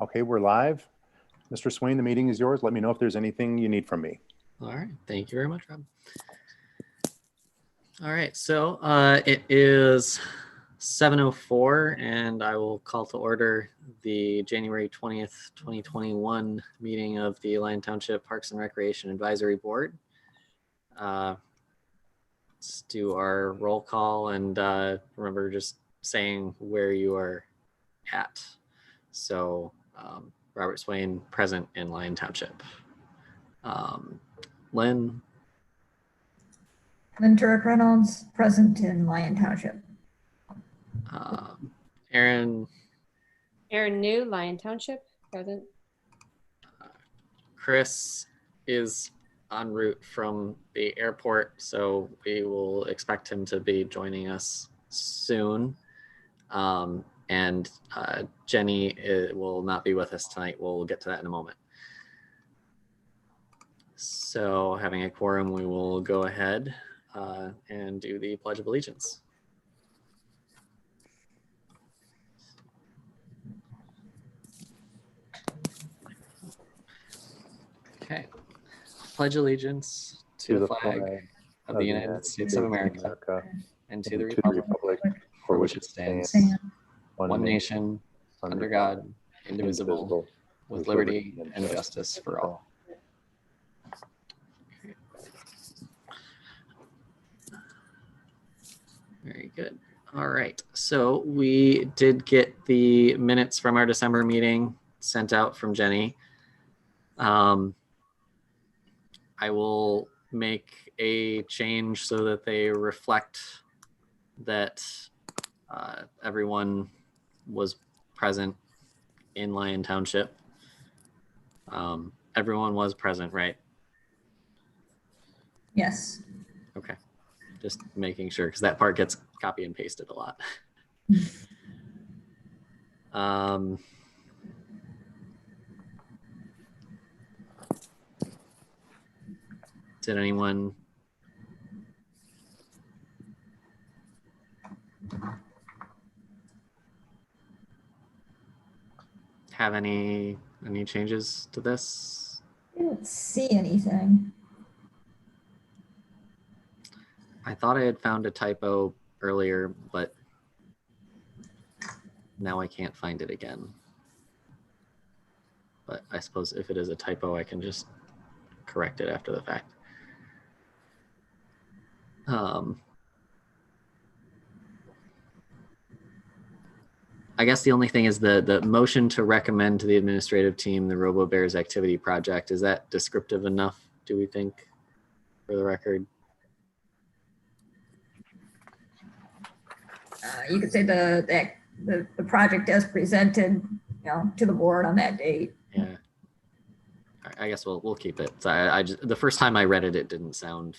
Okay, we're live. Mr. Swain, the meeting is yours. Let me know if there's anything you need from me. All right, thank you very much, Rob. All right, so it is 7:04, and I will call to order the January 20th, 2021 meeting of the Lyon Township Parks and Recreation Advisory Board. Let's do our roll call, and remember just saying where you are at. So Robert Swain, present in Lyon Township. Lynn. Lynn Turek-Reynolds, present in Lyon Township. Aaron. Aaron New, Lyon Township, present. Chris is en route from the airport, so we will expect him to be joining us soon. And Jenny will not be with us tonight. We'll get to that in a moment. So having a quorum, we will go ahead and do the Pledge of Allegiance. Okay. Pledge allegiance to the flag of the United States of America and to the republic for which it stands, one nation, under God, indivisible, with liberty and justice for all. Very good. All right. So we did get the minutes from our December meeting sent out from Jenny. I will make a change so that they reflect that everyone was present in Lyon Township. Everyone was present, right? Yes. Okay. Just making sure, because that part gets copy and pasted a lot. Did anyone have any changes to this? I didn't see anything. I thought I had found a typo earlier, but now I can't find it again. But I suppose if it is a typo, I can just correct it after the fact. I guess the only thing is the motion to recommend to the administrative team the RoboBears activity project. Is that descriptive enough, do we think, for the record? You could say the project as presented, to the board on that date. Yeah. I guess we'll keep it. So I just, the first time I read it, it didn't sound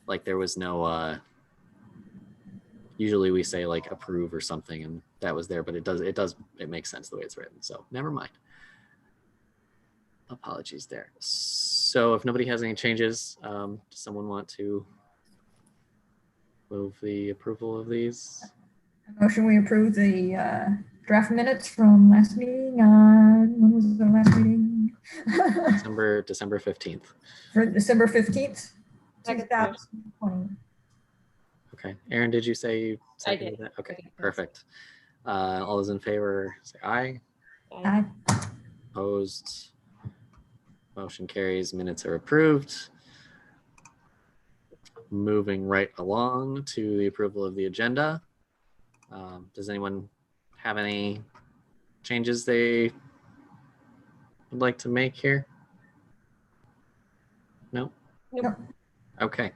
like there was no. Usually we say like approve or something, and that was there, but it makes sense the way it's written. So never mind. Apologies there. So if nobody has any changes, does someone want to move the approval of these? Motion we approve the draft minutes from last meeting on, when was the last meeting? December 15th. For December 15th. Second. 2020. Okay. Aaron, did you say you seconded I did. that? Okay, perfect. All those in favor say aye. Aye. Opposed? Motion carries. Minutes are approved. Moving right along to the approval of the agenda. Does anyone have any changes they would like to make here? No? Nope. Okay.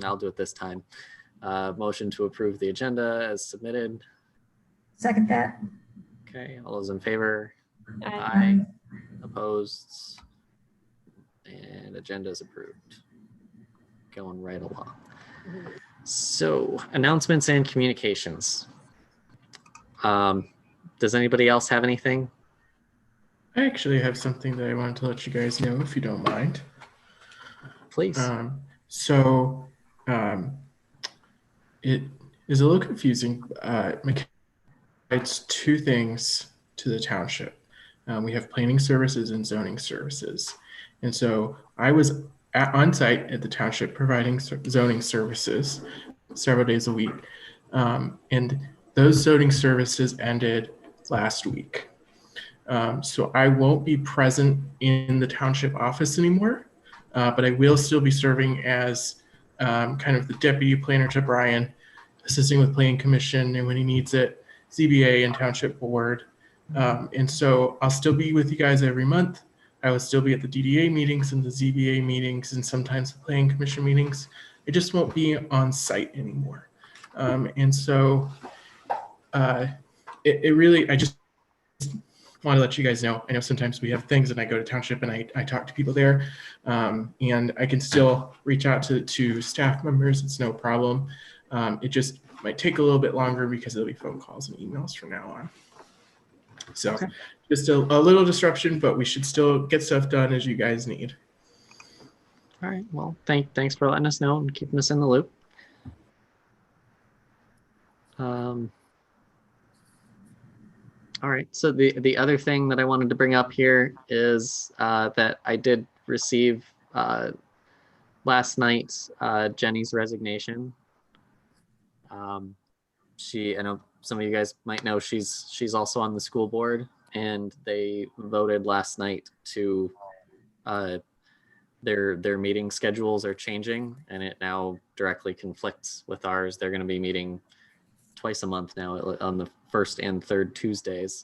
I'll do it this time. Motion to approve the agenda as submitted. Second that. Okay. All those in favor? Aye. Opposed? And agenda is approved. Going right along. So announcements and communications. Does anybody else have anything? I actually have something that I wanted to let you guys know, if you don't mind. Please. It is a little confusing. two things to the township. We have planning services and zoning services. And so I was on site at the township providing zoning services several days a week. And those zoning services ended last week. So I won't be present in the township office anymore, but I will still be serving as kind of the deputy planner to Brian, assisting with planning commission and when he needs it, ZBA and township board. And so I'll still be with you guys every month. I will still be at the DDA meetings and the ZBA meetings and sometimes the planning commission meetings. I just won't be on site anymore. And so it really, I just want to let you guys know. I know sometimes we have things and I go to township and I talk to people there, and I can still reach out to staff members. It's no problem. It just might take a little bit longer because there'll be phone calls and emails from now on. So Okay. just a little disruption, but we should still get stuff done as you guys need. All right. Well, thanks for letting us know and keeping us in the loop. All right. So the other thing that I wanted to bring up here is that I did receive last night Jenny's resignation. I know some of you guys might know she's also on the school board, and they voted last night to their meeting schedules are changing, and it now directly conflicts with ours. They're going to be meeting twice a month now on the first and third Tuesdays,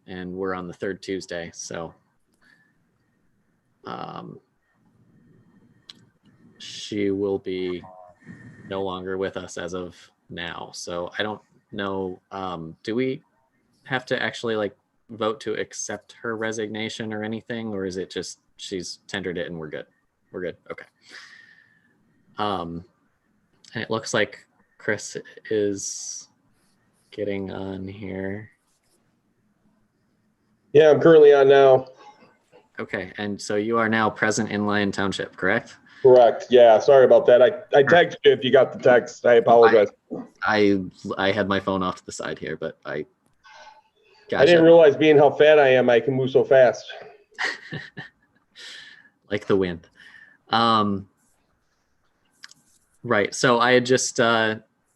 and we're on the third Tuesday. So she will be no longer with us as of now. So I don't know, do we have to actually vote to accept her resignation or anything, or is it just she's tendered it and we're good? We're good. Okay. And it looks like Chris is getting on here. Yeah, I'm currently on now. Okay, and so you are now present in Lyon Township, correct? Correct. Yeah, sorry about that. I texted you if you got the text. I apologize. I had my phone off to the side here, but I didn't realize being how fat I am, I can move so fast. Like the wind. Right. So I had just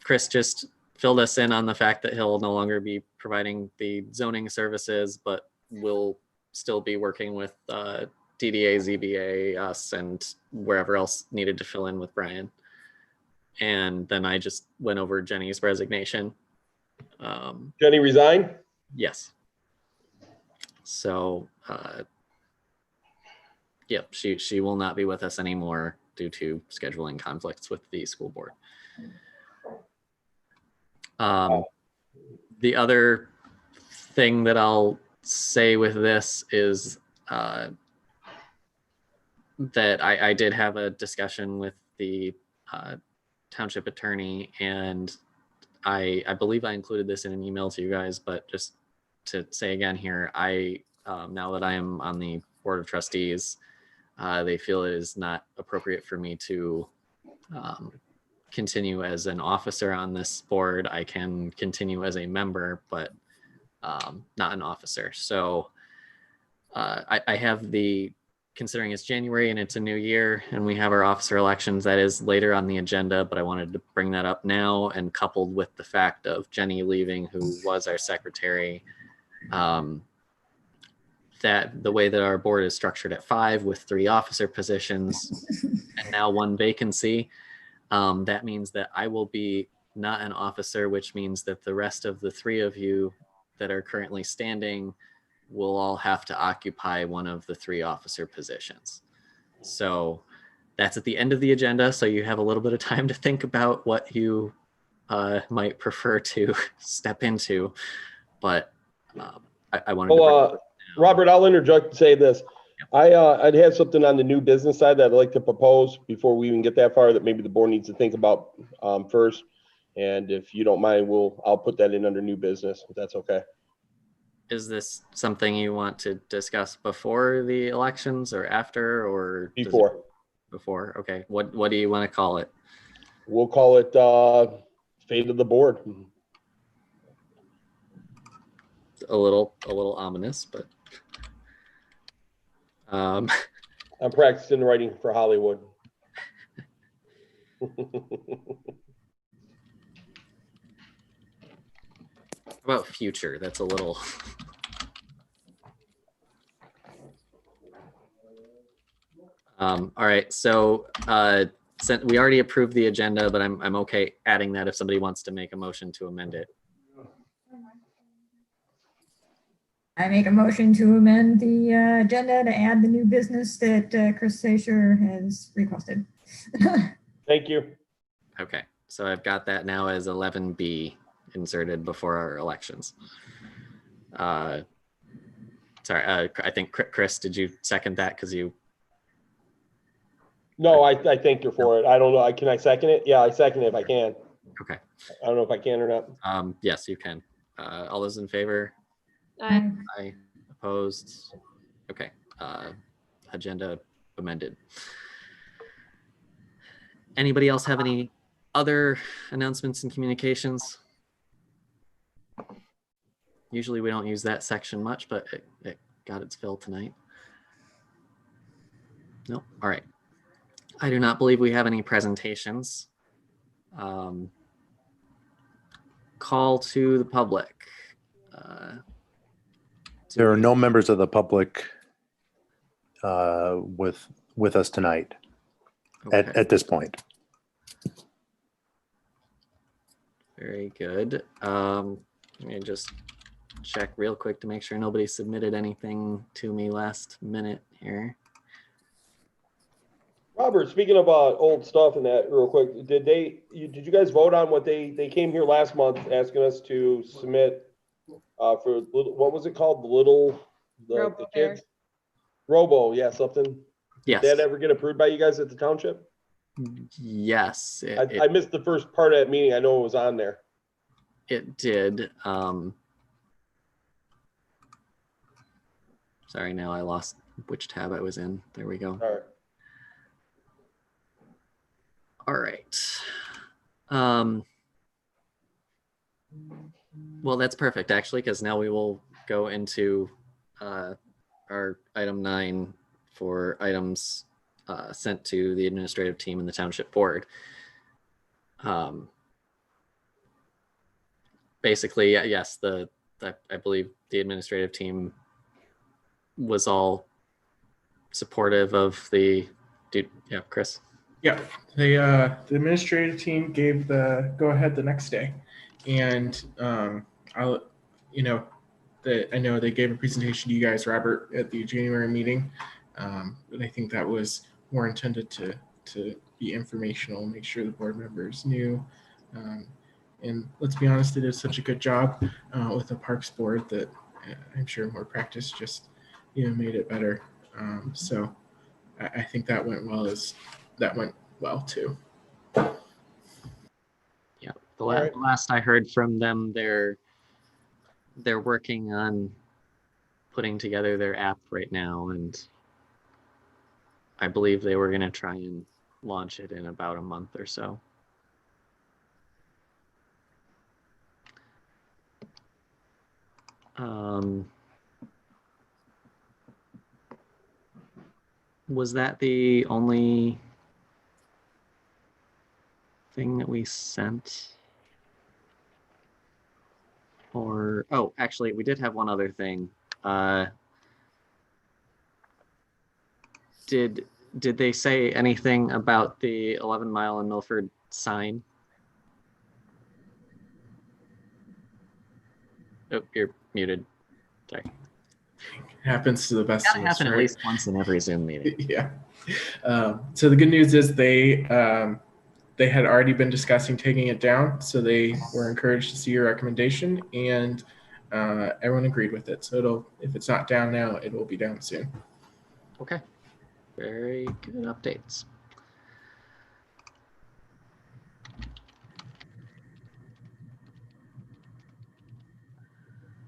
Chris just filled us in on the fact that he'll no longer be providing the zoning services, but will still be working with DDA, ZBA, us, and wherever else needed to fill in with Brian. And then I just went over Jenny's resignation. Jenny resigned? Yes. So, yep, she will not be with us anymore due to scheduling conflicts with the school board. The other thing that I'll say with this is that I did have a discussion with the township attorney, and I believe I included this in an email to you guys, but just to say again here, now that I am on the board of trustees, they feel it is not appropriate for me to continue as an officer on this board. I can continue as a member, but not an officer. So I have considering it's January and it's a new year and we have our officer elections, that is later on the agenda, but I wanted to bring that up now, and coupled with the fact of Jenny leaving, who was our secretary, that the way that our board is structured at 5 with 3 officer positions and now 1 vacancy, that means that I will be not an officer, which means that the rest of the 3 of you that are currently standing will all have to occupy one of the 3 officer positions. So that's at the end of the agenda. So you have a little bit of time to think about what you might prefer to step into. But I wanted to Robert, I'll interject and say this. I'd have something on the new business side that I'd like to propose before we even get that far, that maybe the board needs to think about first. And if you don't mind, I'll put that in under new business, if that's okay. Is this something you want to discuss before the elections or after, or before? Before. Okay. What do you want to call it? We'll call it fate of the board. a little ominous, but I'm practicing writing for Hollywood. about future, that's a little. All right, so since we already approved the agenda, but I'm okay adding that if somebody wants to make a motion to amend it. I make a motion to amend the agenda to add the new business that Chris Sasher has requested. Thank you. Okay, so I've got that now as 11B inserted before our elections. Sorry, I think Chris, did you second that? Because you. No, I thank you for it. I don't know. Can I second it? Yeah, I second it if I can. Okay. I don't know if I can or not. Yes, you can. All those in favor? Aye. Aye. Opposed? Okay. Agenda amended. Anybody else have any other announcements and communications? Usually we don't use that section much, but it got its fill tonight. Nope. All right. I do not believe we have any presentations. Call to the public. There are no members of the public with us tonight Okay. at this point. Very good. Let me just check real quick to make sure nobody submitted anything to me last minute here. Robert, speaking of old stuff and that real quick, did you guys vote on what they came here last month asking us to submit for what was it called? The Robo kids? Robo, yeah, something. Yes. Did that ever get approved by you guys at the township? Yes. I missed the first part of that meeting. I know it was on there. It did. Sorry, now I lost which tab I was in. There we go. All right. All right. Well, that's perfect, actually, because now we will go into our item 9 for items sent to the administrative team and the township board. Basically, yes, I believe the administrative team was all supportive of the, yeah, Chris. Yeah, the administrative team gave the go ahead the next day, and I know they gave a presentation to you guys, Robert, at the January meeting, but I think that was more intended to be informational, make sure the board members knew, and let's be honest, they did such a good job with the Parks Board that I'm sure more practice just made it better. So I think that went well too. Yeah, the last I heard from them, they're working on putting together their app right now, and I believe they were going to try and launch it in about a month or so. Was that the only thing that we sent? Or, oh, actually, we did have one other thing. Did they say anything about the 11 Mile and Milford sign? Oh, you're muted. Sorry. Happens to the best Gotta of us, happen at right? least once in every Zoom meeting. Yeah. So the good news is they had already been discussing taking it down, so they were encouraged to see your recommendation, and everyone agreed with it. So if it's not down now, it will be down soon. Okay. Very good updates.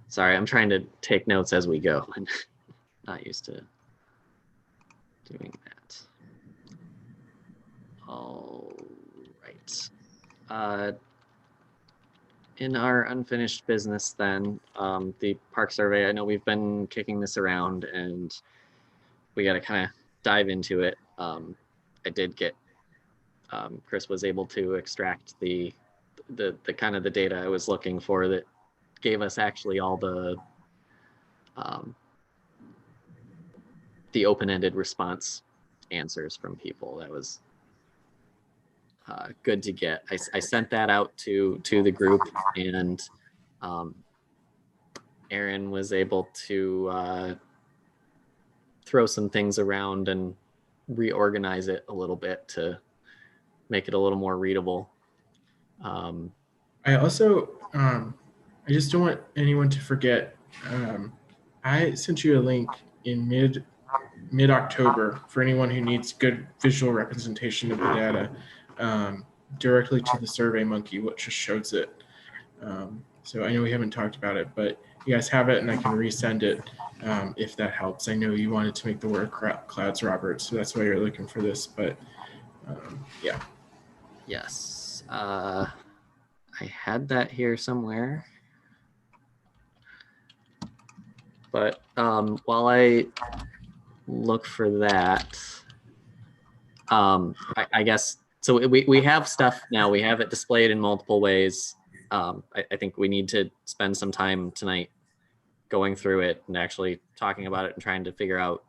Sorry, I'm trying to take notes as we go. I'm not used to doing that. All right. In our unfinished business then, the park survey, I know we've been kicking this around and we got to kind of dive into it. I did get, Chris was able to extract the kind of the data I was looking for that gave us actually all the open-ended response answers from people. That was good to get. I sent that out to the group, and Aaron was able to throw some things around and reorganize it a little bit to make it a little more readable. I also, I just don't want anyone to forget, I sent you a link in mid-October for anyone who needs good visual representation of the data, directly to the SurveyMonkey, which just shows it. So I know we haven't talked about it, but you guys have it and I can resend it if that helps. I know you wanted to make the word clouds, Robert, so that's why you're looking for this, but yeah. Yes, I had that here somewhere. But while I look for that, I guess, so we have stuff now, we have it displayed in multiple ways. I think we need to spend some time tonight going through it and actually talking about it and trying to figure out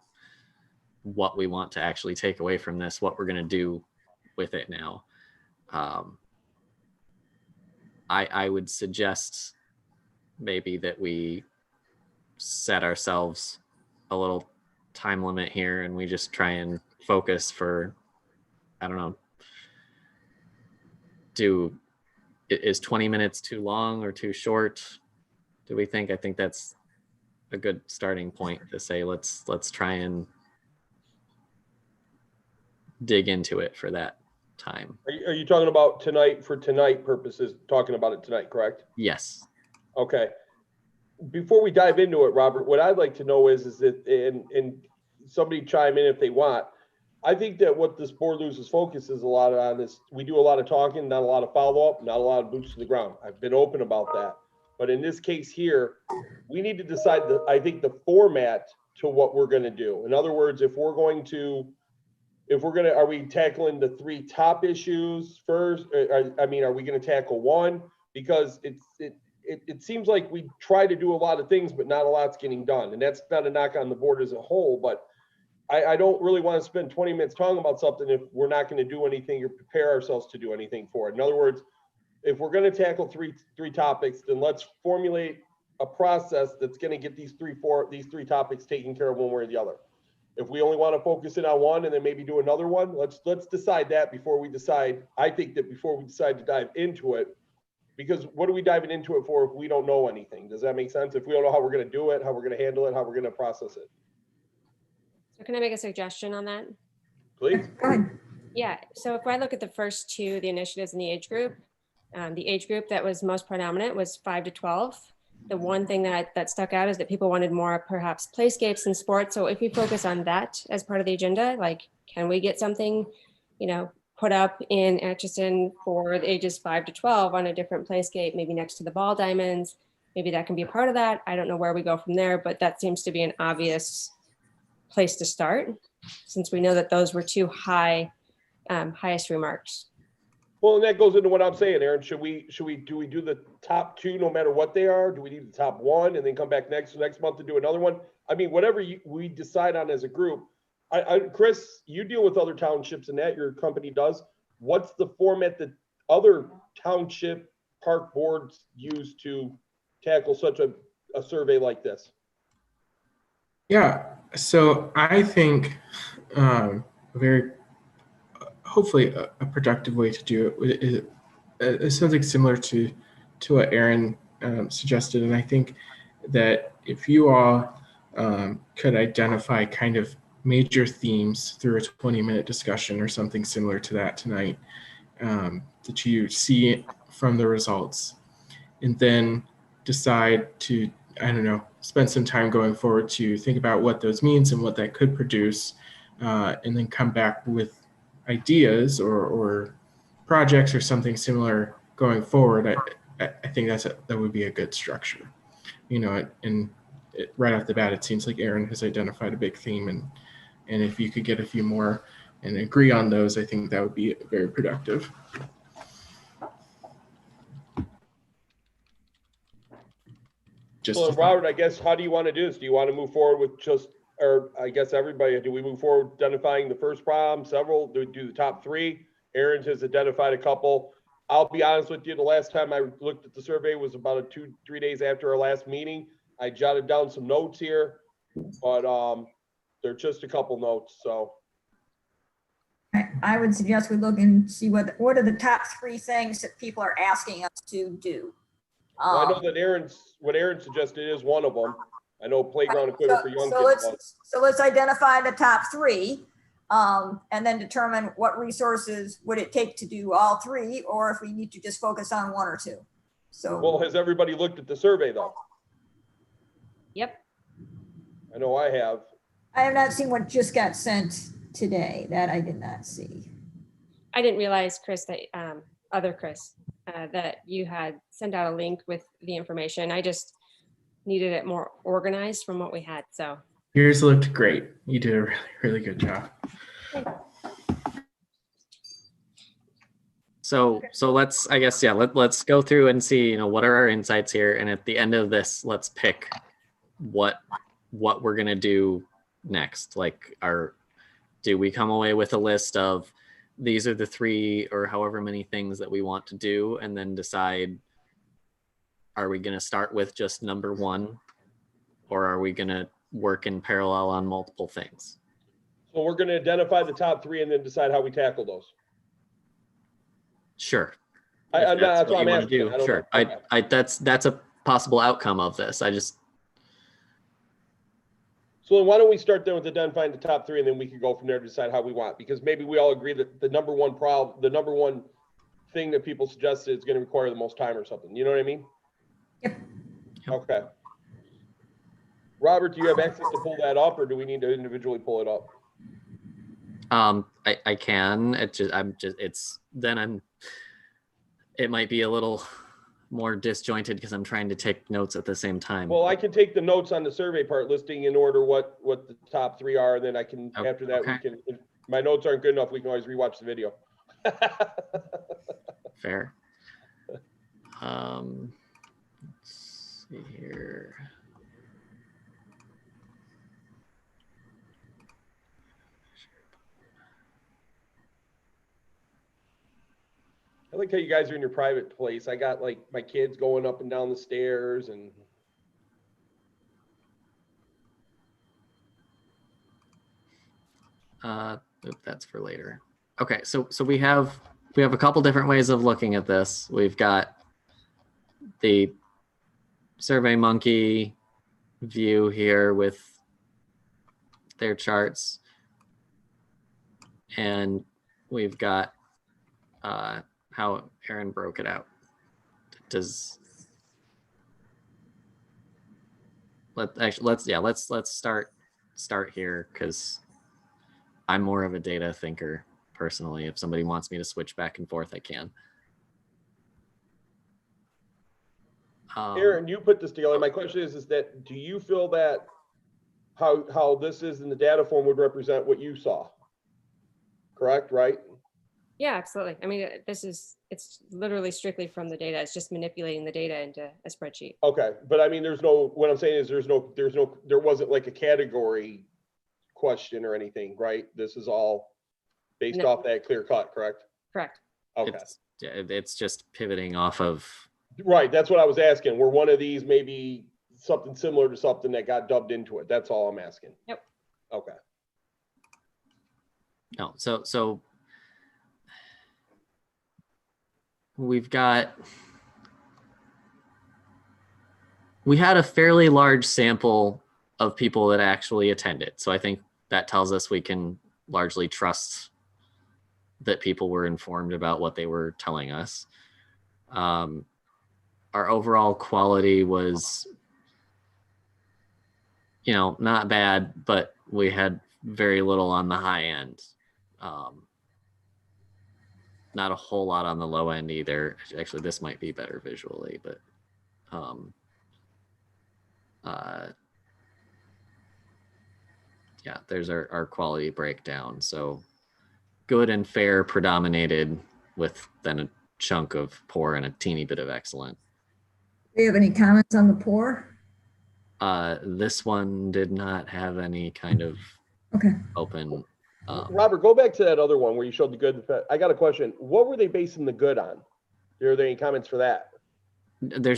what we want to actually take away from this, what we're going to do with it now. I would suggest maybe that we set ourselves a little time limit here and we just try and focus for, I don't know, is 20 minutes too long or too short? Do we think? I think that's a good starting point to say, let's try and dig into it for that time. Are you talking about tonight for tonight purposes, talking about it tonight, correct? Yes. Okay. Before we dive into it, Robert, what I'd like to know is that, and somebody chime in if they want, I think that what this board loses focus is a lot on is we do a lot of talking, not a lot of follow-up, not a lot of boots to the ground. I've been open about that. But in this case here, we need to decide, I think, the format to what we're going to do. In other words, are we tackling the 3 top issues first? Are we going to tackle one? Because it seems like we try to do a lot of things, but not a lot's getting done. And that's not a knock on the board as a whole, but I don't really want to spend 20 minutes talking about something if we're not going to do anything or prepare ourselves to do anything for it. In other words, if we're going to tackle three topics, then let's formulate a process that's going to get these three topics taken care of one way or the other. If we only want to focus in on one and then maybe do another one, let's decide that before we decide. I think that before we decide to dive into it, because what are we diving into it for if we don't know anything? Does that make sense? If we don't know how we're going to do it, how we're going to handle it, how we're going to process it. So can I make a suggestion on that? Please. Go ahead. Yeah, so if I look at the first 2, the initiatives in the age group that was most predominant was 5 to 12. The one thing that stuck out is that people wanted more perhaps playscapes and sports. So if we focus on that as part of the agenda, like, can we get something, put up in Atchison for the ages 5 to 12 on a different playscape, maybe next to the ball diamonds? Maybe that can be a part of that. I don't know where we go from there, but that seems to be an obvious place to start, since we know that those were 2 highest remarks. Well, and that goes into what I'm saying, Aaron. Do we do the top 2 no matter what they are? Do we do the top 1 and then come back next month to do another one? I mean, whatever we decide on as a group. Chris, you deal with other townships and that your company does. What's the format that other township park boards use to tackle such a survey like this? Yeah, so I think hopefully a productive way to do it is something similar to what Aaron suggested. And I think that if you all could identify kind of major themes through a 20-minute discussion or something similar to that tonight that you see from the results, and then decide to, spend some time going forward to think about what those means and what that could produce, and then come back with ideas or projects or something similar going forward. I think that would be a good structure. You know, right off the bat, it seems like Aaron has identified a big theme, and if you could get a few more and agree on those, I think that would be very productive. So Robert, I guess, how do you want to do this? Do you want to move forward with just, or I guess everybody, do we move forward identifying the first problem, several, do the top 3? Aaron has identified a couple. I'll be honest with you, the last time I looked at the survey was about 2-3 days after our last meeting. I jotted down some notes here, but they're just a couple notes, so. I would suggest we look and see what are the top 3 things that people are asking us to do. Well, I know that what Aaron suggested is one of them. I know playground equipment for young kids. So let's identify the top 3 and then determine what resources would it take to do all 3, or if we need to just focus on 1 or 2. So. Well, has everybody looked at the survey though? Yep. I know I have. I have not seen what just got sent today. That I did not see. I didn't realize, Chris, that other Chris, that you had sent out a link with the information. I just needed it more organized from what we had. So yours looked great. You did a really, really good job. So let's, I guess, yeah, let's go through and see, you know, what are our insights here. And at the end of this, let's pick what we're going to do next. Like, do we come away with a list of these are the 3 or however many things that we want to do, and then decide, are we going to start with just number 1, or are we going to work in parallel on multiple things? So we're going to identify the top 3 and then decide how we tackle those. Sure. That's what I'm asking. Sure. That's a possible outcome of this. So then why don't we start then with identifying the top 3, and then we can go from there to decide how we want, because maybe we all agree that the number one thing that people suggested is going to require the most time or something. You know what I mean? Yep. Okay. Robert, do you have access to pull that up, or do we need to individually pull it up? I can. It might be a little more disjointed because I'm trying to take notes at the same time. Well, I can take the notes on the survey part, listing in order what the top 3 are, and then I can, after that, we can, if my notes aren't good enough, we can always rewatch the video. Fair. Let's see here. I like how you guys are in your private place. I got like my kids going up and down the stairs, and that's for later. Okay, so we have a couple different ways of looking at this. We've got the SurveyMonkey view here with their charts, and we've got how Aaron broke it out. Let's start here, because I'm more of a data thinker personally. If somebody wants me to switch back and forth, I can. Aaron, you put this together. My question is that, do you feel that how this is in the data form would represent what you saw? Correct, right? yeah, absolutely. I mean, it's literally strictly from the data. It's just manipulating the data into a spreadsheet. Okay, but I mean, what I'm saying is there wasn't like a category question or anything, right? This is all based off that clear cut, correct? Correct. Okay. It's just pivoting off of. Right, that's what I was asking. Were one of these maybe something similar to something that got dubbed into it? That's all I'm asking. Yep. Okay. No, so we had a fairly large sample of people that actually attended. So I think that tells us we can largely trust that people were informed about what they were telling us. Our overall quality was, not bad, but we had very little on the high end. not a whole lot on the low end either. Actually, this might be better visually, but yeah, there's our quality breakdown. So good and fair predominated, with then a chunk of poor and a teeny bit of excellent. Do you have any comments on the poor? This one did not have any kind of Okay. open. Robert, go back to that other one where you showed the good. I got a question. What were they basing the good on? Are there any comments for that? There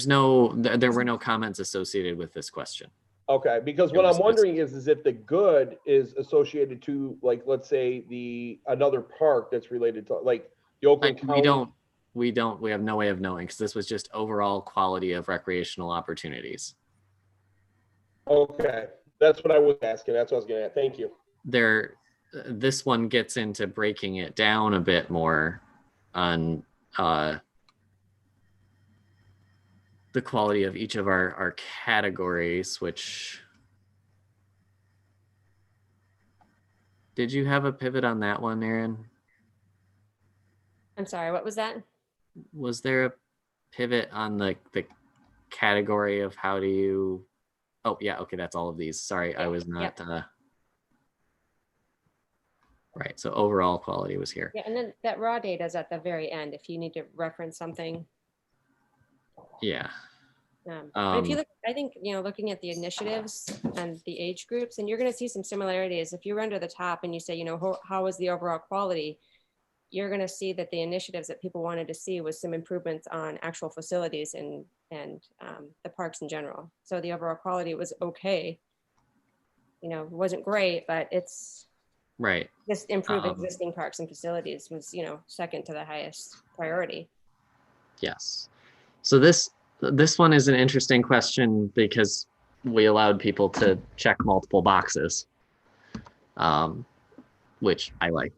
were no comments associated with this question. Okay, because what I'm wondering is if the good is associated to, like, let's say another park that's related to, like, the Oakland County. We have no way of knowing, because this was just overall quality of recreational opportunities. Okay, that's what I was asking. That's what I was getting at. Thank you. This one gets into breaking it down a bit more on the quality of each of our categories, which, did you have a pivot on that one, Erin? I'm sorry, what was that? Was there a pivot on the category of how do you, oh yeah, okay, that's all of these. Sorry, I was not, right, so overall quality was here. Yeah, and then that raw data is at the very end if you need to reference something. Yeah. But if you look, I think, looking at the initiatives and the age groups, and you're going to see some similarities. If you're under the top and you say, how is the overall quality, you're going to see that the initiatives that people wanted to see was some improvements on actual facilities and the parks in general. So the overall quality was okay. It wasn't great, but it's right. Just improve existing parks and facilities was, second to the highest priority. Yes. So this one is an interesting question because we allowed people to check multiple boxes, which I like.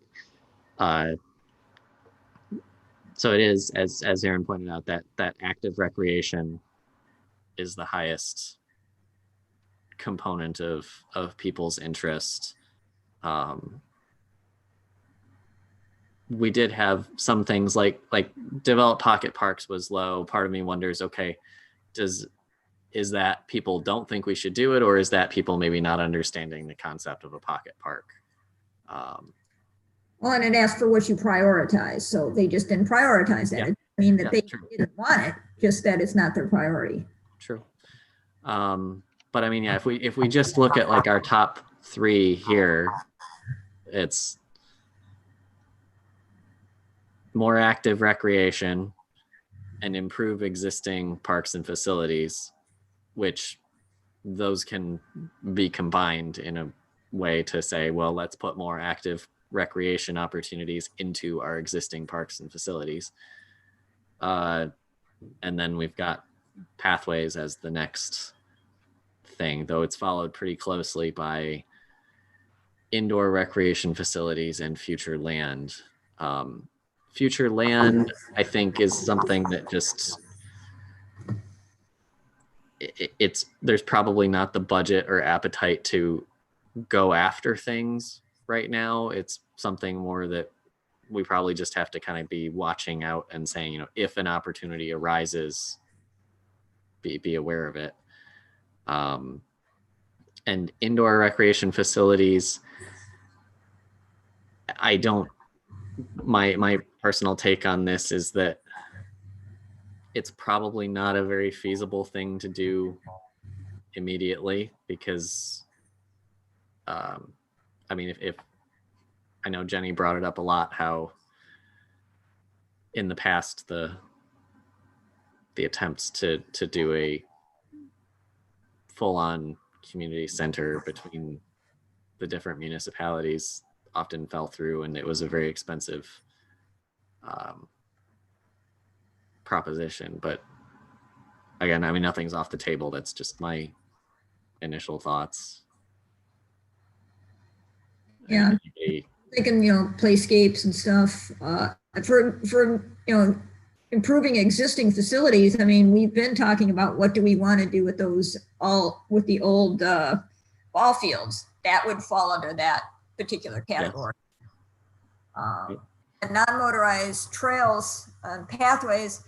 So it is, as Erin pointed out, that active recreation is the highest component of people's interest. We did have some things like developed pocket parks was low. Part of me wonders, okay, is that people don't think we should do it, or is that people maybe not understanding the concept of a pocket park? Well, and it asked for what you prioritize, so they just didn't prioritize that. Yeah. It didn't mean that they true. didn't want it, just that it's not their priority. True. But I mean, yeah, if we just look at like our top three here, it's more active recreation and improve existing parks and facilities, which those can be combined in a way to say, well, let's put more active recreation opportunities into our existing parks and facilities. And then we've got pathways as the next thing, though it's followed pretty closely by indoor recreation facilities and future land. Future land, I think, is something that just, there's probably not the budget or appetite to go after things right now. It's something more that we probably just have to kind of be watching out and saying, if an opportunity arises, be aware of it. And indoor recreation facilities, my personal take on this is that it's probably not a very feasible thing to do immediately, because I mean, if I know Jenny brought it up a lot, how in the past the attempts to do a full-on community center between the different municipalities often fell through, and it was a very expensive proposition. But again, I mean, nothing's off the table. That's just my initial thoughts. Yeah, thinking, playscapes and stuff. For improving existing facilities. I mean, we've been talking about what do we want to do with those with the old ball fields. That would fall under that particular category. and non-motorized trails and pathways,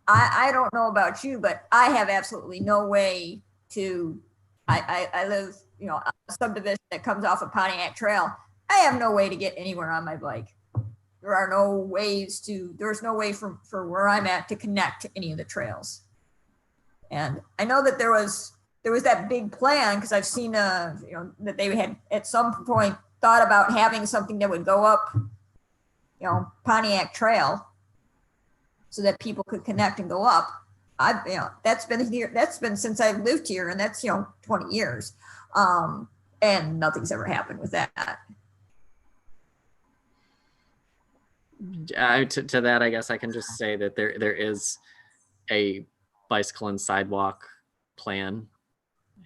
I don't know about you, but I have absolutely no way to, I live, you know, a subdivision that comes off a Pontiac Trail. I have no way to get anywhere on my bike. There are no ways to, there's no way for where I'm at to connect to any of the trails. And I know that there was that big plan, because I've seen, you know, that they had at some point thought about having something that would go up, you know, Pontiac Trail, so that people could connect and go up. You know, that's been here. That's been since I've lived here, and that's, you know, 20 years, and nothing's ever happened with that. To that, I guess I can just say that there is a bicycle and sidewalk plan,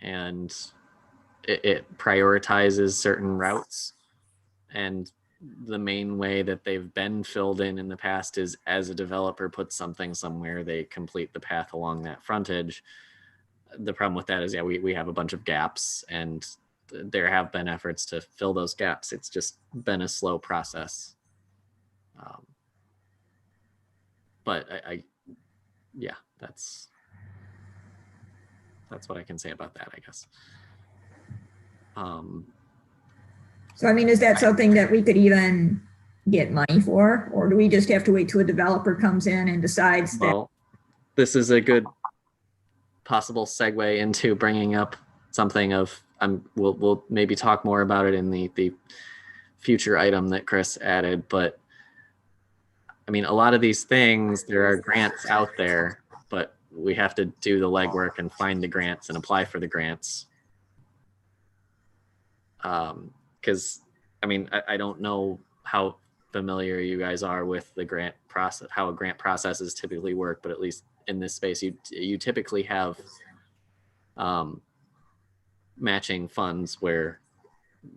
and it prioritizes certain routes, and the main way that they've been filled in the past is as a developer puts something somewhere, they complete the path along that frontage. The problem with that is, yeah, we have a bunch of gaps, and there have been efforts to fill those gaps. It's just been a slow process. But yeah, that's what I can say about that, I guess. So, I mean, is that something that we could even get money for, or do we just have to wait till a developer comes in and decides that? Well, this is a good possible segue into bringing up something of, we'll maybe talk more about it in the future item that Chris added, but I mean, a lot of these things, there are grants out there, but we have to do the legwork and find the grants and apply for the grants. Because I mean, I don't know how familiar you guys are with the grant process, how a grant processes typically work, but at least in this space, you typically have matching funds where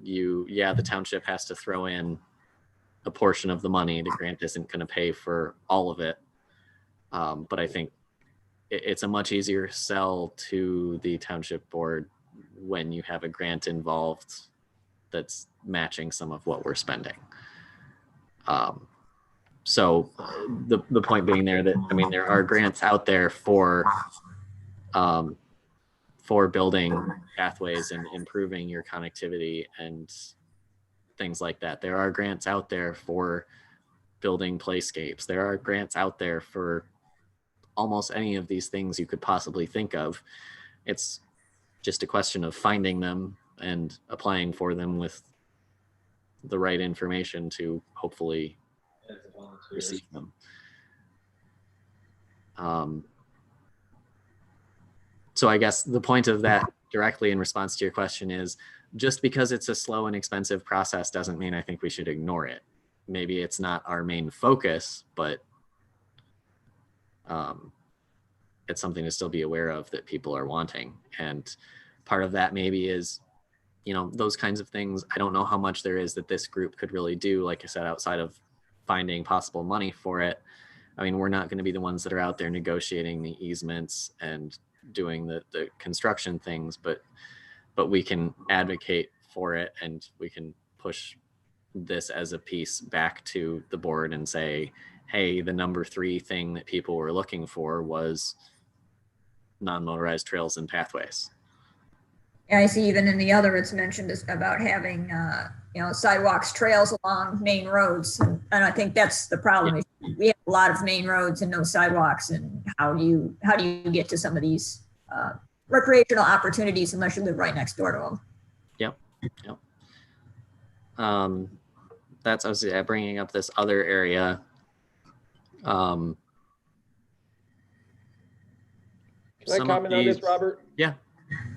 the township has to throw in a portion of the money. The grant isn't going to pay for all of it, but I think it's a much easier sell to the township board when you have a grant involved that's matching some of what we're spending. So the point being there that, I mean, there are grants out there for building pathways and improving your connectivity and things like that. There are grants out there for building playscapes. There are grants out there for almost any of these things you could possibly think of. It's just a question of finding them and applying for them with the right information to hopefully receive them. So I guess the point of that, directly in response to your question, is just because it's a slow and expensive process doesn't mean I think we should ignore it. Maybe it's not our main focus, but it's something to still be aware of that people are wanting. And part of that maybe is, you know, those kinds of things. I don't know how much there is that this group could really do, like I said, outside of finding possible money for it. I mean, we're not going to be the ones that are out there negotiating the easements and doing the construction things, but we can advocate for it, and we can push this as a piece back to the board and say, hey, the number 3 thing that people were looking for was non-motorized trails and pathways. I see even in the other, it's mentioned about having, you know, sidewalks, trails along main roads. And I think that's the problem. Yeah. We have a lot of main roads and no sidewalks. And how do you get to some of these recreational opportunities unless you live right next door to them? Yep. That's obviously bringing up this other area. Can I comment on this, Robert? Yeah.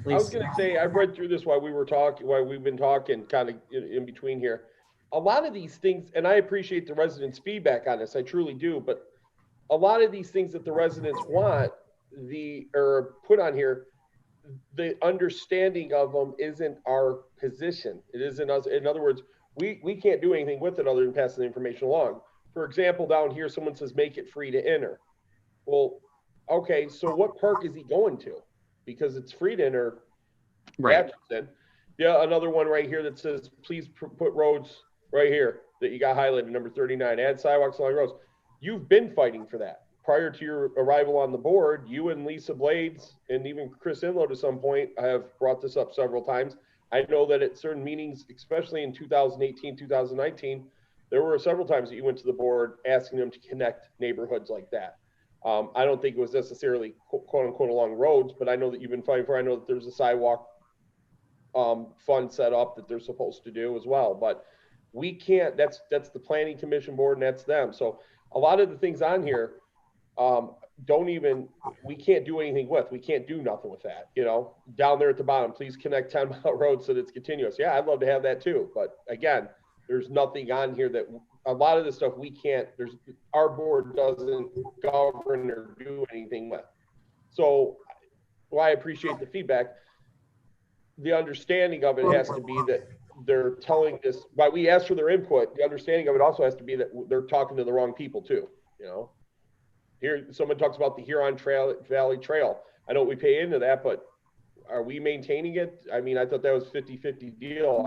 Please. I was going to say, I've read through this while we've been talking kind of in between here. A lot of these things, and I appreciate the residents' feedback on this, I truly do, but a lot of these things that the residents want or put on here, the understanding of them isn't our position. It isn't us. In other words, we can't do anything with it other than passing the information along. For example, down here, someone says, make it free to enter. Well, okay, so what park is he going to? Because it's free to enter. Right. Yeah, another one right here that says, please put roads right here. that you got highlighted, number 39, add sidewalks along roads. You've been fighting for that. Prior to your arrival on the board, you and Lisa Blades and even Chris Inlow to some point have brought this up several times. I know that at certain meetings, especially in 2018, 2019, there were several times that you went to the board asking them to connect neighborhoods like that. I don't think it was necessarily quote unquote along roads, but I know that you've been fighting for, I know that there's a sidewalk fund set up that they're supposed to do as well, but we can't, that's the planning commission board and that's them. So a lot of the things on here, we can't do anything with, we can't do nothing with that, you know, down there at the bottom, please connect 10 Mile Road so that it's continuous. Yeah, I'd love to have that too. But again, there's nothing on here that a lot of the stuff we can't, our board doesn't govern or do anything with. So well, I appreciate the feedback. The understanding of it has to be that they're telling us, but we asked for their input. The understanding of it also has to be that they're talking to the wrong people too, you know. Here, someone talks about the Huron Valley Trail. I know we pay into that, but are we maintaining it? I mean, I thought that was 50-50 deal.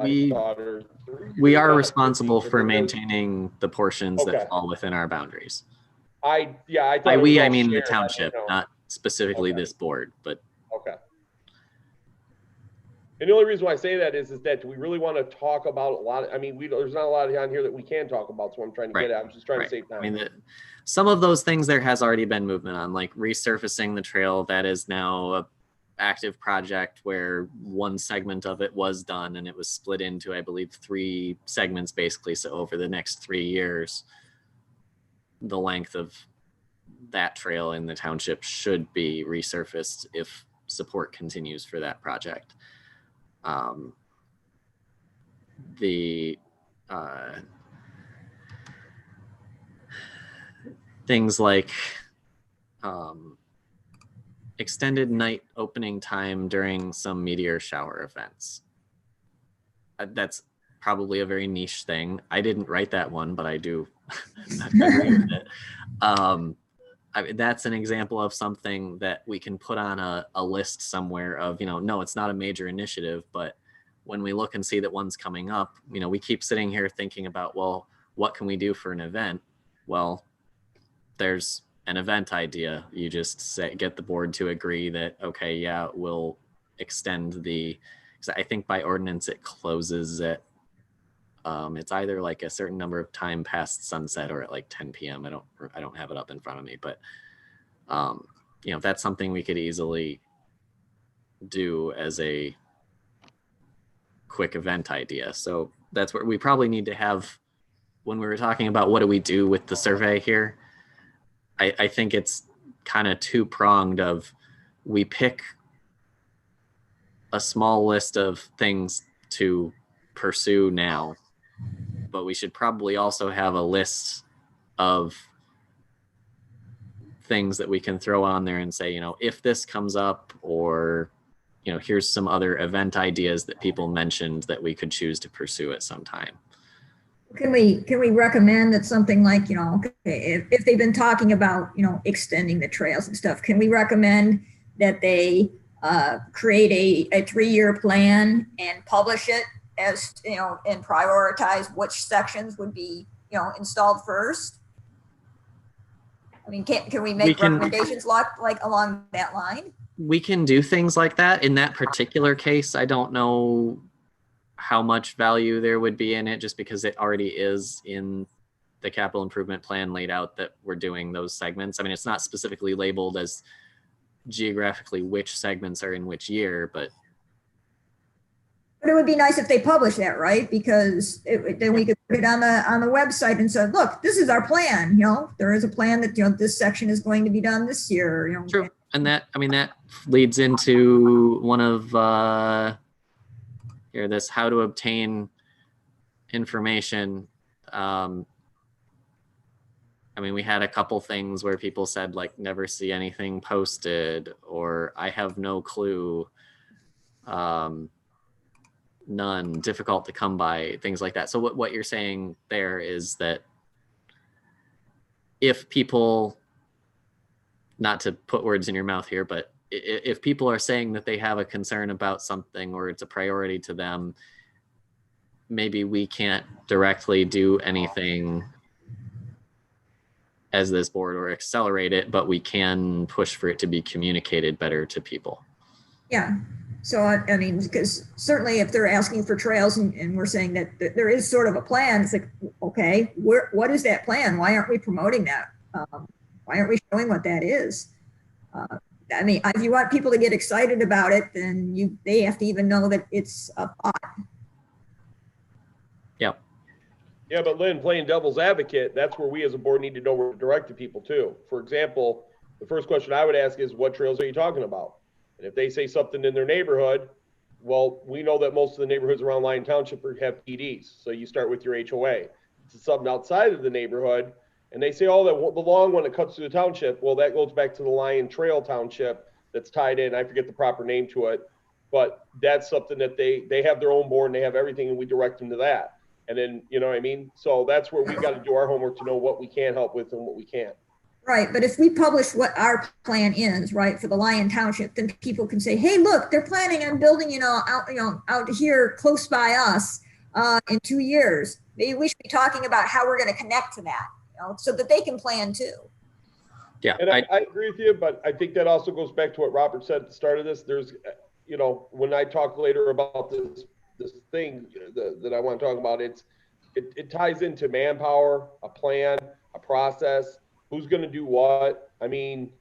We are responsible for maintaining the portions that fall within our boundaries. I thought by we, I mean the township, not specifically this board, but. Okay. And the only reason why I say that is that do we really want to talk about a lot? I mean, there's not a lot on here that we can talk about. So I'm trying to get at. I'm just trying to save time. I mean, some of those things there has already been movement on, like resurfacing the trail. That is now a active project where one segment of it was done and it was split into, I believe, 3 segments basically. So over the next 3 years, the length of that trail in the township should be resurfaced if support continues for that project. Things like extended night opening time during some meteor shower events. That's probably a very niche thing. I didn't write that one, but I do agree with it. That's an example of something that we can put on a list somewhere of, you know, no, it's not a major initiative, but when we look and see that one's coming up, you know, we keep sitting here thinking about, well, what can we do for an event? Well, there's an event idea. You just get the board to agree that, okay, yeah, we'll extend because I think by ordinance it closes at, it's either like a certain number of time past sunset or at like 10 p.m. I don't have it up in front of me, but you know, that's something we could easily do as a quick event idea. So that's where we probably need to have, when we were talking about what do we do with the survey here, I think it's kind of two-pronged of we pick a small list of things to pursue now, but we should probably also have a list of things that we can throw on there and say, you know, if this comes up, or, you know, here's some other event ideas that people mentioned that we could choose to pursue at some time. Can we recommend that something like, you know, if they've been talking about, you know, extending the trails and stuff, can we recommend that they create a 3-year plan and publish it as, you know, and prioritize which sections would be, you know, installed first? I mean, can we make recommendations like along that line? We can do things like that. In that particular case, I don't know how much value there would be in it, just because it already is in the capital improvement plan laid out that we're doing those segments. I mean, it's not specifically labeled as geographically which segments are in which year, but it would be nice if they publish that, right? Because then we could put it on the website and say, look, this is our plan. You know, there is a plan that, you know, this section is going to be done this year. You know, true. And that, I mean, that leads into one of this how to obtain information. I mean, we had a couple things where people said like never see anything posted, or I have no clue, none, difficult to come by, things like that. So what you're saying there is that if people, not to put words in your mouth here, but if people are saying that they have a concern about something or it's a priority to them, maybe we can't directly do anything as this board or accelerate it, but we can push for it to be communicated better to people. Yeah. So, I mean, because certainly if they're asking for trails and we're saying that there is sort of a plan, it's like, okay, what is that plan? Why aren't we promoting that? Why aren't we showing what that is? I mean, if you want people to get excited about it, then they have to even know that it's a thought. Yep. Yeah, but Lynn, playing devil's advocate, that's where we as a board need to know where to direct the people to. For example, the first question I would ask is, what trails are you talking about? And if they say something in their neighborhood, well, we know that most of the neighborhoods around Lyon Township have PDs. So you start with your HOA. If it's something outside of the neighborhood, and they say, oh, the long one that cuts through the township, well, that goes back to the Lyon Trail Township that's tied in. I forget the proper name to it, but that's something that they have their own board and they have everything, and we direct them to that. And then, you know what I mean? So that's where we got to do our homework to know what we can help with and what we can't. Right, but if we publish what our plan is, right, for the Lyon Township, then people can say, "Hey, look, they're planning on building, out here close by us in 2 years. Maybe we should be talking about how we're going to connect to that, so that they can plan too." Yeah, and I agree with you, but I think that also goes back to what Robert said at the start of this. There's, when I talk later about this thing that I want to talk about, it ties into manpower, a plan, a process. Who's going to do what? I mean,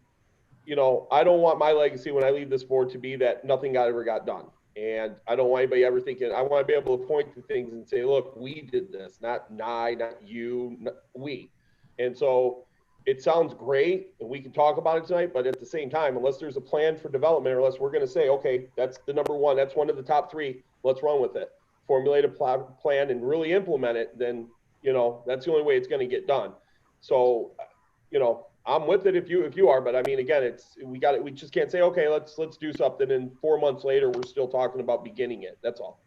I don't want my legacy when I leave this board to be that nothing ever got done. And I don't want anybody ever thinking, I want to be able to point to things and say, look, we did this, not you, we. And so it sounds great and we can talk about it tonight, but at the same time, unless there's a plan for development, or unless we're going to say, okay, that's the number one, that's one of the top three, let's run with it. Formulate a plan and really implement it, then, that's the only way it's going to get done. So, I'm with it if you are, but I mean, again, we just can't say, okay, let's do something. And 4 months later, we're still talking about beginning it. That's all.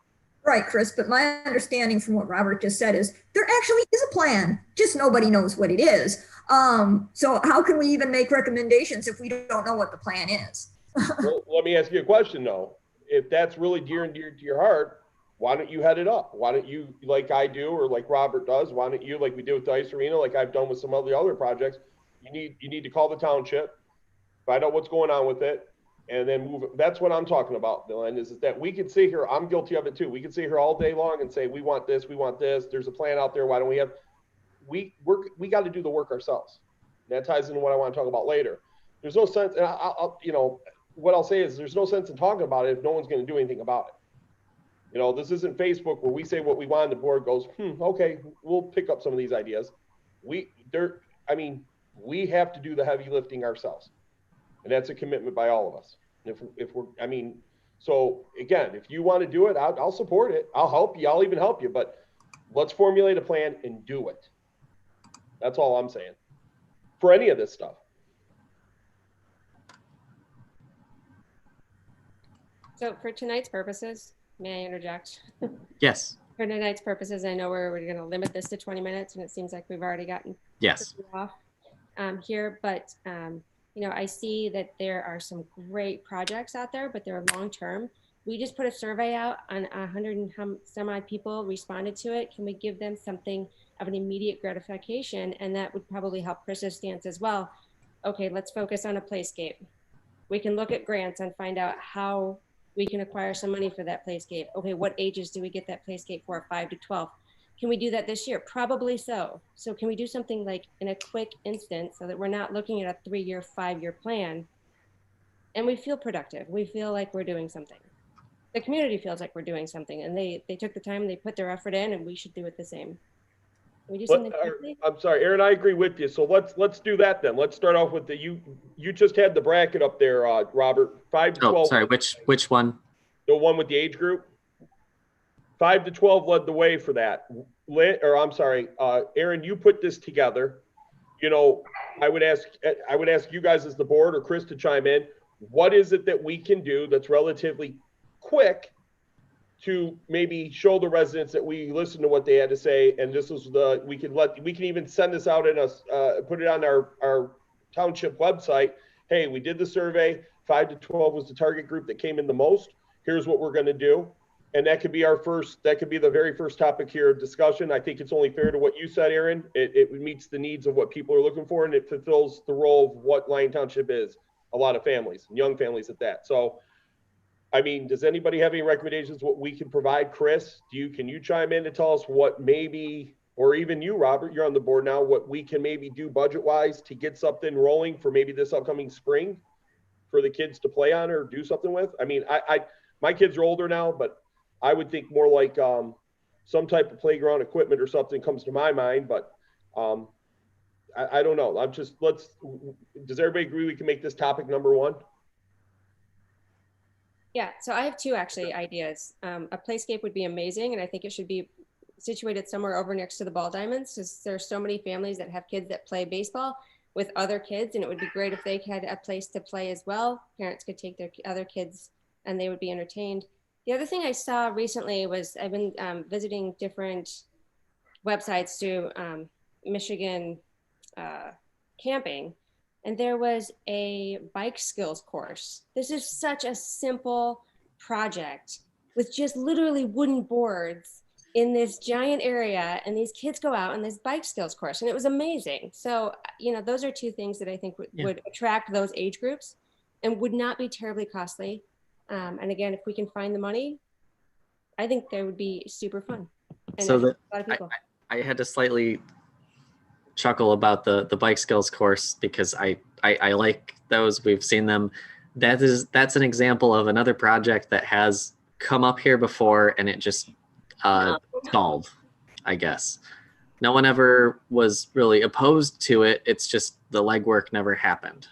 Right, Chris. But my understanding from what Robert just said is there actually is a plan, just nobody knows what it is. So how can we even make recommendations if we don't know what the plan is? Well, let me ask you a question though. If that's really dear and dear to your heart, why don't you head it up? Why don't you, like I do, or like Robert does, why don't you, like we did with the ice arena, like I've done with some of the other projects, you need to call the township, find out what's going on with it, and then move it. That's what I'm talking about, Dylan, is that we can sit here, I'm guilty of it too. We can sit here all day long and say, we want this, there's a plan out there, why don't we have, we got to do the work ourselves. That ties into what I want to talk about later. There's no sense, and what I'll say is there's no sense in talking about it if no one's going to do anything about it. This isn't Facebook where we say what we want and the board goes, okay, we'll pick up some of these ideas. We have to do the heavy lifting ourselves. And that's a commitment by all of us. And so again, if you want to do it, I'll support it. I'll help you. I'll even help you, but let's formulate a plan and do it. That's all I'm saying for any of this stuff. So for tonight's purposes, may I interject? Yes. For tonight's purposes, I know we're going to limit this to 20 minutes, and it seems like we've already gotten off here. But, I see that there are some great projects out there, but they're long-term. We just put a survey out on 100 and some odd people responded to it. Can we give them something of an immediate gratification? And that would probably help Chris's stance as well. Okay, let's focus on a playscape. We can look at grants and find out how we can acquire some money for that playscape. Okay, what ages do we get that playscape for? 5 to 12. Can we do that this year? Probably so. So can we do something like in a quick instant so that we're not looking at a 3-year, 5-year plan, and we feel productive? We feel like we're doing something. The community feels like we're doing something, and they took the time, they put their effort in, and we should do it the same. Can we do something quickly? I'm sorry, Aaron, I agree with you. So let's do that then. Let's start off with you just had the bracket up there, Robert. 5 to 12. Oh, sorry, which one? The one with the age group. 5 to 12 led the way for that. Aaron, you put this together. I would ask you guys as the board or Chris to chime in. What is it that we can do that's relatively quick to maybe show the residents that we listen to what they had to say? And this was we can even send this out in put it on our township website. Hey, we did the survey. 5 to 12 was the target group that came in the most. Here's what we're going to do. And that could be the very first topic here of discussion. I think it's only fair to what you said, Aaron. It meets the needs of what people are looking for, and it fulfills the role of what Lyon Township is. A lot of families, and young families at that. So, I mean, does anybody have any recommendations what we can provide? Chris, can you chime in to tell us what maybe, or even you, Robert, you're on the board now, what we can maybe do budget-wise to get something rolling for maybe this upcoming spring for the kids to play on or do something with? I mean, my kids are older now, but I would think more like some type of playground equipment or something comes to my mind, but I don't know. Does everybody agree we can make this topic number one? Yeah, so I have two actually ideas. A playscape would be amazing, and I think it should be situated somewhere over next to the ball diamonds, because there's so many families that have kids that play baseball with other kids, and it would be great if they had a place to play as well. Parents could take their other kids and they would be entertained. The other thing I saw recently was I've been visiting different websites to Michigan camping, and there was a bike skills course. This is such a simple project with just literally wooden boards in this giant area, and these kids go out on this bike skills course, and it was amazing. So, those are two things that I think would attract those age groups and would not be terribly costly. And again, if we can find the money, I think that would be super fun. And So a lot of people. I had to slightly chuckle about the bike skills course because I like those. We've seen them. That's an example of another project that has come up here before and it just stalled, I guess. No one ever was really opposed to it. It's just the legwork never happened.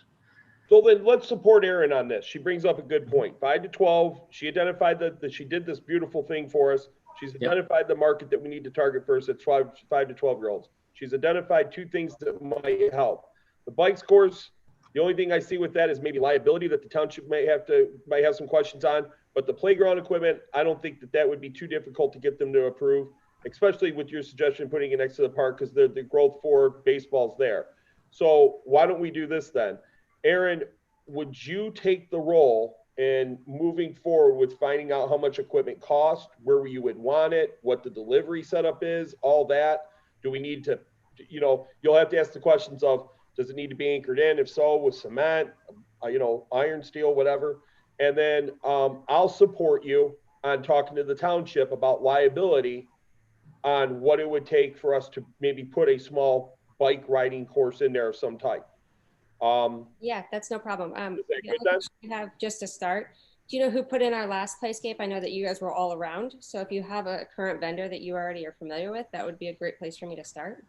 So then let's support Erin on this. She brings up a good point. 5 to 12, she identified that she did this beautiful thing for us. She's identified the market that we need to target first. It's 5 to 12-year-olds. She's identified two things that might help. The bike course, the only thing I see with that is maybe liability that the township might have some questions on. But the playground equipment, I don't think that would be too difficult to get them to approve, especially with your suggestion putting it next to the park because the growth for baseball's there. So why don't we do this then? Aaron, would you take the role in moving forward with finding out how much equipment costs, where you would want it, what the delivery setup is, all that? Do we need to, you'll have to ask the questions of, does it need to be anchored in? If so, with cement, iron, steel, whatever. And then I'll support you on talking to the township about liability on what it would take for us to maybe put a small bike riding course in there of some type. Yeah, that's no problem. We have just to start. Do you know who put in our last playscape? I know that you guys were all around. So if you have a current vendor that you already are familiar with, that would be a great place for me to start.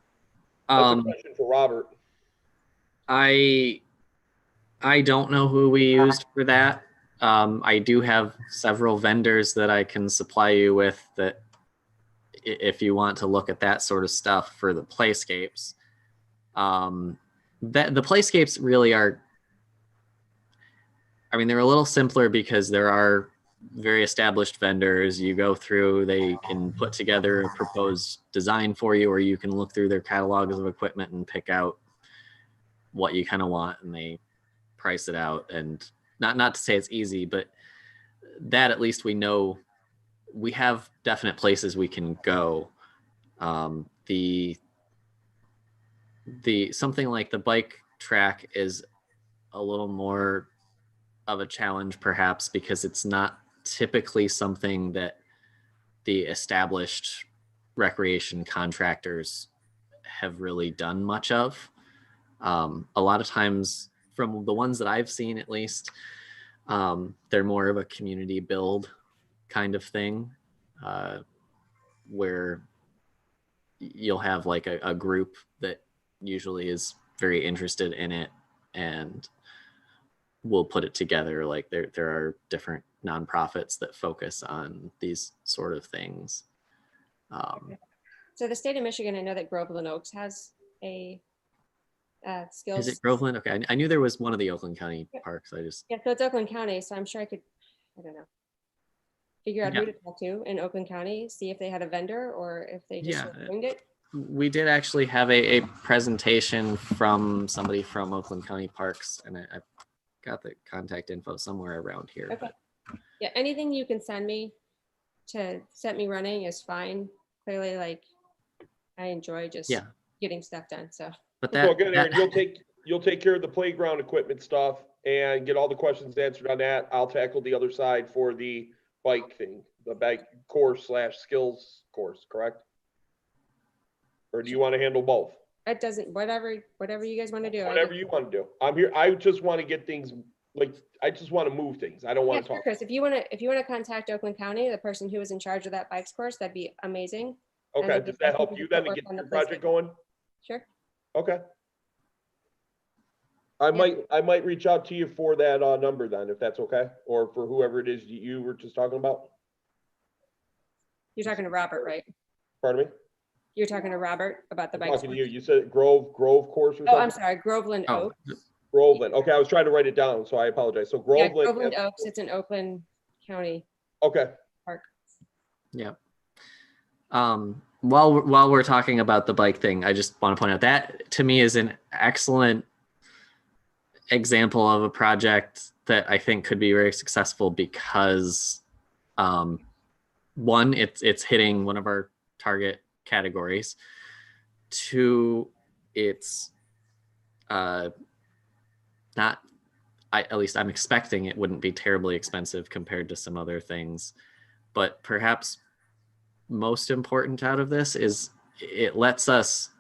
That's a question for Robert. I don't know who we used for that. I do have several vendors that I can supply you with that if you want to look at that sort of stuff for the playscapes. The playscapes really are, they're a little simpler because there are very established vendors. You go through, they can put together a proposed design for you, or you can look through their catalogs of equipment and pick out what you kind of want, and they price it out. And not to say it's easy, but that at least we know we have definite places we can go. The something like the bike track is a little more of a challenge perhaps because it's not typically something that the established recreation contractors have really done much of. A lot of times from the ones that I've seen at least, they're more of a community build kind of thing, where you'll have like a group that usually is very interested in it and will put it together. Like there are different nonprofits that focus on these sort of things. So the state of Michigan, I know that Groveland Oaks has a skills. Is it Groveland? Okay, I knew there was one of the Oakland County parks. So it's Oakland County. So I'm sure I could, figure out who to talk to in Oakland County, see if they had a vendor or if they just winged it. We did actually have a presentation from somebody from Oakland County Parks, and I've got the contact info somewhere around here. Okay. Yeah, anything you can send me to set me running is fine. Clearly, like, I enjoy just Yeah. getting stuff done, so. But So that, again, Aaron, that you'll take care of the playground equipment stuff and get all the questions answered on that. I'll tackle the other side for the bike thing, the bike course / skills course, correct? Or do you want to handle both? It doesn't, whatever you guys want to do. Whatever you want to do. I'm here. I just want to get things like, I just want to move things. I don't Yeah, want to sure, talk. Chris, if you want to contact Oakland County, the person who was in charge of that bikes course, that'd be amazing. And Okay, then does I that can help just you put then to work get on the your place project schedule. going? Sure. Okay. I might reach out to you for that number then, if that's okay, or for whoever it is you were just talking about. You're talking to Robert, right? Pardon me? You're talking to Robert about the I'm bikes. talking to you. You said Grove course or Oh, I'm something? sorry, Groveland oh, Oaks. Groveland. Okay, I was trying to write it down, so I apologize. So Yeah, Groveland. Groveland Oaks, it's in Oakland County Okay. Park. yeah. While we're talking about the bike thing, I just want to point out that to me is an excellent example of a project that I think could be very successful because one, it's hitting one of our target categories. Two, it's not, at least I'm expecting it wouldn't be terribly expensive compared to some other things. But perhaps most important out of this is it lets us,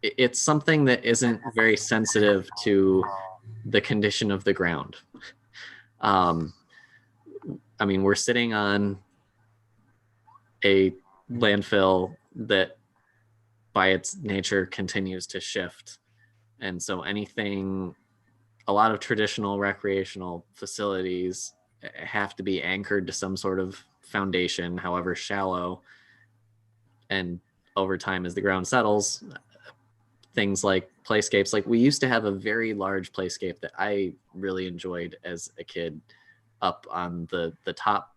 it's something that isn't very sensitive to the condition of the ground. I mean, we're sitting on a landfill that by its nature continues to shift. And so a lot of traditional recreational facilities have to be anchored to some sort of foundation, however shallow. And over time, as the ground settles, things like playscapes, like we used to have a very large playscape that I really enjoyed as a kid up on the top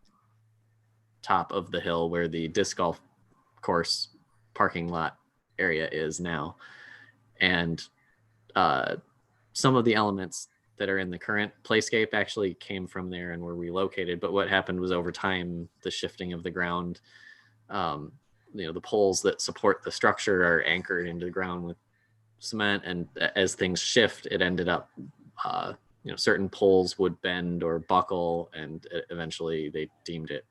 of the hill where the disc golf course parking lot area is now. And some of the elements that are in the current playscape actually came from there and were relocated. But what happened was over time, the shifting of the ground, the poles that support the structure are anchored into the ground with cement. And as things shift, it ended up, certain poles would bend or buckle, and eventually they deemed it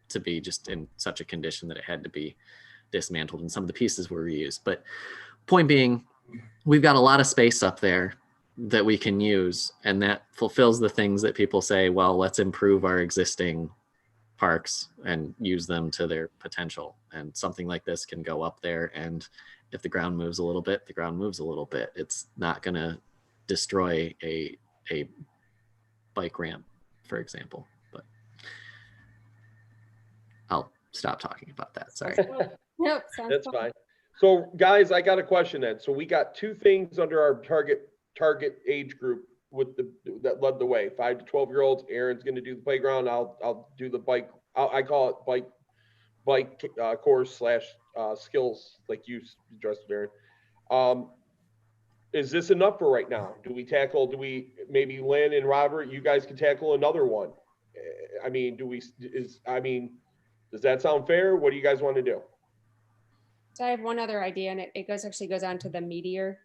to be just in such a condition that it had to be dismantled and some of the pieces were reused. But point being, we've got a lot of space up there that we can use, and that fulfills the things that people say, well, let's improve our existing parks and use them to their potential. And something like this can go up there, and if the ground moves a little bit, the ground moves a little bit. It's not going to destroy a bike ramp, for example. But I'll stop talking about that. Sorry. Nope. Sounds That's fun. fine. So guys, I got a question then. So we got two things under our target age group that led the way. 5 to 12-year-olds. Aaron's going to do the playground. I'll do the bike. I call it bike course / skills, like you addressed, Aaron. Is this enough for right now? Do we maybe Lynn and Robert, you guys can tackle another one? I mean, does that sound fair? What do you guys want to do? So I have one other idea, and it goes on to the meteor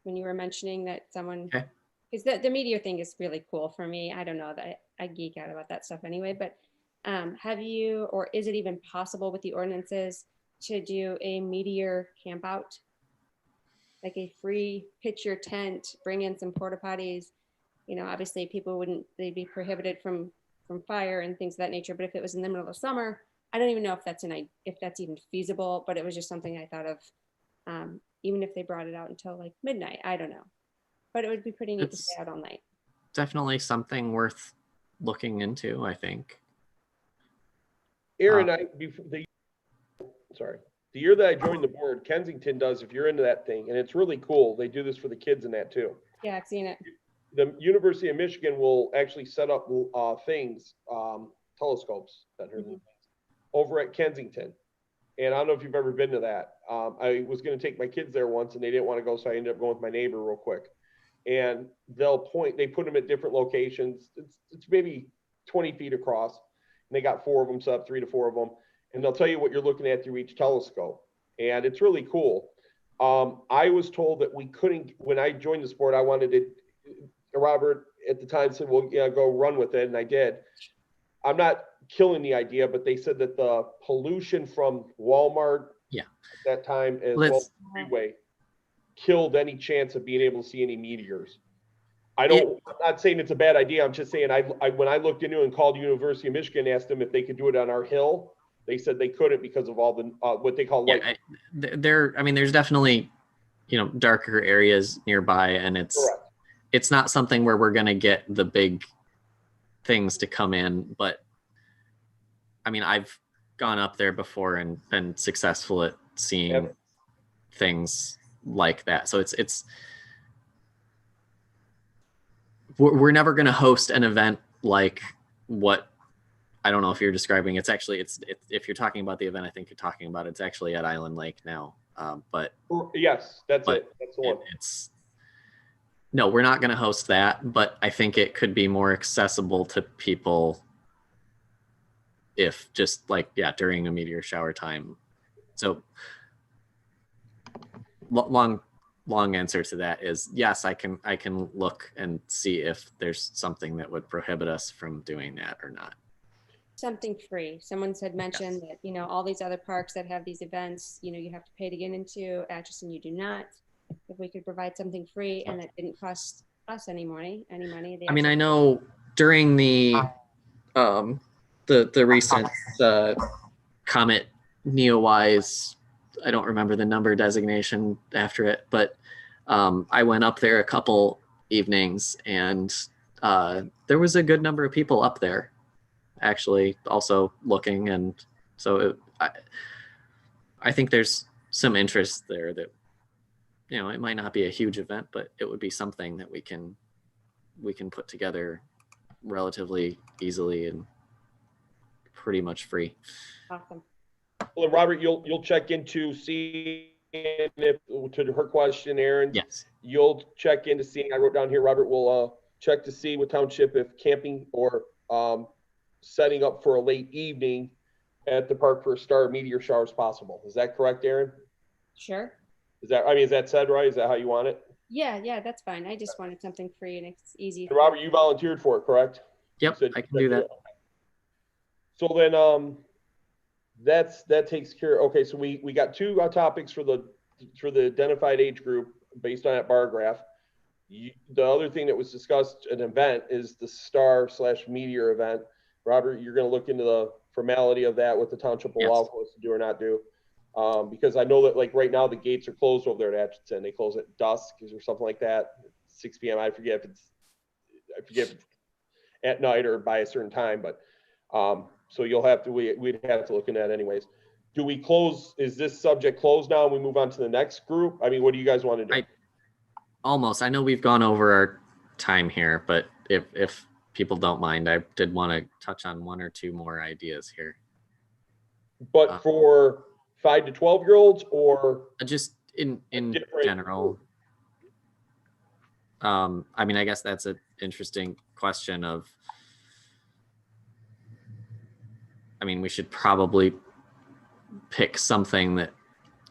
when you were mentioning that someone, Okay. because the meteor thing is really cool for me. I don't know, that I geek out about that stuff anyway, but have you, or is it even possible with the ordinances to do a meteor camp out? Like a free pitch your tent, bring in some porta potties. Obviously they'd be prohibited from fire and things of that nature. But if it was in the middle of summer, I don't even know if that's even feasible, but it was just something I thought of. Even if they brought it out until like midnight, I don't know, but it would be pretty neat to stay out all night. Definitely something worth looking into, I think. Aaron, the year that I joined the board, Kensington does, if you're into that thing, and it's really cool. They do this for the kids and that too. Yeah, I've seen it. The University of Michigan will actually set up telescopes over at Kensington. And I don't know if you've ever been to that. I was going to take my kids there once and they didn't want to go, so I ended up going with my neighbor real quick. And they put them at different locations. It's maybe 20 feet across. they got 4 of them set up, 3 to 4 of them, and they'll tell you what you're looking at through each telescope. And it's really cool. I was told that we couldn't, when I joined the sport, I wanted to, Robert at the time said, well, yeah, go run with it. And I did. I'm not killing the idea, but they said that the pollution from Walmart at that time, as well as the freeway, killed any chance of being able to see any meteors. I'm not saying it's a bad idea. I'm just saying when I looked into it and called University of Michigan, asked them if they could do it on our hill, they said they couldn't because of all the what they call light. There's definitely, darker areas nearby, and it's not something where we're going to get the big things to come in, but I mean, I've gone up there before and been successful at seeing things like that. So we're never going to host an event like what, I don't know if you're describing. It's if you're talking about the event, I think you're talking about, it's actually at Island Lake now. But yes, that's it. That's the one. No, we're not going to host that, but I think it could be more accessible to people if just during a meteor shower time. So long answer to that is yes, I can look and see if there's something that would prohibit us from doing that or not. Something free. Someone had mentioned that, all these other parks that have these events, you have to pay to get into. Atchison, you do not. If we could provide something free and that didn't cost us any money. I mean, I know during the recent Comet Neowise, I don't remember the number designation after it, but I went up there a couple evenings, and there was a good number of people up there actually also looking, and so I think there's some interest there that it might not be a huge event, but it would be something that we can put together relatively easily and pretty much free. Awesome. Well, Robert, you'll check into seeing if, to her question, Aaron. Yes. You'll check into seeing. I wrote down here. Robert will check to see with township if camping or setting up for a late evening at the park for a star meteor shower is possible. Is that correct, Aaron? Sure. Is that said right? Is that how you want it? Yeah, that's fine. I just wanted something free and it's easy. And Robert, you volunteered for it, correct? Yep, I can do that. So then that takes care. Okay, so we got 2 topics for the identified age group based on that bar graph. The other thing that was discussed, an event, is the star/meteor event. Robert, you're going to look into the formality of that, what the township will allow for us to do or not do. Because I know that right now the gates are closed over there at Atchison. They close at dusk or something like that, 6 p.m. I forget if it's at night or by a certain time, but so we'd have to look into that anyways. Do we close? Is this subject closed now and we move on to the next group? I mean, what do you guys want to do? I know we've gone over our time here, but if people don't mind, I did want to touch on 1 or 2 more ideas here. But for 5 to 12-year-olds, or just in general? I mean, I guess that's an interesting question we should probably pick something that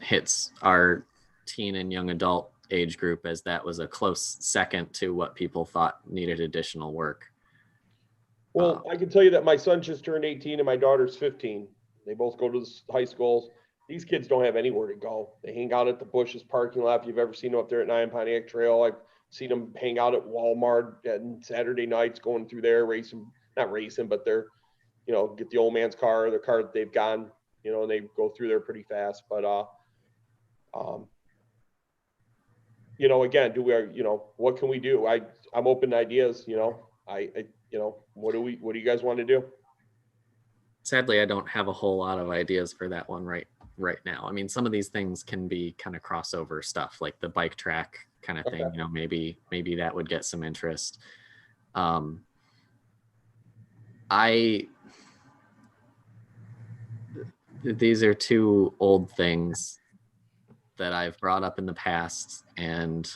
hits our teen and young adult age group, as that was a close second to what people thought needed additional work. Well, I can tell you that my son just turned 18 and my daughter's 15. They both go to the high schools. These kids don't have anywhere to go. They hang out at the Bushes parking lot. If you've ever seen them up there at 9 Pontiac Trail, I've seen them hang out at Walmart on Saturday nights, going through there, not racing, but they're, get the old man's car, the car that they've gotten, and they go through there pretty fast. But, again, what can we do? I'm open to ideas, what do you guys want to do? Sadly, I don't have a whole lot of ideas for that one right now. I mean, some of these things can be kind of crossover stuff, like the bike track kind of thing. Maybe that would get some interest. These are 2 old things that I've brought up in the past and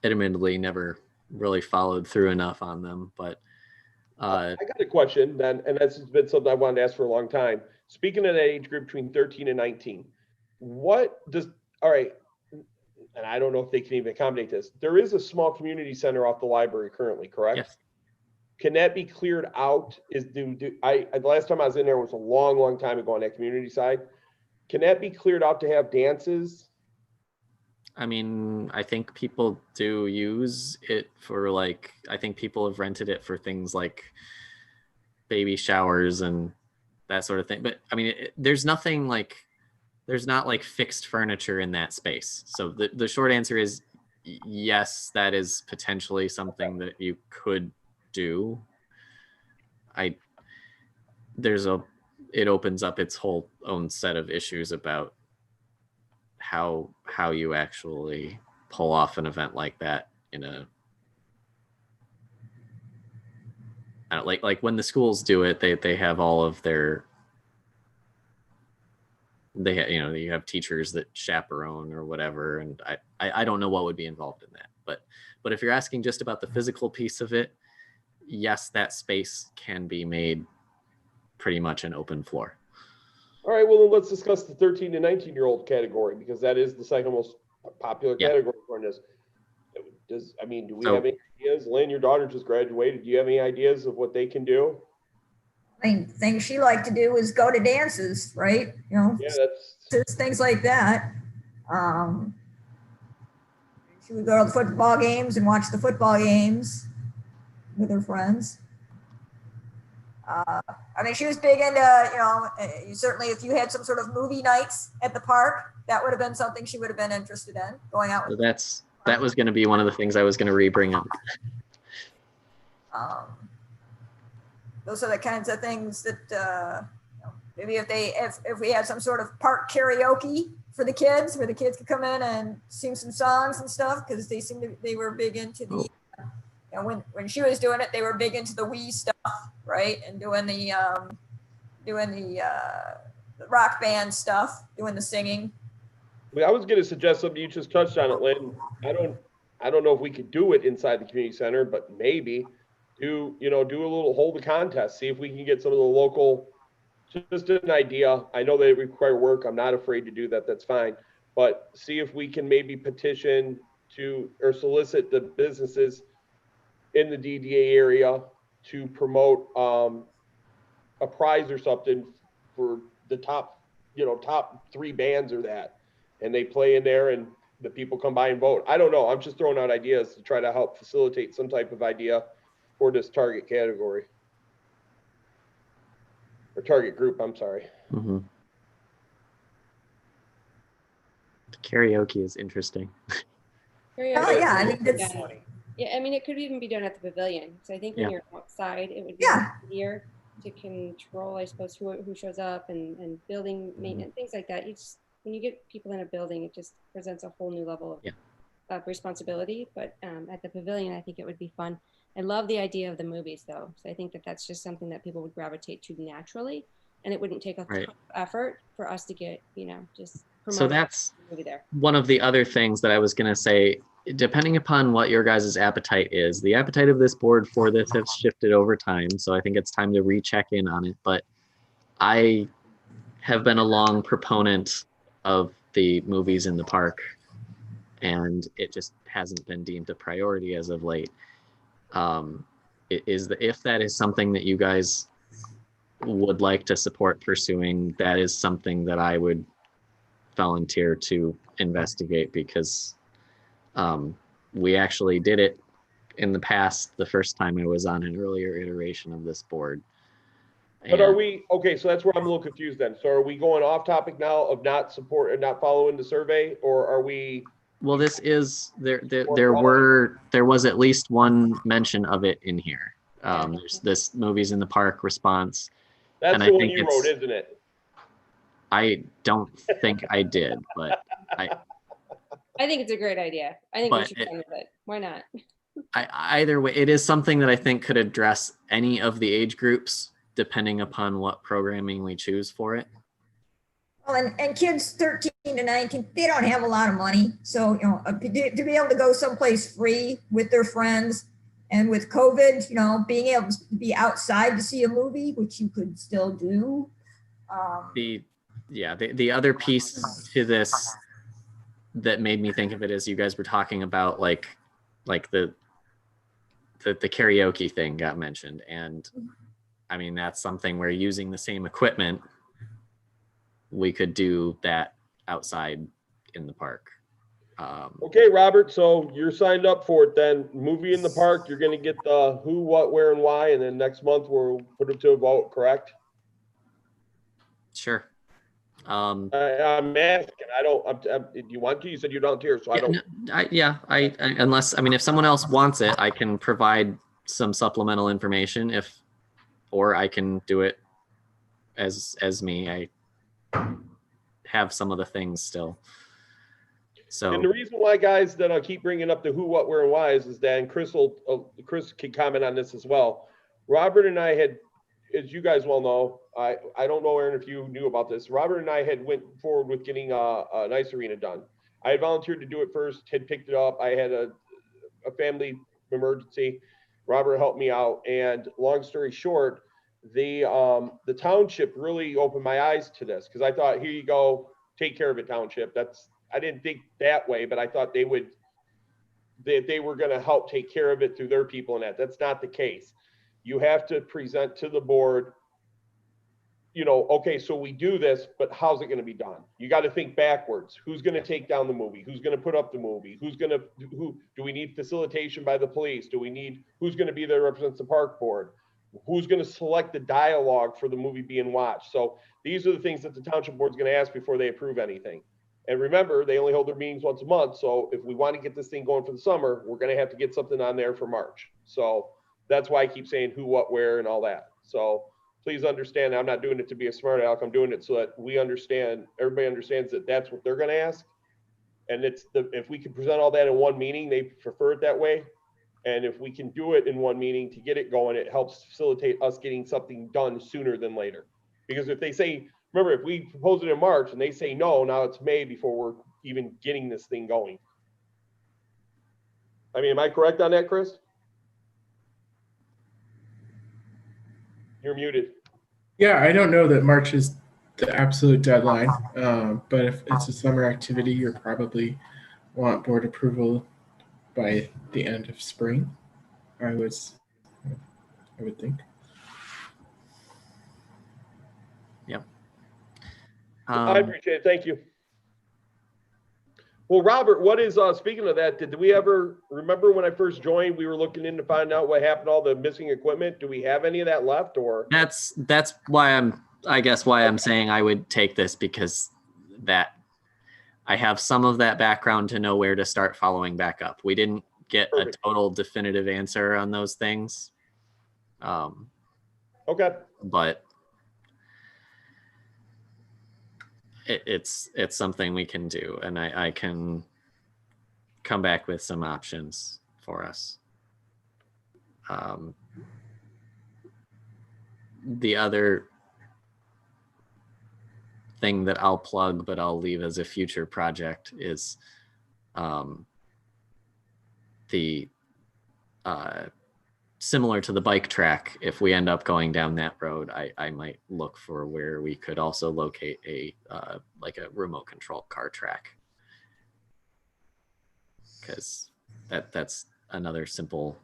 admittedly never really followed through enough on them, but Uh, I got a question then, and that's been something I wanted to ask for a long time. Speaking of that age group between 13 and 19, all right, and I don't know if they can even accommodate this. There is a small community center off the library currently, correct? yes. Can that be cleared out? The last time I was in there was a long, long time ago on that community side. Can that be cleared out to have dances? I mean, I think people do use it for like, I think people have rented it for things like baby showers and that sort of thing. But I mean, there's nothing like, there's not like fixed furniture in that space. So the short answer is yes, that is potentially something that you could do. It opens up its whole own set of issues about how you actually pull off an event like that in a like when the schools do it, they have all of their you have teachers that chaperone or whatever, and I don't know what would be involved in that, but if you're asking just about the physical piece of it, yes, that space can be made pretty much an open floor. All right, well, then let's discuss the 13 to 19-year-old category, because that is the second most popular category for this. Do we have any ideas? Lynn, your daughter just graduated. Do you have any ideas of what they can do? I mean, things she liked to do is go to dances, right? Yeah, that's Things like that. She would go to the football games and watch the football games with her friends. She was big into, certainly if you had some sort of movie nights at the park, that would have been something she would have been interested in, going out with. So that was going to be one of the things I was going to re-bring up. Those are the kinds of things that maybe if we had some sort of park karaoke for the kids, where the kids could come in and sing some songs and stuff, because they were big into the when she was doing it, they were big into the Wii stuff, right? And doing the rock band stuff, doing the singing. I was going to suggest something. You just touched on it, Lynn. I don't know if we could do it inside the community center, but maybe do a little hold a contest, see if we can get some of the local, just an idea. I know they require work. I'm not afraid to do that. That's fine. But see if we can maybe petition to or solicit the businesses in the DDA area to promote a prize or something for the top 3 bands or that. And they play in there and the people come by and vote. I don't know. I'm just throwing out ideas to try to help facilitate some type of idea for this target category. Or target group, I'm sorry. Mm-hmm. Karaoke is interesting. Karaoke yeah, it could even be done at the pavilion. So I think when you're outside, it would be easier to control, I suppose, who shows up and building maintenance, things like that. When you get people in a building, it just presents a whole new level of responsibility. But at the pavilion, I think it would be fun. I love the idea of the movies, though. So I think that's just something that people would gravitate to naturally, and it wouldn't take a ton of effort for us to get, just promote. So that's the movie there. One of the other things that I was going to say. Depending upon what your guys' appetite is, the appetite of this board for this has shifted over time. So I think it's time to recheck in on it. But I have been a long proponent of the movies in the park, and it just hasn't been deemed a priority as of late. If that is something that you guys would like to support pursuing, that is something that I would volunteer to investigate, because we actually did it in the past, the first time I was on an earlier iteration of this board. But are we, okay, so that's where I'm a little confused then. So are we going off topic now of not following the survey, or are we? Well, this is, there was at least one mention of it in here. There's this movies in the park response. That's the one you wrote, isn't it? I don't think I did, but I think it's a great idea. I think we should run with it. Why not? Either way, it is something that I think could address any of the age groups, depending upon what programming we choose for it. Well, and kids 13 to 19, they don't have a lot of money. So, to be able to go someplace free with their friends And with COVID, you know, being able to be outside to see a movie, which you could still do. The other piece to this that made me think of it as you guys were talking about like the karaoke thing got mentioned. And I mean, that's something where using the same equipment, we could do that outside in the park. Okay, Robert, so you're signed up for it then. Movie in the park, you're gonna get the who, what, where, and why, and then next month we'll put it to a vote, correct? Sure. I'm asking, do you want to? You said you don't here, so I don't. Unless, I mean, if someone else wants it, I can provide some supplemental information or I can do it as me. I have some of the things still. So, and the reason why, guys, that I keep bringing up the who, what, where, and why is that, and Chris can comment on this as well. Robert and I had, as you guys well know, I don't know, Aaron, if you knew about this. Robert and I had went forward with getting an ice arena done. I had volunteered to do it first, had picked it up. I had a family emergency. Robert helped me out, and long story short, the township really opened my eyes to this, because I thought, here you go, take care of it, township. I didn't think that way, but I thought they were going to help take care of it through their people, and that's not the case. You have to present to the board, you know, okay, so we do this, but how's it going to be done? You got to think backwards. Who's going to take down the movie? Who's going to put up the movie? Who do we need facilitation by the police? Who's going to be there to represent the park board? Who's going to select the dialogue for the movie being watched? So these are the things that the township board is going to ask before they approve anything. And remember, they only hold their meetings once a month. So if we want to get this thing going for the summer, we're going to have to get something on there for March. So that's why I keep saying who, what, where, and all that. So please understand, I'm not doing it to be a smart aleck. I'm doing it so that we understand, everybody understands that that's what they're going to ask. And if we can present all that in one meeting, they prefer it that way. And if we can do it in one meeting to get it going, it helps facilitate us getting something done sooner than later. Because if they say, remember, if we propose it in March and they say no, now it's May before we're even getting this thing going. I mean, am I correct on that, Chris? You're muted. Yeah, I don't know that March is the absolute deadline, but if it's a summer activity, you probably want board approval by the end of spring. I would think. Yep. I appreciate it. Thank you. Well, Robert, what is, speaking of that, did we ever, remember when I first joined, we were looking in to find out what happened to all the missing equipment? Do we have any of that left, or? That's why I'm saying I would take this, because that I have some of that background to know where to start following back up. We didn't get Perfect. a total definitive answer on those things. Okay. But it's something we can do, and I can come back with some options for us. The other thing that I'll plug, but I'll leave as a future project, is the similar to the bike track. If we end up going down that road, I might look for where we could also locate a like a remote control car track, because that's another simple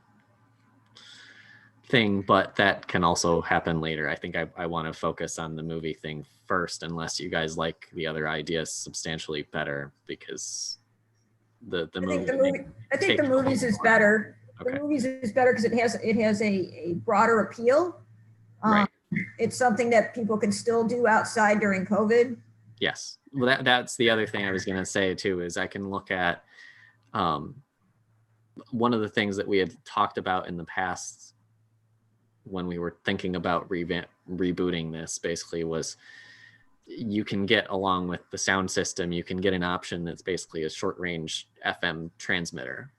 thing, but that can also happen later. I think I want to focus on the movie thing first, unless you guys like the other ideas substantially better, because I think the movies is better. Okay. The movies is better because it has a broader appeal. Right. It's something that people can still do outside during COVID. Yes. Well, that's the other thing I was going to say too, is I can look at one of the things that we had talked about in the past when we were thinking about rebooting this, basically, was you can get, along with the sound system, you can get an option that's basically a short range FM transmitter.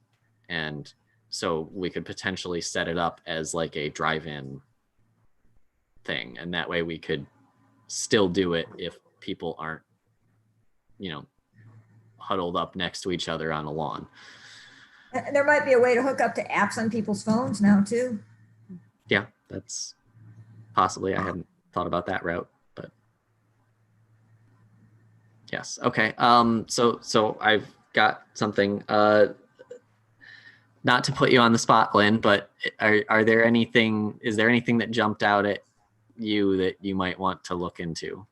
And so we could potentially set it up as like a drive-in thing. And that way we could still do it if people aren't, huddled up next to each other on a lawn. And there might be a way to hook up to apps on people's phones now too. Yeah, that's possibly, I hadn't thought about that route, but yes. Okay. So I've got something, not to put you on the spot, Lynn, but is there anything that jumped out at you that you might want to look into?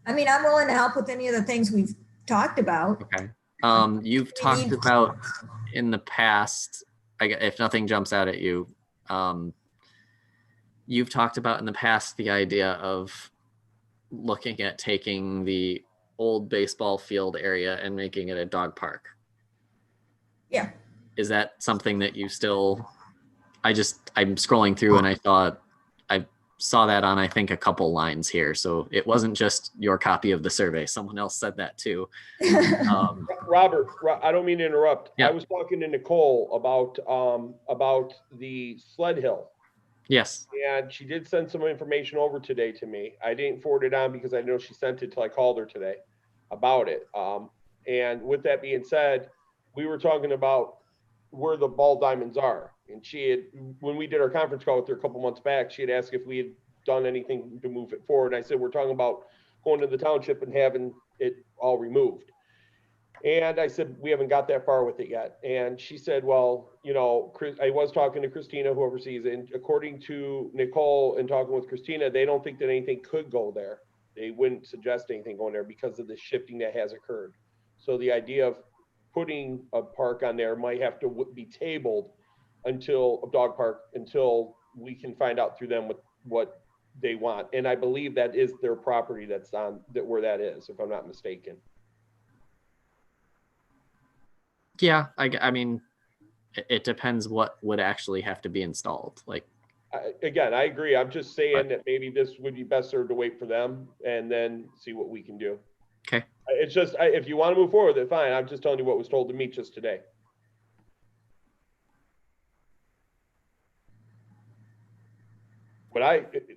I mean, I'm willing to help with any of the things we've talked about. Okay. You've talked about in the past, if nothing jumps out at you, you've talked about in the past the idea of looking at taking the old baseball field area and making it a dog park. Yeah. Is that something that you still, I'm scrolling through and I saw that on, I think, a couple lines here. So it wasn't just your copy of the survey. Someone else said that too. Robert, I don't mean to interrupt. Yeah. I was talking to Nicole about the sled hill. Yes. And she did send some information over today to me. I didn't forward it on because I know she sent it till I called her today about it. And with that being said, we were talking about where the ball diamonds are. And she had, when we did our conference call with her a couple months back, she had asked if we had done anything to move it forward. And I said, we're talking about going to the township and having it all removed. And I said, we haven't got that far with it yet. And she said, well, you know, I was talking to Christina, who oversees it. And according to Nicole and talking with Christina, they don't think that anything could go there. They wouldn't suggest anything going there because of the shifting that has occurred. So the idea of putting a park on there might have to be tabled until a dog park, until we can find out through them what they want. And I believe that is their property that's on that, where that is, if I'm not mistaken. Yeah, I mean, it depends what would actually have to be installed. Like, Again, I agree. I'm just saying that maybe this would be best served to wait for them and then see what we can do. okay. It's just, if you want to move forward, then fine. I'm just telling you what was told to me just today.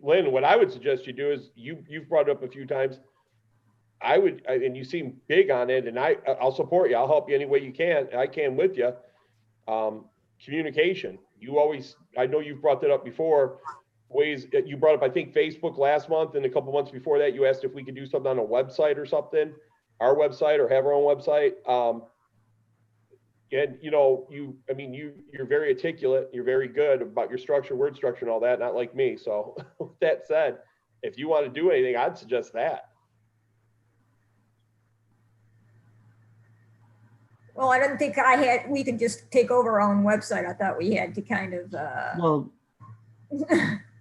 Lynn, what I would suggest you do is you've brought it up a few times. And you seem big on it, and I'll support you. I'll help you any way you can. I can with you. Communication. I know you've brought that up before. Ways that you brought up, I think, Facebook last month, and a couple months before that, you asked if we could do something on a website or something, our website, or have our own website. And you know, you're very articulate. You're very good about your structure, word structure, and all that. Not like me. So, with that said, if you want to do anything, I'd suggest that. Well, I didn't think we could just take over our own website. I thought we had to kind of, Well,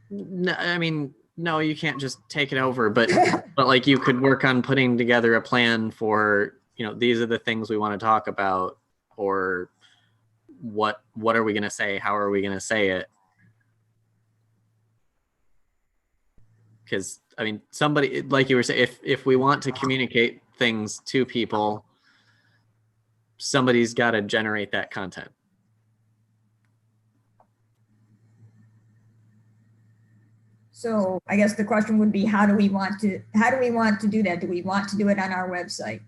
no, I mean, no, you can't just take it over, but like you could work on putting together a plan for, you know, these are the things we want to talk about, or what are we going to say? How are we going to say it? Because I mean, somebody, like you were saying, if we want to communicate things to people, somebody's got to generate that content. so I guess the question would be, how do we want to do that? Do we want to do it on our website?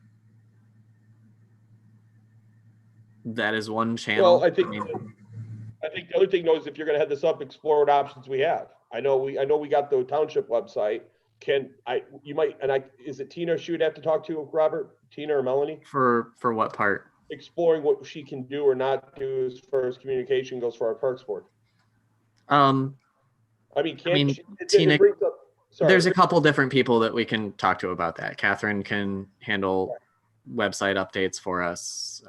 That is one channel. Well, I think the other thing though is if you're going to have this up, explore what options we have. I know we got the township website. Is it Tina she would have to talk to, Robert? Tina or Melanie? For what part? Exploring what she can do or not do as far as communication goes for our Parks Board. Tina, there's a couple different people that we can talk to about that. Catherine can handle website updates for us.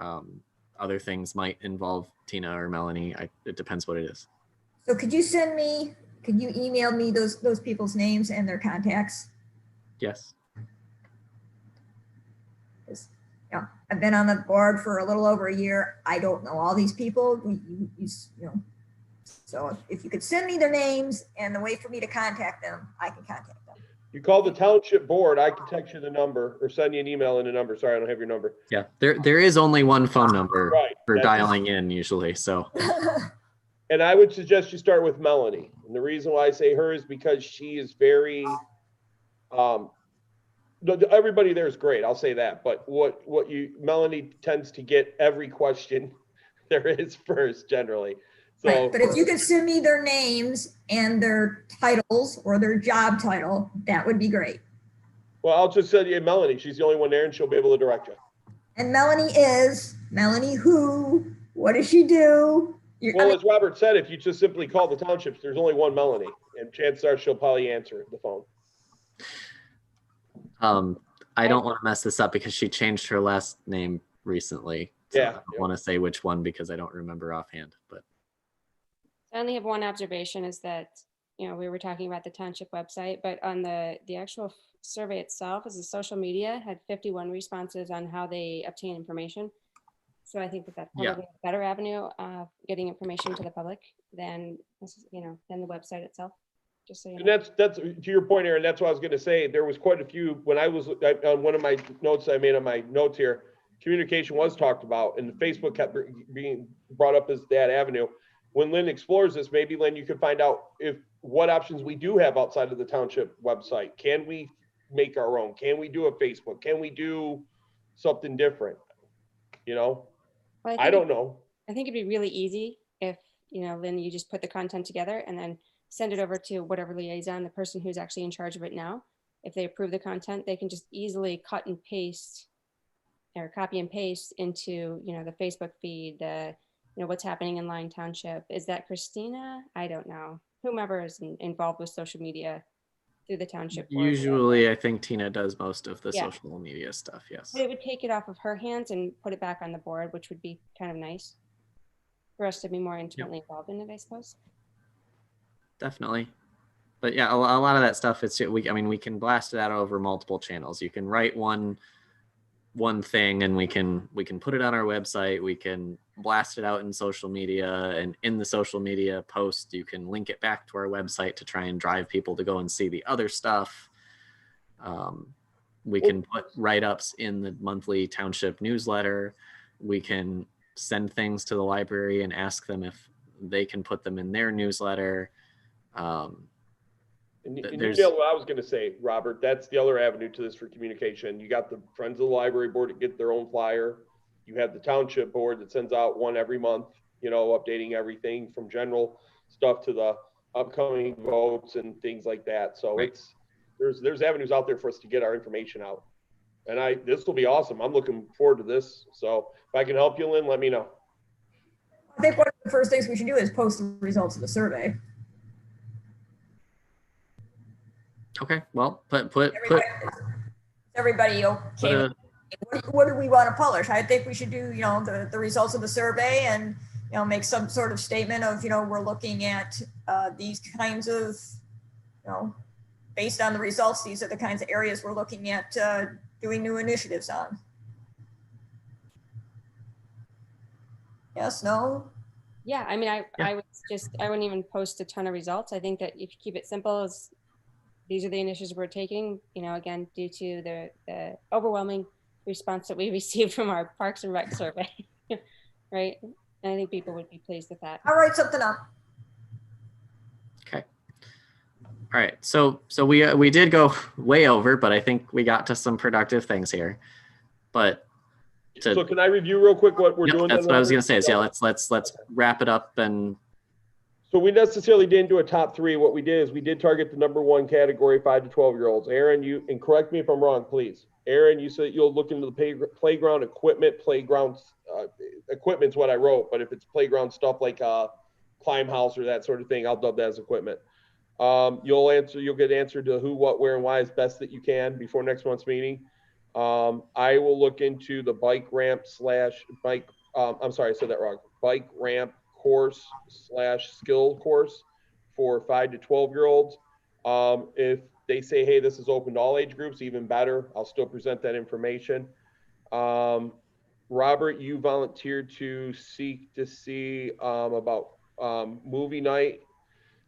Other things might involve Tina or Melanie. It depends what it is. So could you email me those people's names and their contacts? Yes. You know, I've been on the board for a little over a year. I don't know all these people. So if you could send me their names and the way for me to contact them, I can contact them. You call the township board, I can text you the number or send you an email and a number. Sorry, I don't have your number. Yeah, there is only one phone number for That's dialing in usually. So. And I would suggest you start with Melanie. And the reason why I say her is because she is very, everybody there is great. I'll say that. But Melanie tends to get every question there is first generally. So, Right, but if you could send me their names and their titles or their job title, that would be great. well, I'll just send you Melanie. She's the only one there and she'll be able to direct you. And Melanie who? What does she do? Well, as Robert said, if you just simply call the townships, there's only one Melanie, and chances are she'll probably answer the phone. I don't want to mess this up because she changed her last name recently. So Yeah, I don't want to say which one because I don't remember offhand, but I only have one observation is that, you know, we were talking about the township website, but on the actual survey itself, as the social media had 51 responses on how they obtain information. So I think that that's probably a better avenue of getting information to the public than, you know, than the website itself. Just so you know. And that's to your point, Aaron. That's what I was going to say. There was quite a few when I was on one of my notes I made on my notes here. Communication was talked about, and Facebook kept being brought up as that avenue. When Lynn explores this, maybe Lynn, you could find out what options we do have outside of the township website. Can we make our own? Can we do a Facebook? Can we do something different? You know, Well, I don't know. I think it'd be really easy if, you know, Lynn, you just put the content together and then send it over to whatever liaison, the person who's actually in charge of it now. If they approve the content, they can just easily cut and paste or copy and paste into, you know, the Facebook feed, you know, what's happening in Lyon Township. Is that Christina? I don't know. Whomever is involved with social media through the township board. usually I think Tina does most of the Yeah. social media stuff. Yes. But it would take it off of her hands and put it back on the board, which would be kind of nice for us to be more intimately involved in it, I suppose. Definitely. But yeah, a lot of that stuff, I mean, we can blast it out over multiple channels. You can write one thing and we can put it on our website. We can blast it out in social media, and in the social media post, you can link it back to our website to try and drive people to go and see the other stuff. We can put write-ups in the monthly township newsletter. We can send things to the library and ask them if they can put them in their newsletter. And you know what I was going to say, Robert, that's the other avenue to this for communication. You got the Friends of the Library Board that get their own flyer. You have the Township Board that sends out one every month, you know, updating everything from general stuff to the upcoming votes and things like that. So right. there's avenues out there for us to get our information out. And this will be awesome. I'm looking forward to this. So if I can help you, Lynn, let me know. I think one of the first things we should do is post the results of the survey. Okay, well, put everybody okay. What do we want to publish? I think we should do, you know, the results of the survey and, you know, make some sort of statement of, you know, we're looking at these kinds of, you know, based on the results, these are the kinds of areas we're looking at doing new initiatives on. Yes, no? Yeah, I mean, I wouldn't even post a ton of results. I think that if you keep it simple, as these are the initiatives we're taking, you know, again, due to the overwhelming response that we received from our Parks and Rec survey, right? And I think people would be pleased with that. I'll write something up. Okay. All right. So we did go way over, but I think we got to some productive things here. But so can I review real quick what we're doing? That's what I was going to say. Is let's wrap it up. And so we necessarily didn't do a top three. What we did is we did target the number one category, 5 to 12-year-olds. Aaron, and correct me if I'm wrong, please. Aaron, you said you'll look into the playground equipment. Playground equipment's what I wrote, but if it's playground stuff like climb house or that sort of thing, I'll dub that as equipment. You'll get answered to who, what, where, and why as best that you can before next month's meeting. I will look into the bike ramp I'm sorry, I said that wrong. Bike ramp course / skill course for 5 to 12-year-olds. If they say, hey, this is open to all age groups, even better. I'll still present that information. Robert, you volunteered to seek to see about movie night.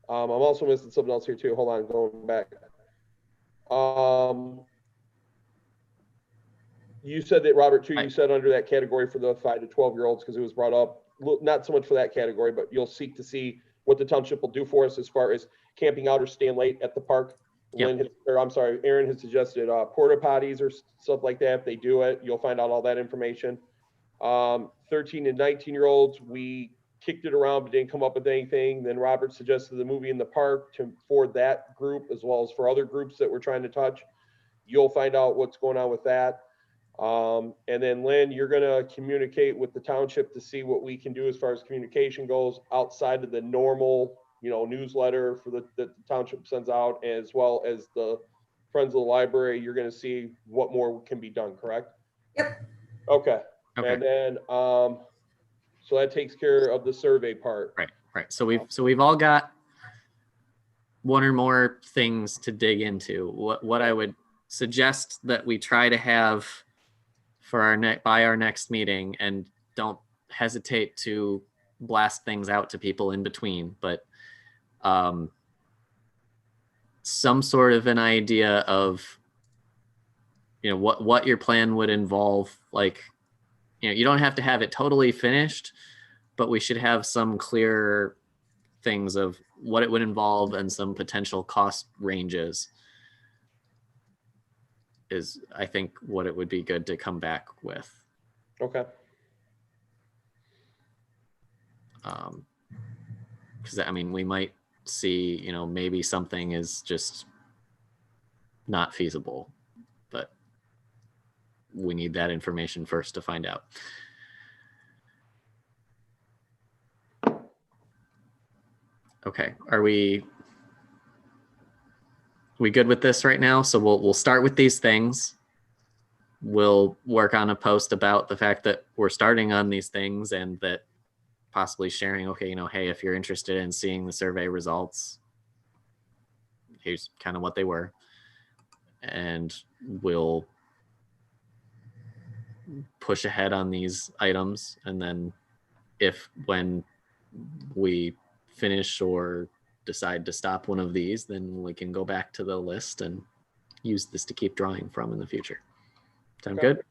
I'm also missing something else here too. Hold on, going back. You said that, Robert, too, you said under that category for the 5 to 12-year-olds, because it was brought up, not so much for that category, but you'll seek to see what the township will do for us as far as camping out or staying late at the park. Yep. Aaron has suggested porta potties or stuff like that. If they do it, you'll find out all that information. 13 and 19-year-olds, we kicked it around but didn't come up with anything. Then Robert suggested the movie in the park for that group as well as for other groups that we're trying to touch. You'll find out what's going on with that. And then Lynn, you're going to communicate with the township to see what we can do as far as communication goes outside of the normal, newsletter that the township sends out, as well as the Friends of the Library. You're going to see what more can be done, correct? Yep. Okay. Okay. And then, so that takes care of the survey part. Right. So we've all got one or more things to dig into. What I would suggest that we try to have for by our next meeting, and don't hesitate to blast things out to people in between, but some sort of an idea of what your plan would involve. Like, you don't have to have it totally finished, but we should have some clear things of what it would involve and some potential cost ranges is, I think, what it would be good to come back with. Okay. Because we might see, maybe something is just not feasible, but we need that information first to find out. Okay, are we good with this right now? So we'll start with these things. We'll work on a post about the fact that we're starting on these things, and that possibly sharing, okay, hey, if you're interested in seeing the survey results, here's kind of what they were. And we'll push ahead on these items. And then when we finish or decide to stop one of these, then we can go back to the list and use this to keep drawing from in the future. Sound good?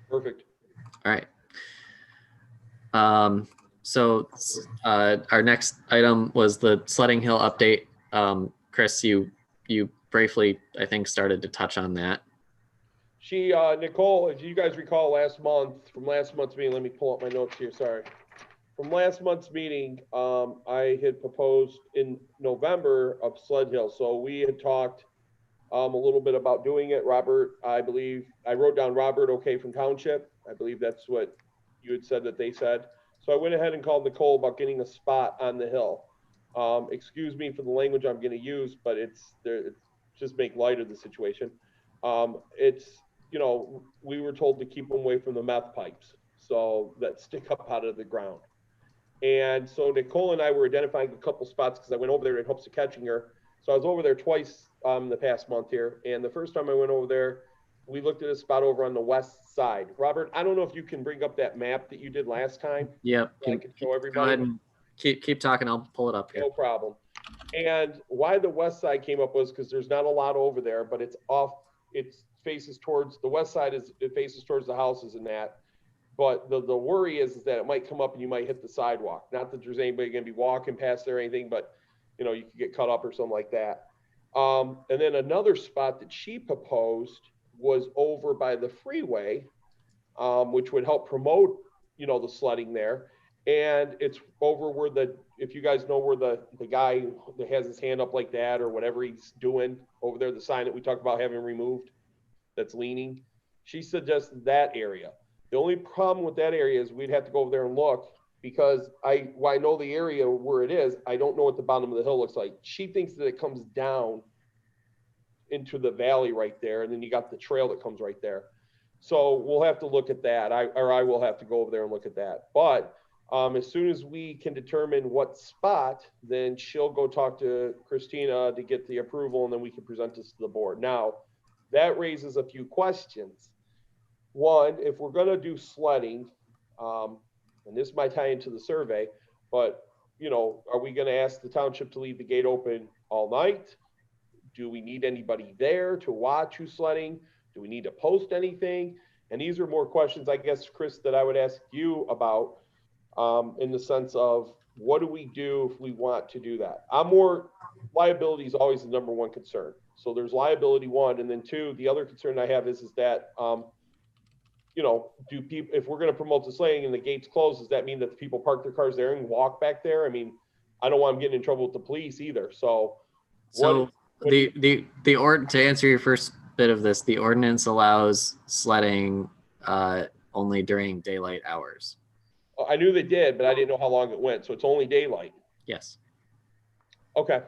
Perfect. All right. So our next item was the Sledding Hill update. Chris, you briefly, I think, started to touch on that. Nicole, if you guys recall from last month's meeting, let me pull up my notes here, sorry. From last month's meeting, I had proposed in November of Sled Hill. So we had talked a little bit about doing it. Robert, I believe, I wrote down Robert okay from Township. I believe that's what you had said that they said. So I went ahead and called Nicole about getting a spot on the hill. Excuse me for the language I'm going to use, but it's just make light of the situation. We were told to keep them away from the meth pipes, so that stick up out of the ground. And so Nicole and I were identifying a couple spots because I went over there in hopes of catching her. So I was over there twice the past month here. And the first time I went over there, we looked at a spot over on the west side. Robert, I don't know if you can bring up that map that you did last time. Yep. So I can show everybody. Go ahead and keep talking. I'll pull it up here. No problem. And why the west side came up was because there's not a lot over there, but it faces towards the west side. It faces towards the houses and that. But the worry is that it might come up and you might hit the sidewalk. Not that there's anybody going to be walking past there or anything, but you could get cut up or something like that. And then another spot that she proposed was over by the freeway, which would help promote, the sledding there. And it's over where if you guys know where the guy that has his hand up like that or whatever he's doing over there, the sign that we talked about having removed that's leaning, she suggested that area. The only problem with that area is we'd have to go over there and look because I know the area where it is. I don't know what the bottom of the hill looks like. She thinks that it comes down into the valley right there. And then you got the trail that comes right there. So we'll have to look at that. I will have to go over there and look at that. But as soon as we can determine what spot, then she'll go talk to Christina to get the approval, and then we can present this to the board. Now, that raises a few questions. One, if we're going to do sledding, and this might tie into the survey, but, are we going to ask the township to leave the gate open all night? Do we need anybody there to watch who's sledding? Do we need to post anything? And these are more questions, I guess, Chris, that I would ask you about in the sense of, what do we do if we want to do that? Liability is always the number one concern. So there's liability one, and then two, the other concern I have is that, do people, if we're going to promote the sledding and the gates closed, does that mean that the people park their cars there and walk back there? I mean, I don't want them getting in trouble with the police either. So to answer your first bit of this, the ordinance allows sledding only during daylight hours. I knew they did, but I didn't know how long it went. So it's only daylight. Yes. Okay.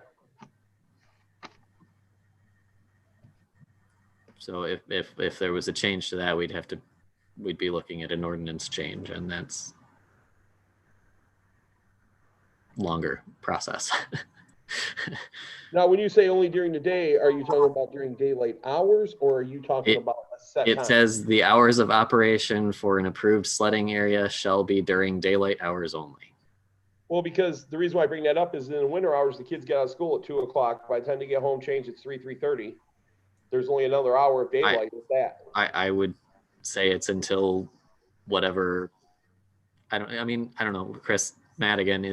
So if there was a change to that, we'd be looking at an ordinance change, and that's longer process. Now, when you say only during the day, are you talking about during daylight hours, or are you talking about a set It time? says the hours of operation for an approved sledding area shall be during daylight hours only. Well, because the reason why I bring that up is in the winter hours, the kids get out of school at 2 o'clock. By the time they get home, change, it's 3:30. There's only another hour of daylight with that. I would say it's until whatever. I don't know, Chris Madigan,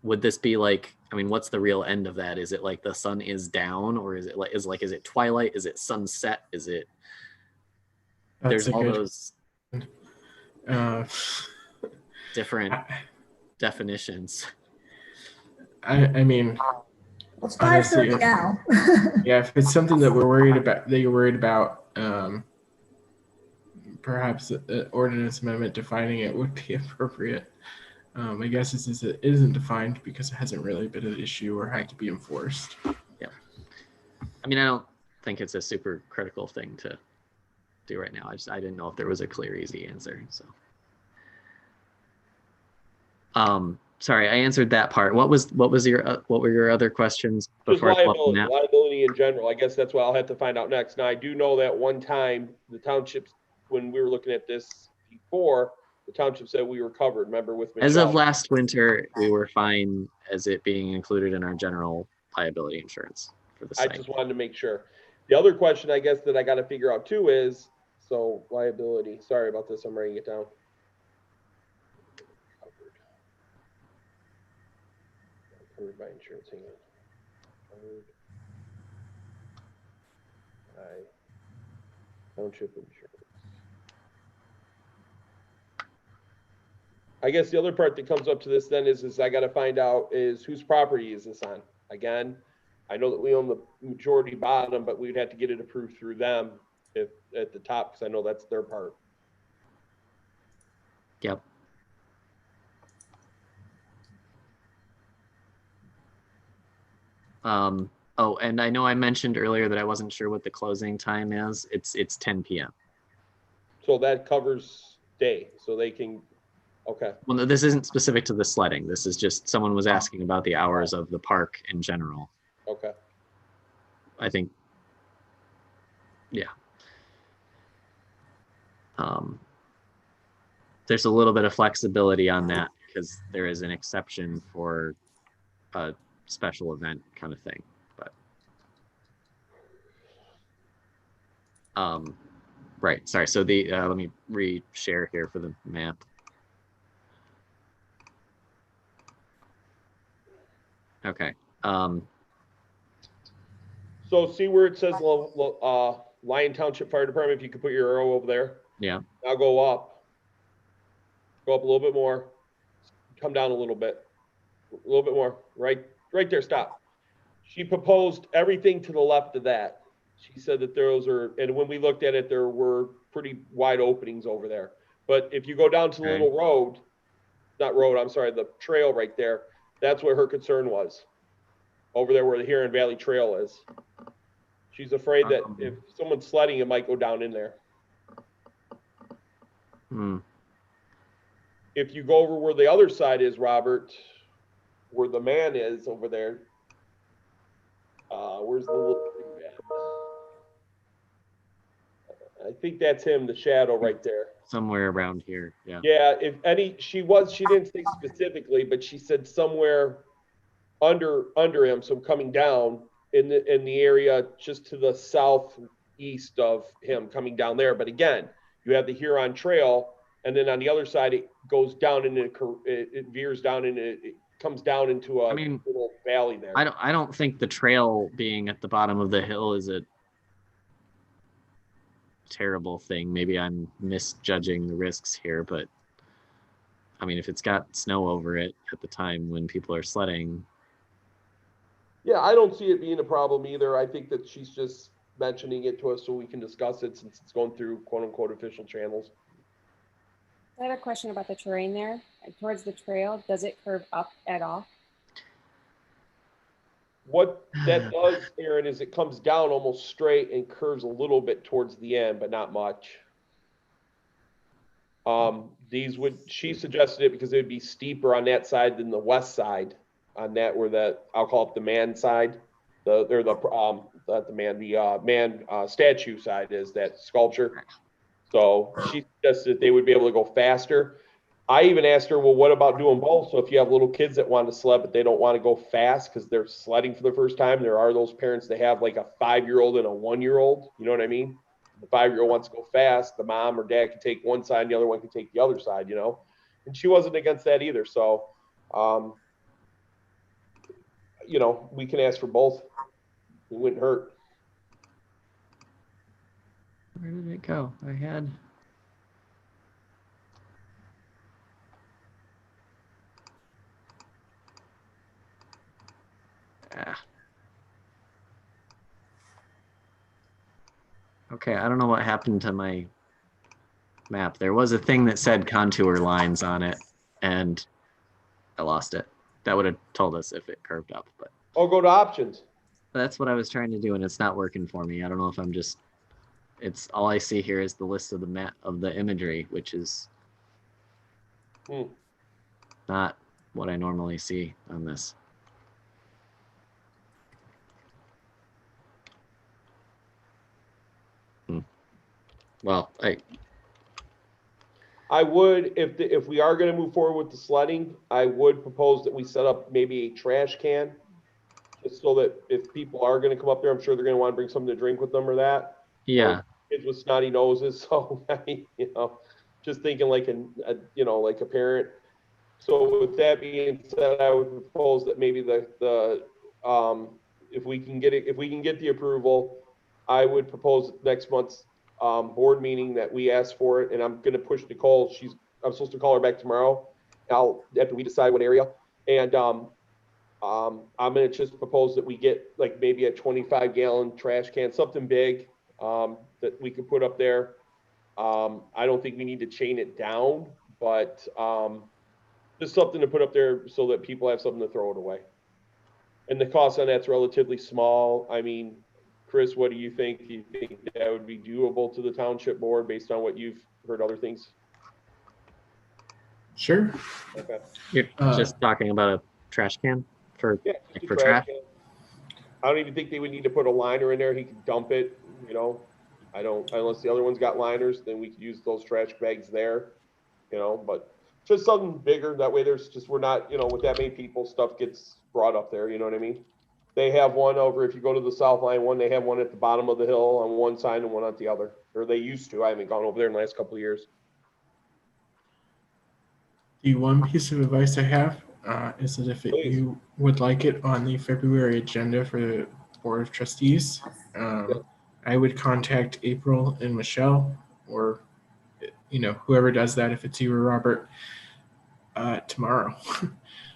would this be like, what's the real end of that? Is it like the sun is down, or is it twilight? Is it sunset? Is it, there's all those different definitions. I mean, It's 5:30 now. yeah, if it's something that you're worried about, perhaps an ordinance amendment defining it would be appropriate. I guess it isn't defined because it hasn't really been an issue or had to be enforced. Yeah. I don't think it's a super critical thing to do right now. I didn't know if there was a clear, easy answer. So, sorry, I answered that part. What were your other questions before? Just liability in general. I guess that's what I'll have to find out next. Now, I do know that one time the townships, when we were looking at this before, the township said we were covered. Remember with Michelle? As of last winter, we were fine as it being included in our general liability insurance for the site. I just wanted to make sure. The other question, I guess, that I got to figure out too is, so liability. Sorry about this. I'm writing it down. Covered by insurance. Hang on. Covered by township insurance. I guess the other part that comes up to this then is I got to find out is whose property is this on? Again, I know that we own the majority bottom, but we'd have to get it approved through them if at the top, because I know that's their part. Yep. Oh, and I know I mentioned earlier that I wasn't sure what the closing time is. It's 10 p.m. So that covers day, so they can. Okay. Well, no, this isn't specific to the sledding. This is just someone was asking about the hours of the park in general. Okay. I think, yeah. There's a little bit of flexibility on that because there is an exception for a special event kind of thing, but right. Sorry. So let me re-share here for the map. Okay. So see where it says Lyon Township Fire Department, if you could put your arrow over there. Yeah. Now go up a little bit more, come down a little bit more, right there, stop. She proposed everything to the left of that. She said that those are, and when we looked at it, there were pretty wide openings over there. But if you go down to the little road, the trail right there, that's what her concern was. Over there where the Huron Valley Trail is. She's afraid that if someone's sledding, it might go down in there. If you go over where the other side is, Robert, where the man is over there, where's the little tree at? I think that's him, the shadow right there. Somewhere around here, yeah. Yeah, if any, she didn't say specifically, but she said somewhere under him, so coming down in the area just to the southeast of him, coming down there. But again, you have the Huron Trail, and then on the other side, it goes down into, it veers down into comes down into a I mean, little valley there. I don't think the trail being at the bottom of the hill is a terrible thing. Maybe I'm misjudging the risks here, but I mean, if it's got snow over it at the time when people are sledding. Yeah, I don't see it being a problem either. I think that she's just mentioning it to us so we can discuss it since it's going through quote unquote official channels. I have a question about the terrain there. Towards the trail, does it curve up at all? What that does, Aaron, is it comes down almost straight and curves a little bit towards the end, but not much. She suggested it because it would be steeper on that side than the west side, on that where that, I'll call it the man side, not the man statue side is that sculpture. So she suggested that they would be able to go faster. I even asked her, well, what about doing both? So if you have little kids that want to sled, but they don't want to go fast because they're sledding for the first time, there are those parents that have like a 5-year-old and a 1-year-old. You know what I mean? The 5-year-old wants to go fast. The mom or dad can take one side, and the other one can take the other side, you know? And she wasn't against that either. So, you know, we can ask for both. It wouldn't hurt. Where did it go? I had. Okay, I don't know what happened to my map. There was a thing that said contour lines on it, and I lost it. That would have told us if it curved up, but. Oh, go to options. That's what I was trying to do, and it's not working for me. I don't know if I'm just. It's all I see here is the list of the map of the imagery, which is not what I normally see on this. Well, I would, if we are going to move forward with the sledding, I would propose that we set up maybe a trash can, just so that if people are going to come up there, I'm sure they're going to want to bring something to drink with them or that. yeah. Or kids with snotty noses, so I mean, you know, just thinking like you know, like a parent. So with that being said, I would propose that maybe if we can get the approval, I would propose next month's board meeting that we ask for it, and I'm going to push Nicole. I'm supposed to call her back tomorrow. After we decide what area, and I'm going to just propose that we get like maybe a 25-gallon trash can, something big that we can put up there. I don't think we need to chain it down, but just something to put up there so that people have something to throw it away. And the cost on that's relatively small. I mean, Chris, what do you think? Do you think that would be doable to the township board based on what you've heard other things? Sure. Okay. You're just talking about a trash can for trash can. I don't even think they would need to put a liner in there. He could dump it, you know. I don't, unless the other one's got liners, then we could use those trash bags there, you know, but just something bigger. That way we're not, you know, with that many people, stuff gets brought up there, you know what I mean? They have one over, if you go to the South Line one, they have one at the bottom of the hill on one side and one on the other. Or they used to. I haven't gone over there in the last couple of years. The one piece of advice I have is that if you would like it on the February agenda for the Board of Trustees, I would contact April and Michelle, or whoever does that, if it's you or Robert, tomorrow.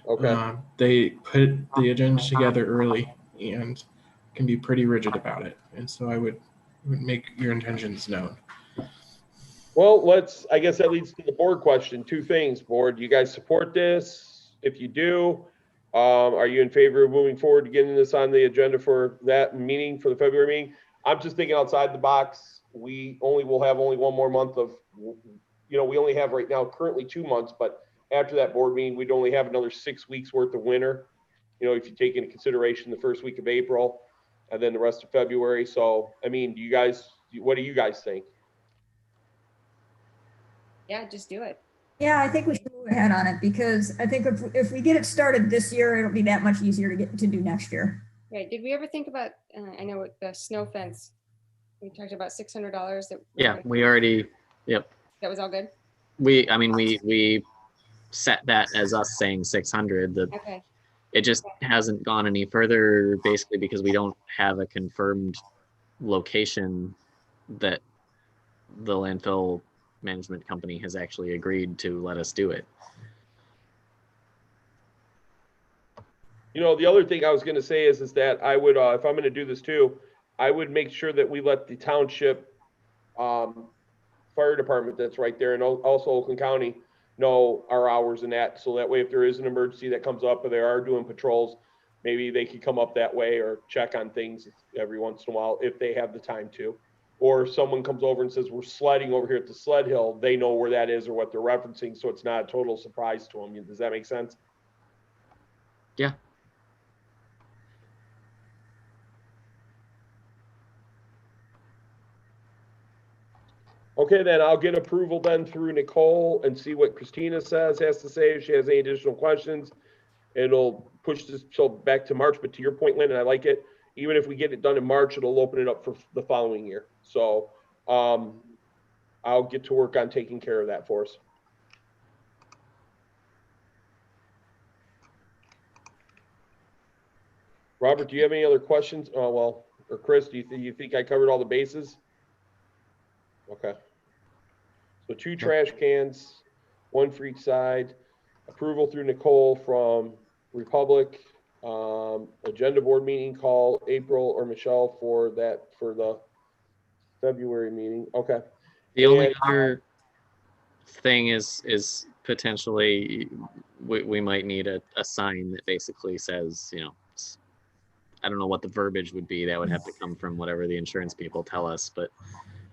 Okay. They put the agenda together early and can be pretty rigid about it, and so I would make your intentions known. Well, I guess that leads to the board question. Two things, board. Do you guys support this? If you do, are you in favor of moving forward to getting this on the agenda for that meeting, for the February meeting? I'm just thinking outside the box. We will have only one more month of, we only have right now currently 2 months, but after that board meeting, we'd only have another 6 weeks worth of winter. If you take into consideration the first week of April and then the rest of February. So, I mean, what do you guys think? Yeah, just do it. Yeah, I think we should move ahead on it, because I think if we get it started this year, it'll be that much easier to do next year. Right. Did we ever think about, I know with the snow fence, we talked about $600. We already, yep. That was all good? We set that as us saying 600. Okay. It just hasn't gone any further, basically because we don't have a confirmed location that the landfill management company has actually agreed to let us do it. You know, the other thing I was gonna say is that I would, if I'm gonna do this too, I would make sure that we let the township, fire department that's right there and also Oakland County know our hours and that, so that way if there is an emergency that comes up or they are doing patrols, maybe they could come up that way or check on things every once in a while if they have the time to. Or if someone comes over and says, we're sledding over here at the sled hill, they know where that is or what they're referencing, so it's not a total surprise to them. Does that make sense? Yeah. Okay, then I'll get approval then through Nicole and see what Christina has to say. If she has any additional questions, it'll push this so back to March. But to your point, Lynn, and I like it, even if we get it done in March, it'll open it up for the following year. So I'll get to work on taking care of that for us. Robert, do you have any other questions? Or Chris, do you think I covered all the bases? Okay. So 2 trash cans, 1 for each side. Approval through Nicole from Republic. Agenda board meeting call April or Michelle for the February meeting. Okay. The only other thing is potentially we might need a sign that basically says, you know, I don't know what the verbiage would be. That would have to come from whatever the insurance people tell us, but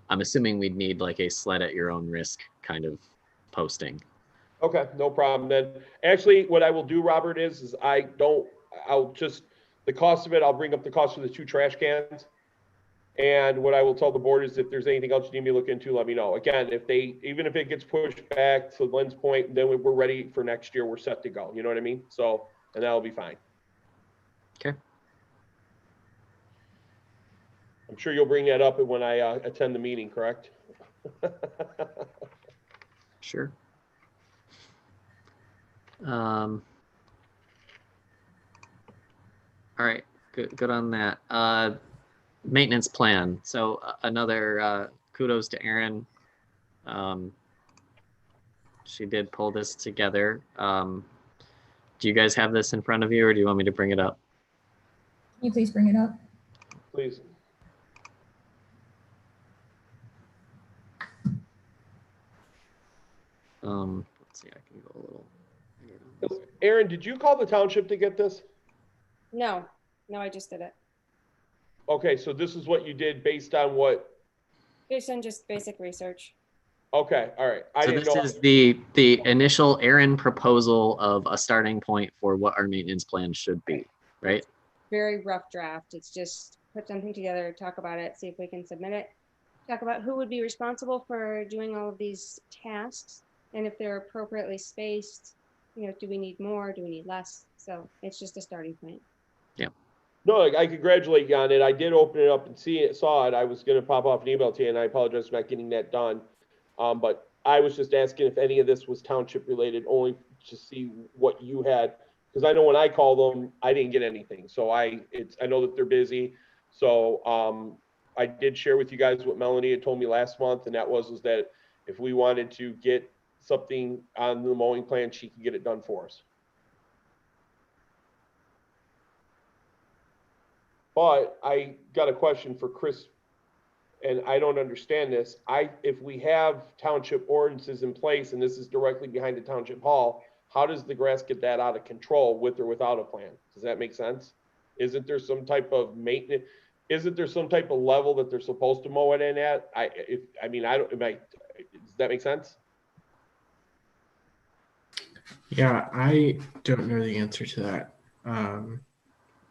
I'm assuming we'd need like a sled at your own risk kind of posting. Okay, no problem then. Actually, what I will do, Robert, is I'll just, the cost of it, I'll bring up the cost of the 2 trash cans. And what I will tell the board is if there's anything else you need me to look into, let me know. Again, even if it gets pushed back to Lynn's point, then we're ready for next year, we're set to go. You know what I mean? So, and that'll be fine. Okay. I'm sure you'll bring that up when I attend the meeting, correct? Sure. All right, good on that. Maintenance plan. So another kudos to Erin. She did pull this together. Do you guys have this in front of you, or do you want me to bring it up? Can you please bring it up? Please. Let's see, I can go a little. Erin, did you call the township to get this? No, I just did it. Okay, so this is what you did based on what? Based on just basic research. Okay, all right. So this is the initial Erin proposal of a starting point for what our maintenance plan should be, right? Very rough draft. It's just put something together, talk about it, see if we can submit it. Talk about who would be responsible for doing all of these tasks and if they're appropriately spaced. You know, do we need more? Do we need less? So it's just a starting point. Yeah. No, I congratulate you on it. I did open it up and saw it. I was going to pop off an email to you, and I apologize for not getting that done. But I was just asking if any of this was township related, only to see what you had, because I know when I called them, I didn't get anything. So I know that they're busy. So I did share with you guys what Melanie had told me last month, and that was that if we wanted to get something on the mowing plan, she could get it done for us. But I got a question for Chris, and I don't understand this. If we have township ordinances in place, and this is directly behind the township hall, how does the grass get that out of control with or without a plan? Does that make sense? Isn't there some type of maintenance? Isn't there some type of level that they're supposed to mow it in at? Does that make sense? Yeah, I don't know the answer to that.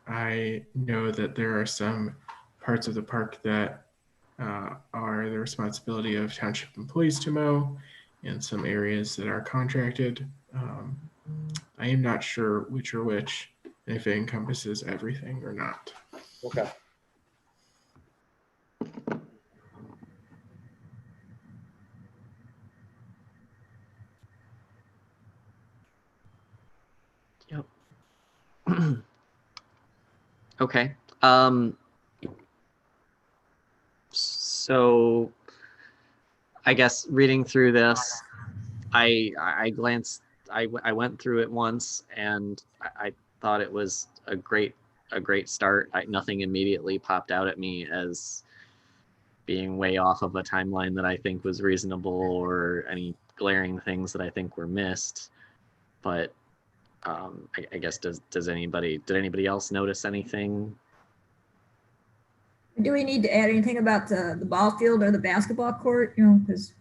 I know that there are some parts of the park that are the responsibility of township employees to mow, and some areas that are contracted. I am not sure which or which, and if it encompasses everything or not. Okay. Okay. So I guess reading through this, I glanced, I went through it once, and I thought it was a great start. Nothing immediately popped out at me as being way off of a timeline that I think was reasonable, or any glaring things that I think were missed. But I guess did anybody else notice anything? Do we need to add anything about the ball field or the basketball court? You know, because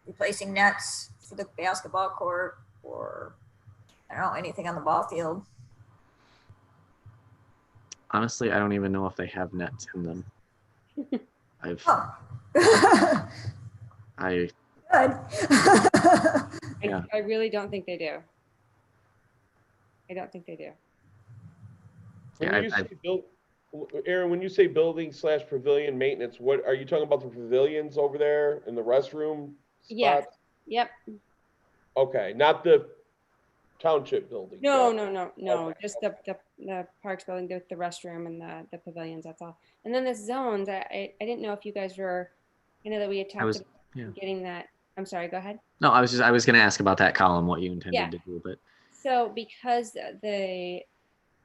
replacing nets for the basketball court, or I don't know, anything on the ball field. Honestly, I don't even know if they have nets in them. Oh. I Good. Yeah. I really don't think they do. I don't think they do. When Yeah, you say Aaron, when you say building/pavilion maintenance, what are you talking about? The pavilions over there in the restroom Yeah. spots? Yep. Okay, not the township building. No, correct? Okay. just the parks building, the restroom and the pavilions, that's all. And then the zones, I didn't know if you guys were, I know that we had talked about yeah. getting that. I'm sorry, go ahead. No, I was going to ask about that column, what you intended Yeah. to do, but So because the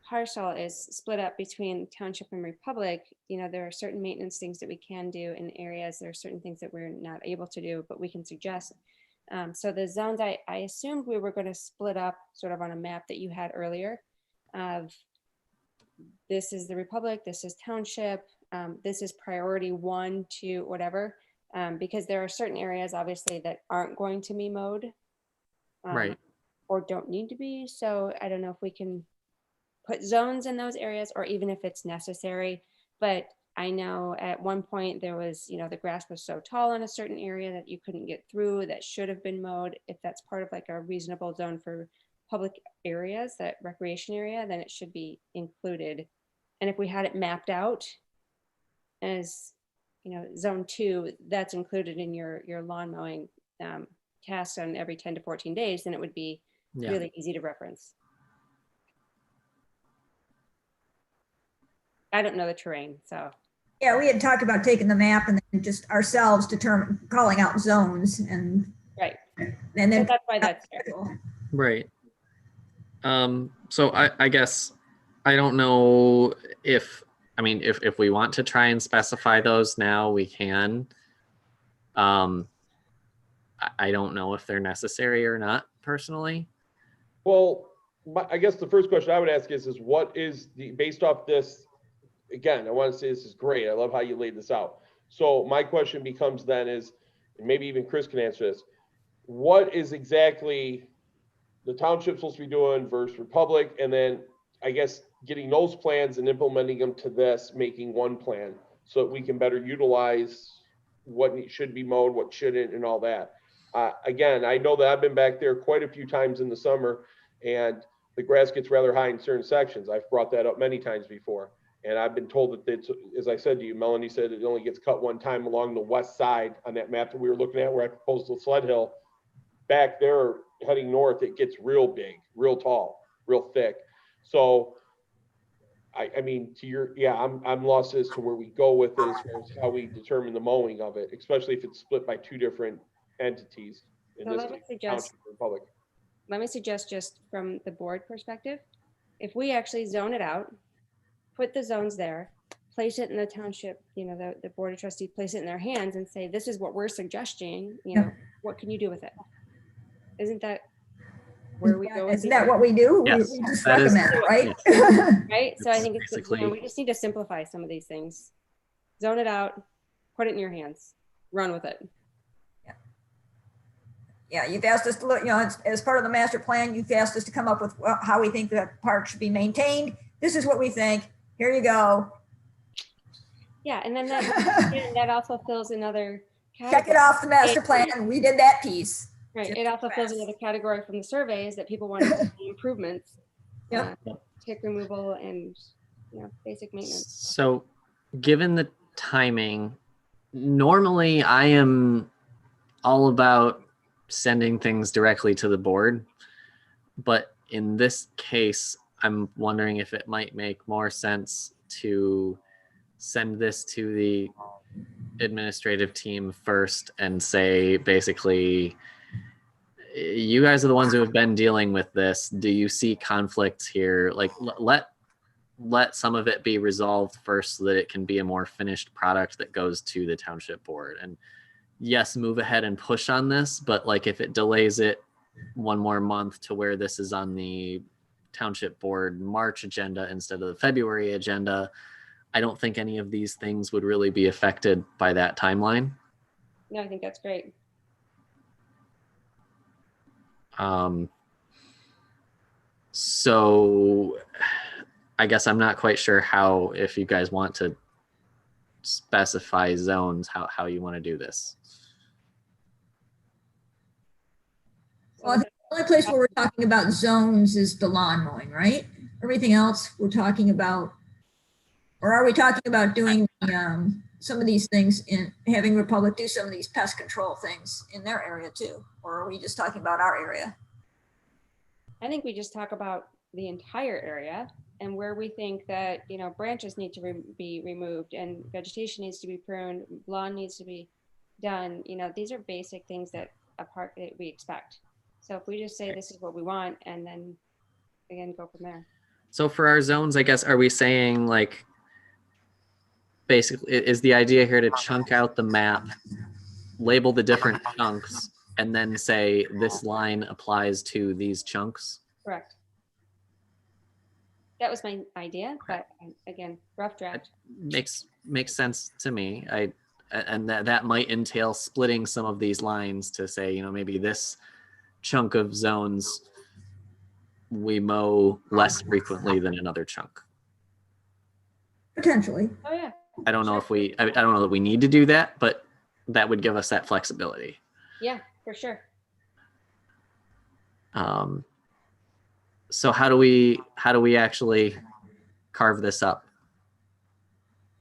parcel is split up between township and republic, you know, there are certain maintenance things that we can do in areas. There are certain things that we're not able to do, but we can suggest. So the zones, I assumed we were going to split up sort of on a map that you had earlier of this is the republic, this is township, this is priority 1, 2, whatever, because there are certain areas obviously that aren't going to be mowed. Right. Or don't need to be. So I don't know if we can put zones in those areas, or even if it's necessary. But I know at one point there was, you know, the grass was so tall in a certain area that you couldn't get through, that should have been mowed. If that's part of like a reasonable zone for public areas, that recreation area, then it should be included. And if we had it mapped out as, you know, zone 2, that's included in your lawn mowing tasks on every 10 to 14 days, then it would be really easy to reference. I don't know the terrain, so. Yeah, we had talked about taking the map and then just ourselves calling out zones and. Right. And then. So that's why that's there. right. So I guess I don't know if we want to try and specify those now, we can. I don't know if they're necessary or not, personally. Well, I guess the first question I would ask is what is based off this, again, I want to say this is great. I love how you laid this out. So my question becomes then is, and maybe even Chris can answer this, what is exactly the township supposed to be doing versus Republic? And then I guess getting those plans and implementing them to this, making one plan so that we can better utilize what should be mowed, what shouldn't, and all that. Again, I know that I've been back there quite a few times in the summer, and the grass gets rather high in certain sections. I've brought that up many times before. And I've been told that it's, as I said to you, Melanie said it only gets cut one time along the west side on that map that we were looking at where I proposed the sled hill. Back there, heading north, it gets real big, real tall, real thick. So, I mean, to your, yeah, I'm lost as to where we go with it as far as how we determine the mowing of it, especially if it's split by 2 different entities. In So this case, Township and Republic. let me suggest just from the board perspective, if we actually zone it out, put the zones there, place it in the township, you know, the board of trustees, place it in their hands and say, this is what we're suggesting, you know, what can you do with it? Isn't that where we go? Isn't that what we do? Yes, We just that is- recommend, right? Right? So I It's think it's, you know, basically- we just need to simplify some of these things. Zone it out, put it in your hands, run with it. Yeah, you've asked us to look, you know, as part of the master plan, you've asked us to come up with how we think the park should be maintained. This is what we think. Here you go. Yeah, and then that also fills another Check category. it off the master plan. We did that piece. Right, it also fills another category from the surveys that people want to see improvements. Yep. Tick removal and, you know, basic maintenance. So, given the timing, normally I am all about sending things directly to the board, but in this case, I'm wondering if it might make more sense to send this to the administrative team first and say, basically, you guys are the ones who have been dealing with this. Do you see conflicts here? Like, let some of it be resolved first so that it can be a more finished product that goes to the township board. And yes, move ahead and push on this, but like if it delays it one more month to where this is on the township board March agenda instead of the February agenda, I don't think any of these things would really be affected by that timeline. No, I think that's great. So I guess I'm not quite sure how, if you guys want to specify zones, how you want to do this. Well, I think the only place where we're talking about zones is the lawn mowing, right? Everything else we're talking about, or are we talking about doing some of these things in having Republic do some of these pest control things in their area too? Or are we just talking about our area? I think we just talk about the entire area and where we think that, you know, branches need to be removed and vegetation needs to be pruned, lawn needs to be done. You know, these are basic things that we expect. So if we just say this is what we want and then again, go from there. So for our zones, I guess, are we saying like, basically, is the idea here to chunk out the map, label the different chunks, and then say this line applies to these chunks? Correct. That was my idea, but again, rough draft. Makes sense to me. And that might entail splitting some of these lines to say, you know, maybe this chunk of zones we mow less frequently than another chunk. Potentially. Oh yeah. I don't know if I don't know that we need to do that, but that would give us that flexibility. Yeah, for sure. So how do we actually carve this up?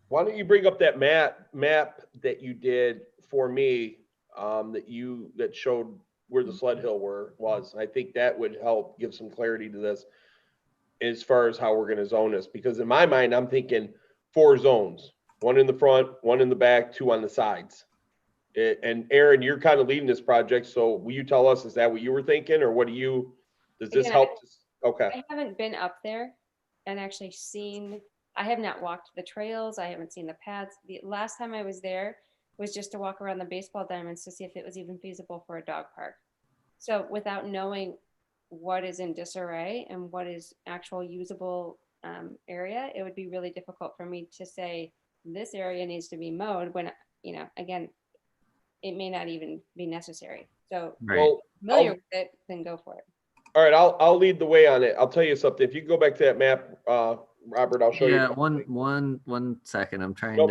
Why don't you bring up that map that you did for me, that showed where the sled hill was. I think that would help give some clarity to this as far as how we're going to zone this. Because in my mind, I'm thinking 4 zones, 1 in the front, 1 in the back, 2 on the sides. And Aaron, you're kind of leading this project. So will you tell us, is that what you were thinking, or does this help? Okay. I haven't been up there and actually seen, I have not walked the trails. I haven't seen the paths. The last time I was there was just to walk around the baseball diamonds to see if it was even feasible for a dog park. So without knowing what is in disarray and what is actual usable area, it would be really difficult for me to say this area needs to be mowed when, you know, again, it may not even be necessary. So Right. Well, familiar with it, then go for it. all right, I'll lead the way on it. I'll tell you something. If you go back to that map, Robert, I'll show you. Yeah, one second. I'm trying No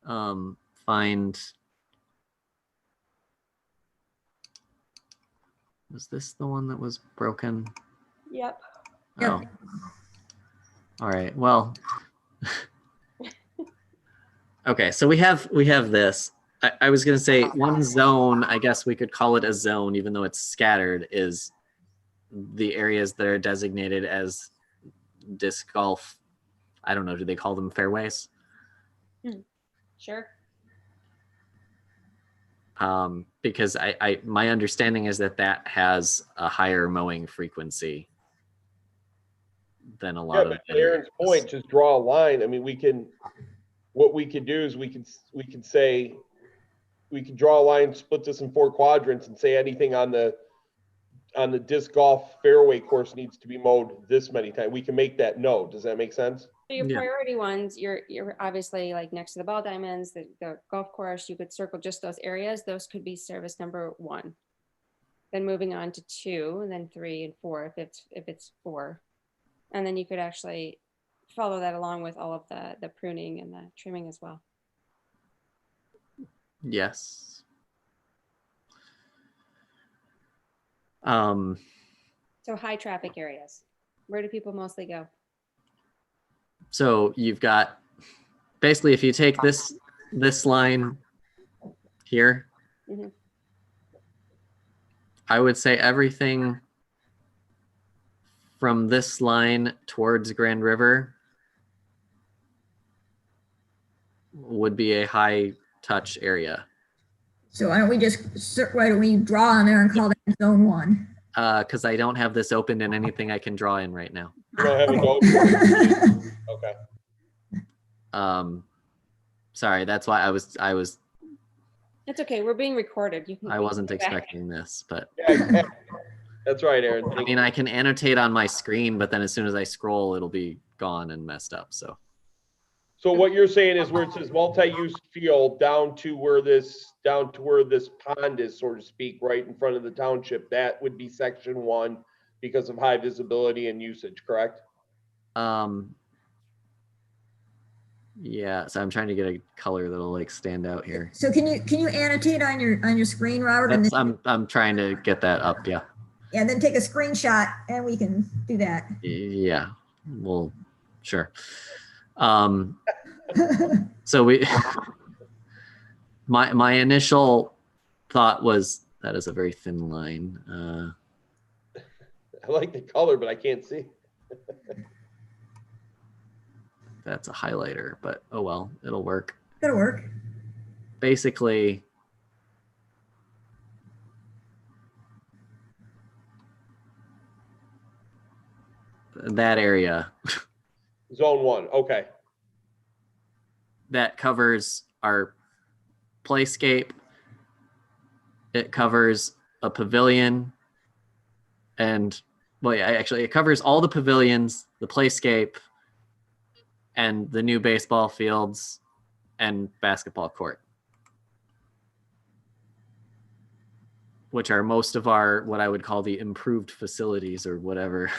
to find. Was this the one that was broken? Yep. Oh. All right. Well. Okay, so we have this. I was gonna say one zone, I guess we could call it a zone, even though it's scattered, is the areas that are designated as disc golf. I don't know, do they call them fairways? Sure. Because my understanding is that has a higher mowing frequency than a lot of. But to Aaron's point, just draw a line. I mean, what we could do is we could say, we could draw a line, split this in 4 quadrants, and say anything on the disc golf fairway course needs to be mowed this many times. We can make that note. Does that make sense? So your priority ones, you're obviously like next to the ball diamonds, the golf course, you could circle just those areas. Those could be service number 1. Then moving on to 2, and then 3 and 4 if it's 4. And then you could actually follow that along with all of the pruning and the trimming as well. Yes. So high traffic areas, where do people mostly go? So you've got, basically, if you take this line here, Mhm. I would say everything from this line towards Grand River would be a high touch area. So why don't we draw on there and call that zone 1? Because I don't have this opened in anything I can draw in right now. You don't have a note? Okay. Sorry, that's why I was It's okay. We're being recorded. You can. I wasn't go back. expecting this, but Yeah, that's right, Aaron. I mean, I can annotate on my screen, but then as soon as I scroll, it'll be gone and messed up. So So what you're saying is where it says multi-use field down to where this pond is, so to speak, right in front of the township, that would be section 1 because of high visibility and usage, correct? yeah, so I'm trying to get a color that'll like stand out here. So can you annotate on your screen, Robert? And That's, then, I'm trying to get that up. Yeah. yeah, then take a screenshot and we can do that. Yeah. Well, sure. So my initial thought was that is a very thin line. I like the color, but I can't see. That's a highlighter, but oh well, it'll work. That'll work. Basically, that area Zone 1, okay. that covers our playscape. It covers a pavilion, and well, yeah, actually, it covers all the pavilions, the playscape, and the new baseball fields and basketball court, which are most of our what I would call the improved facilities or whatever.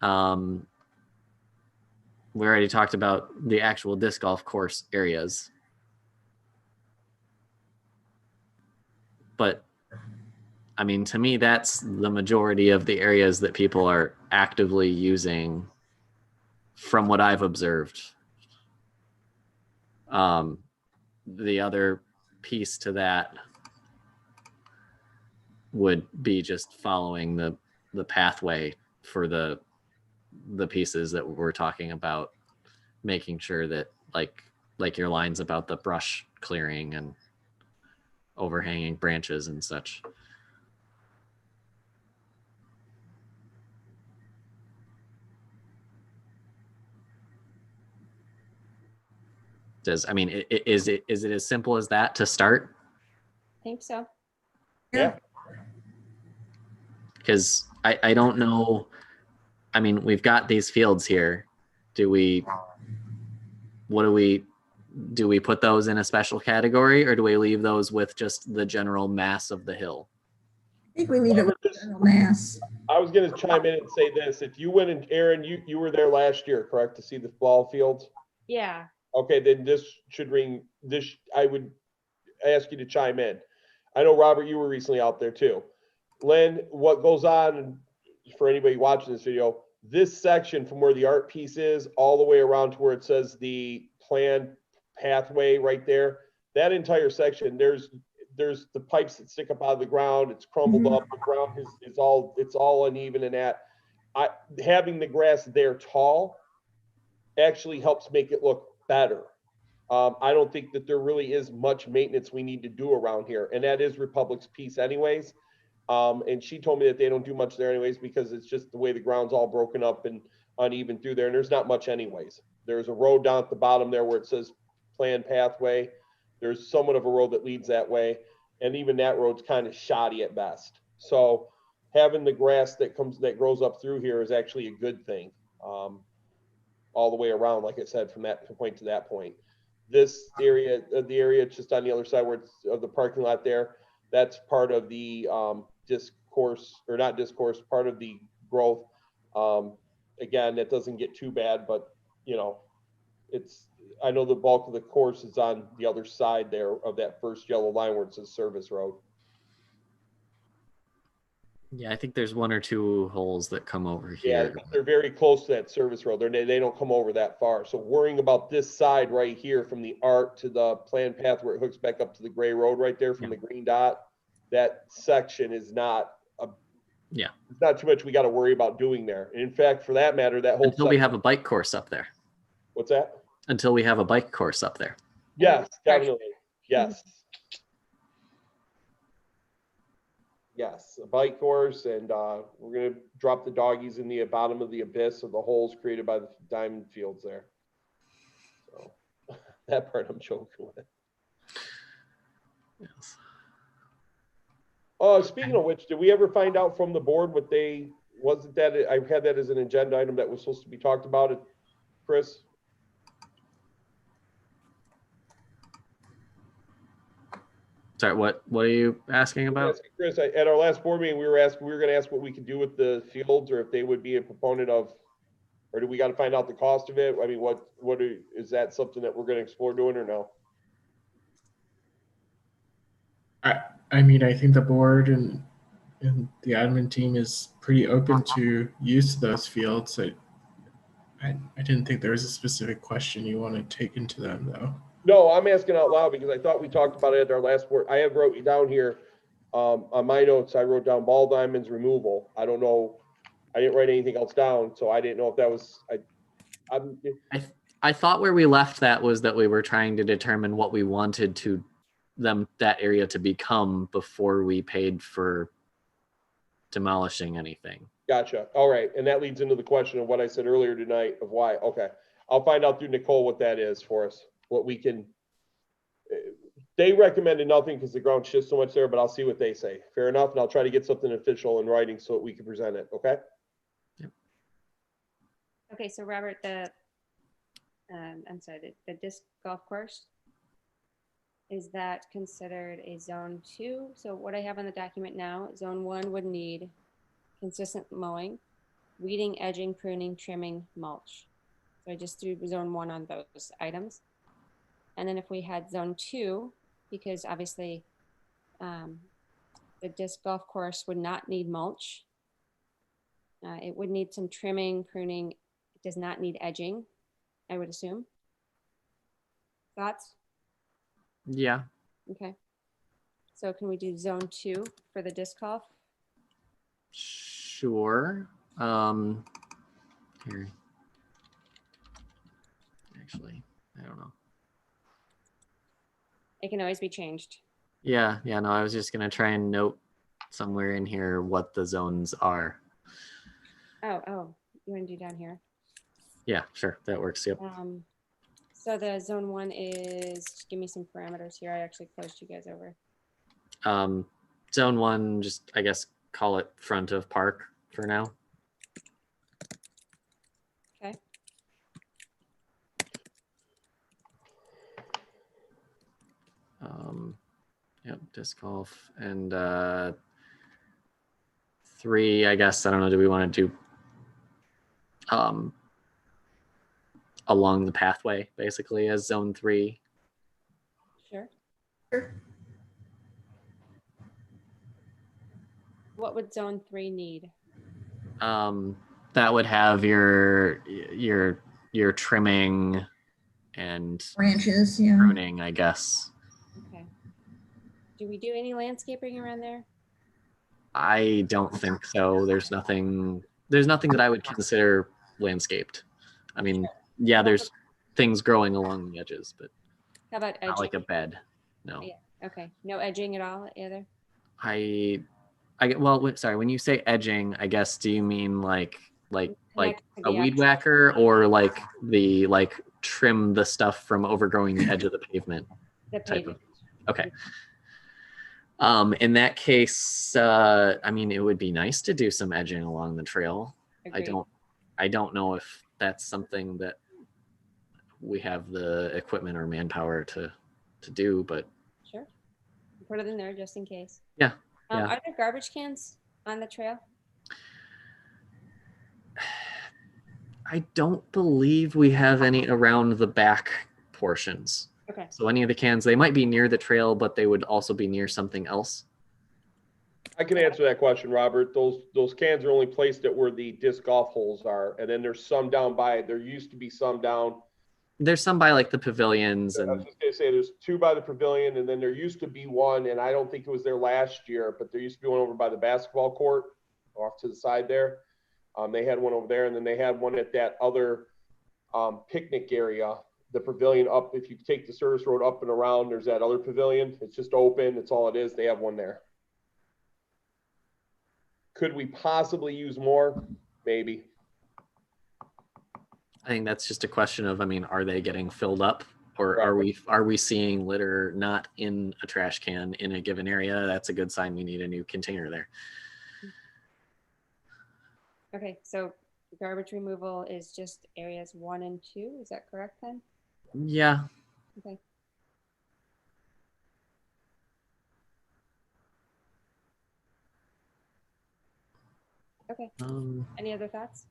We already talked about the actual disc golf course areas. But I mean, to me, that's the majority of the areas that people are actively using from what I've observed. The other piece to that would be just following the pathway for the pieces that we're talking about, making sure that like your lines about the brush clearing and overhanging branches and such. I mean, is it as simple as that to start? I think so. Yeah. Because I don't know. I mean, we've got these fields here. Do we put those in a special category, or do we leave those with just the general mass of the hill? I think we leave it with general mass. I was going to chime in and say this. If you went and Aaron, you were there last year, correct, to see the ball fields? Yeah. Okay, then this should ring this. I would ask you to chime in. I know, Robert, you were recently out there too. Len, what goes on for anybody watching this video, this section from where the art piece is all the way around to where it says the planned pathway right there, that entire section, there's the pipes that stick up out of the ground. It's crumbled up. The ground it's all uneven, and that having the grass there tall actually helps make it look better. I don't think that there really is much maintenance we need to do around here, and that is Republic's piece anyways. And she told me that they don't do much there anyways because it's just the way the ground's all broken up and uneven through there, and there's not much anyways. There's a road down at the bottom there where it says planned pathway. There's somewhat of a road that leads that way, and even that road's kind of shoddy at best. So having the grass that grows up through here is actually a good thing. All the way around, like I said, from that point to that point. This area, the area just on the other side where it's of the parking lot there, that's part of the part of the growth. Again, that doesn't get too bad, but you know, I know the bulk of the course is on the other side there of that first yellow line where it says service road. Yeah, I think there's one or two holes that come over here. Yeah, they're very close to that service road. They don't come over that far. So worrying about this side right here from the art to the planned path where it hooks back up to the gray road right there from the green dot, that section is not Yeah. There's not too much we got to worry about doing there. And in fact, for that matter, that whole Until we have a bike course up there. what's that? Until we have a bike course up there. Yes, definitely. Yes. Yes, a bike course, and we're gonna drop the doggies in the bottom of the abyss of the holes created by the diamond fields there. So that part I'm joking with. Yes. Speaking of which, did we ever find out from the board what they, wasn't that, I had that as an agenda item that was supposed to be talked about, Chris? Sorry, what are you asking about? Chris, at our last board meeting, we were gonna ask what we could do with the fields, or if they would be a proponent of, or do we gotta find out the cost of it? I mean, is that something that we're gonna explore doing or no? I mean, I think the board and the admin team is pretty open to use of those fields. I didn't think there was a specific question you want to take into them, though. No, I'm asking out loud because I thought we talked about it at our last board. I have wrote you down here, on my notes, I wrote down ball diamonds removal. I don't know, I didn't write anything else down, so I didn't know if that was, I thought where we left that was that we were trying to determine what we wanted to that area to become before we paid for demolishing anything. Gotcha. All right. And that leads into the question of what I said earlier tonight of why. Okay. I'll find out through Nicole what that is for us, what we can, they recommended nothing because the ground shifts so much there, but I'll see what they say. Fair enough. And I'll try to get something official in writing so that we can present it. Okay. Yep. Okay, so Robert, I'm sorry, the disc golf course, is that considered a zone 2? So what I have on the document now, zone 1 would need consistent mowing, weeding, edging, pruning, trimming, mulch. So I just threw zone 1 on those items. And then if we had zone 2, because obviously the disc golf course would not need mulch. It would need some trimming, pruning. It does not need edging, I would assume. Thoughts? Yeah. Okay. So can we do zone 2 for the disc golf? Sure. Here. Actually, I don't know. It can always be changed. Yeah, no, I was just gonna try and note somewhere in here what the zones are. Oh, you want to do down here? Yeah, sure, that works. Yep. So the zone 1 is, give me some parameters here. I actually closed you guys over. Zone 1, just I guess call it front of park for now. Okay. Yep, disc golf. And 3, I guess, I don't know, do we want to do along the pathway basically as zone 3? Sure. Sure. What would zone 3 need? That would have your trimming and Branches, yeah. pruning, I guess. Okay. Do we do any landscaping around there? I don't think so. There's nothing that I would consider landscaped. I mean, yeah, there's things growing along the edges, but How about edging? not like a bed. No. Yeah. Okay. No edging at all either? Well, sorry, when you say edging, I guess, do you mean like Connect to a the weed outside. whacker, or like trim the stuff from overgrowing the edge of the pavement? The type pavement. Okay. In that case, I mean, it would be nice to do some edging along the trail. Agreed. I don't know if that's something that we have the equipment or manpower to do, but Sure. Put it in there just in case. Yeah, yeah. Are there garbage cans on the trail? I don't believe we have any around the back portions. Okay. So any of the cans, they might be near the trail, but they would also be near something else. I can answer that question, Robert. Those cans are only placed at where the disc golf holes are. And then there's some down by, there used to be some down. There's some by like the pavilions I was and just gonna say there's 2 by the pavilion, and then there used to be one, and I don't think it was there last year, but there used to be one over by the basketball court off to the side there. They had one over there, and then they had one at that other picnic area, the pavilion up. If you take the service road up and around, there's that other pavilion. It's just open. It's all it is. They have one there. Could we possibly use more? Maybe. I think that's just a question of, I mean, are they getting filled up, or Right. are we seeing litter not in a trash can in a given area? That's a good sign we need a new container there. Okay, so garbage removal is just areas 1 and 2. Is that correct then? Yeah. Okay. Okay. Any other thoughts?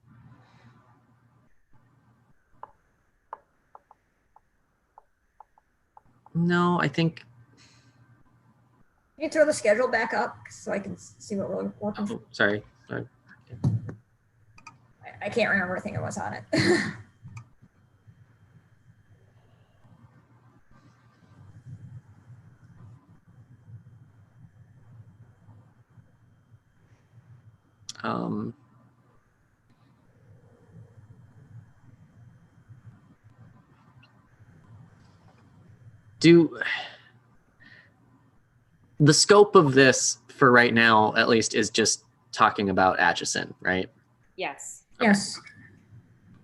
No, I think. Can you throw the schedule back up so I can see what we're working? Oh, sorry. I can't remember everything that was on it. The scope of this for right now, at least, is just talking about Atchison, right? Yes. Yes.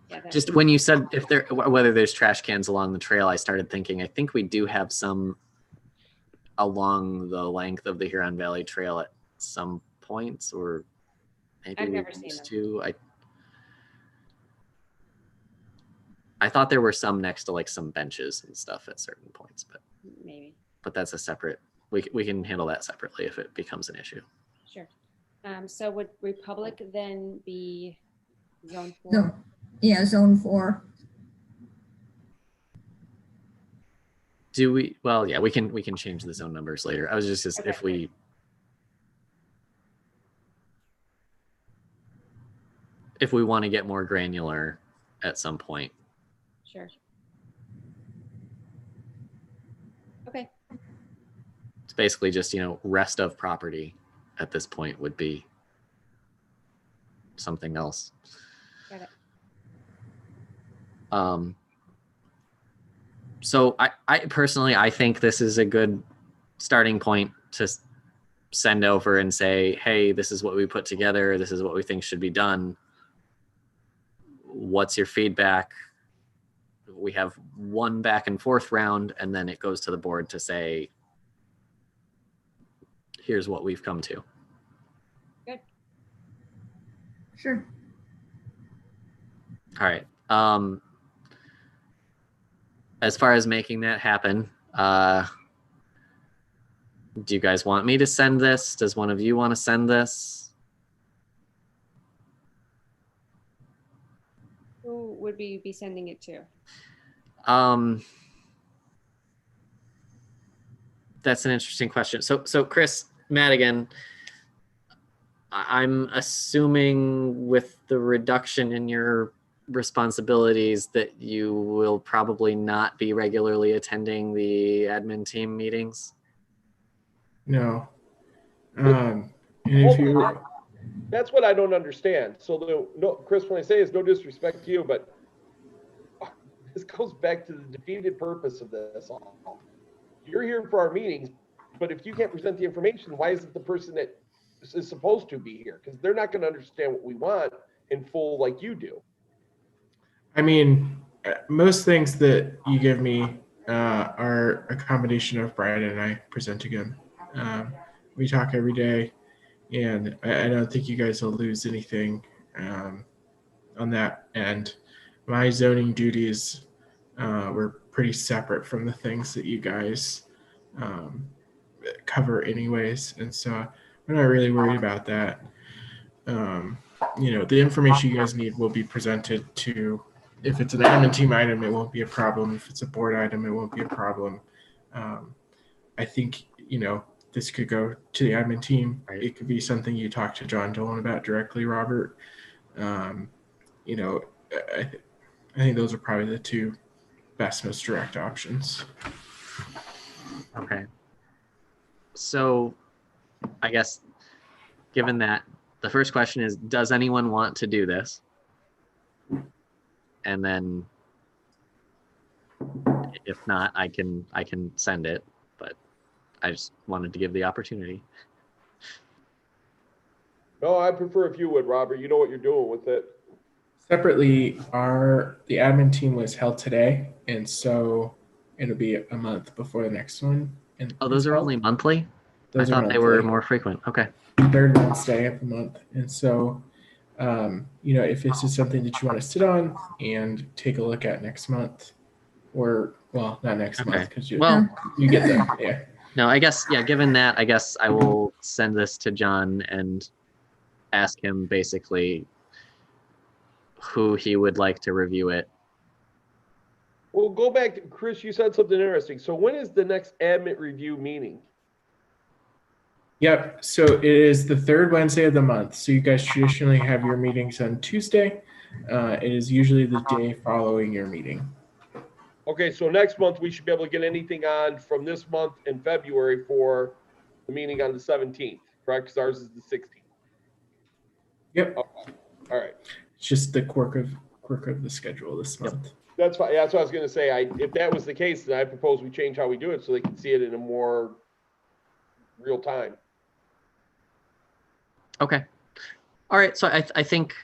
Yeah, Just when you said whether there's trash cans along the trail, I started thinking, I think we do have some along the length of the Huron Valley Trail at some points, or maybe I've we never seen used them. to. I thought there were some next to like some benches and stuff at certain points, maybe. but that's a separate. We can handle that separately if it becomes an issue. Sure. So would Republic then be zone 4? No. Yeah, zone 4. Do we? Well, yeah, we can change the zone numbers later. I was just Okay. if we want to get more granular at some point. Sure. Okay. It's basically just, rest of property at this point would be something else. Got it. So I personally, I think this is a good starting point to send over and say, hey, this is what we put together. This is what we think should be done. What's your feedback? We have one back and forth round, and then it goes to the board to say, here's what we've come to. Good. Sure. All right. As far as making that happen, do you guys want me to send this? Does one of you want to send this? Who would we be sending it to? That's an interesting question. So Chris Madigan, I'm assuming with the reduction in your responsibilities that you will probably not be regularly attending the admin team meetings. No. And if you, That's what I don't understand. So no, Chris, when I say it's no disrespect to you, but this goes back to the defeated purpose of this all. You're here for our meetings, but if you can't present the information, why isn't the person that is supposed to be here? Because they're not going to understand what we want in full like you do. I mean, most things that you give me are a combination of Brian and I presenting them. We talk every day, and I don't think you guys will lose anything on that end. My zoning duties were pretty separate from the things that you guys cover anyways, and so we're not really worried about that. The information you guys need will be presented to. If it's an admin team item, it won't be a problem. If it's a board item, it won't be a problem. I think, this could go to the admin team. Right. It could be something you talk to John Dolan about directly, Robert. I think those are probably the two best, most direct options. Okay. So I guess given that the first question is, does anyone want to do this? And then if not, I can send it, but I just wanted to give the opportunity. No, I prefer if you would, Robert. You know what you're doing with it. Separately, the admin team was held today, and so it'll be a month before the next one. And Oh, those are only monthly? Those I are thought they were monthly. more frequent. Okay. Third Wednesday of the month. And so, if this is something that you want to sit on and take a look at next month, or well, not next month because you get the yeah. No, I guess, yeah, given that, I guess I will send this to John and ask him basically who he would like to review it. Well, go back to Chris. You said something interesting. So when is the next admin review meeting? Yep. So it is the third Wednesday of the month. So you guys traditionally have your meetings on Tuesday. It is usually the day following your meeting. Okay, so next month we should be able to get anything on from this month in February for the meeting on the 17th, correct? Because ours is the 16th. Yep. Okay. All right. It's just the quirk of the schedule this month. That's fine. That's what I was going to say. If that was the case, then I propose we change how we do it so they can see it in a more real time. Okay. All right. So I think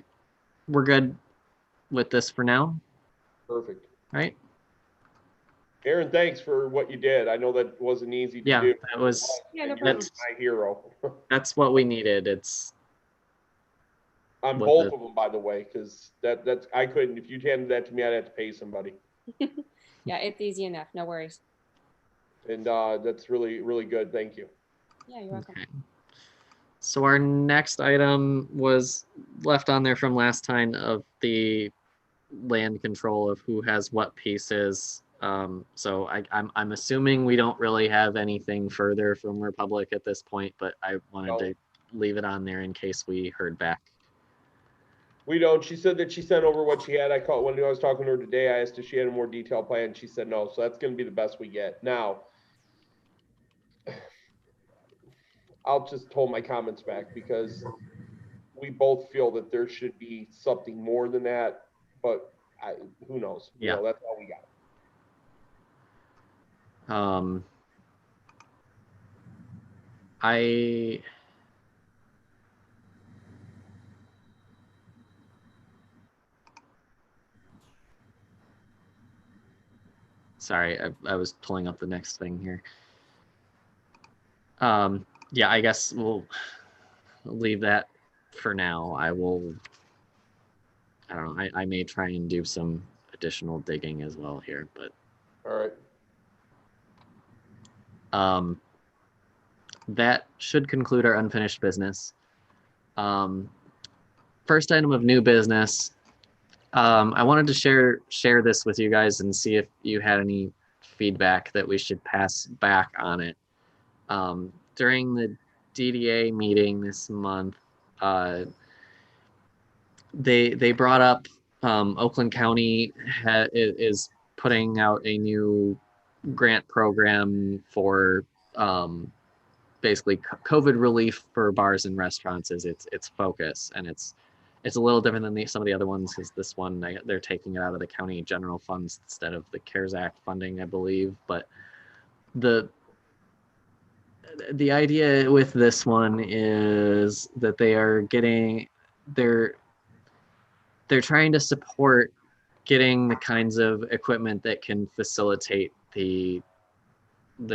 we're good with this for now. Perfect. Right. Aaron, thanks for what you did. I know that wasn't easy to do. Yeah, that was, Yeah, no You're problem. my hero. that's what we needed. It's On With both the- of them, by the way, because that's I couldn't. If you'd handed that to me, I'd have to pay somebody. Yeah, it's easy enough. No worries. And that's really, really good. Thank you. Yeah, you're welcome. okay. So our next item was left on there from last time of the land control of who has what pieces. So I'm assuming we don't really have anything further from Republic at this point, but I wanted to leave it on there in case we heard back. We don't. She said that she sent over what she had. I called when I was talking to her today. I asked if she had a more detailed plan. She said no. So that's going to be the best we get. Now, I'll just hold my comments back because we both feel that there should be something more than that. But who knows? Yeah. You know, that's all we got. Sorry, I was pulling up the next thing here. Yeah, I guess we'll leave that for now. I don't know, I may try and do some additional digging as well here, but All right. that should conclude our unfinished business. First item of new business. I wanted to share this with you guys and see if you had any feedback that we should pass back on it. During the DDA meeting this month, they brought up Oakland County is putting out a new grant program for basically COVID relief for bars and restaurants is its focus, and it's a little different than some of the other ones because this one they're taking it out of the county general funds instead of the CARES Act funding, I believe. But the idea with this one is that they're trying to support getting the kinds of equipment that can facilitate the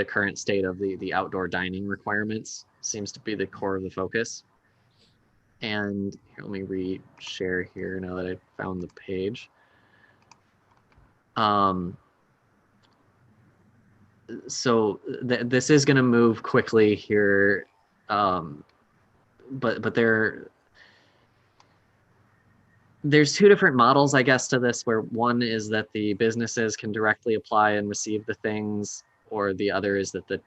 current state of the outdoor dining requirements. Seems to be the core of the focus. And here, let me re-share here now that I found the page. So this is going to move quickly here, but there's two different models, I guess, to this, where one is that the businesses can directly apply and receive the things, or the other is that the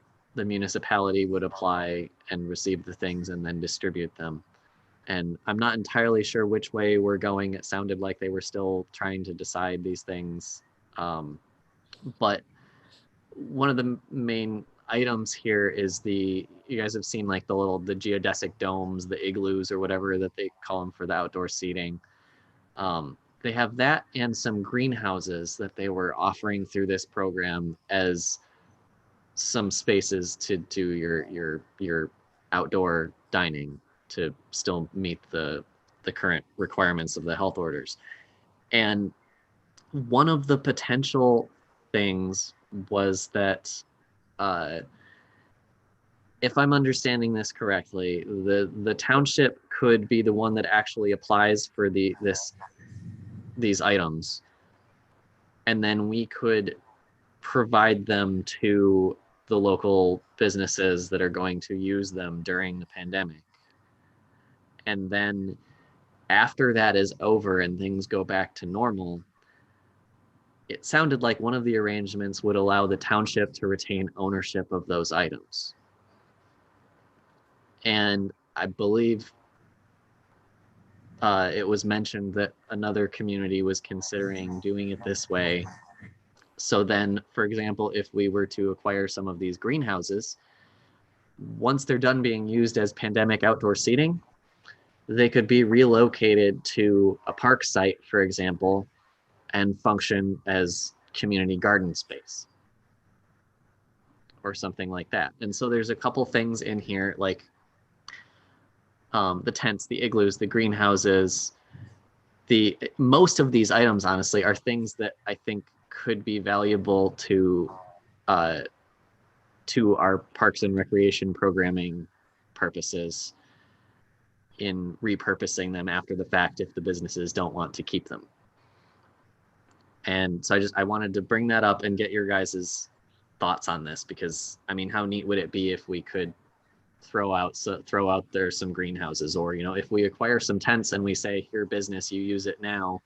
municipality would apply and receive the things and then distribute them. And I'm not entirely sure which way we're going. It sounded like they were still trying to decide these things. But one of the main items here is you guys have seen like the geodesic domes, the igloos or whatever that they call them for the outdoor seating. They have that and some greenhouses that they were offering through this program as some spaces to do your outdoor dining to still meet the current requirements of the health orders. And one of the potential things was that, if I'm understanding this correctly, the township could be the one that actually applies for these items, and then we could provide them to the local businesses that are going to use them during the pandemic. And then after that is over and things go back to normal, it sounded like one of the arrangements would allow the township to retain ownership of those items. And I believe it was mentioned that another community was considering doing it this way. So then, for example, if we were to acquire some of these greenhouses, once they're done being used as pandemic outdoor seating, they could be relocated to a park site, for example, and function as community garden space or something like that. And so there's a couple things in here, like the tents, the igloos, the greenhouses. Most of these items, honestly, are things that I think could be valuable to our parks and recreation programming purposes in repurposing them after the fact if the businesses don't want to keep them. And so I wanted to bring that up and get your guys' thoughts on this, because I mean, how neat would it be if we could throw out there some greenhouses, or if we acquire some tents and we say, here, business, you use it now,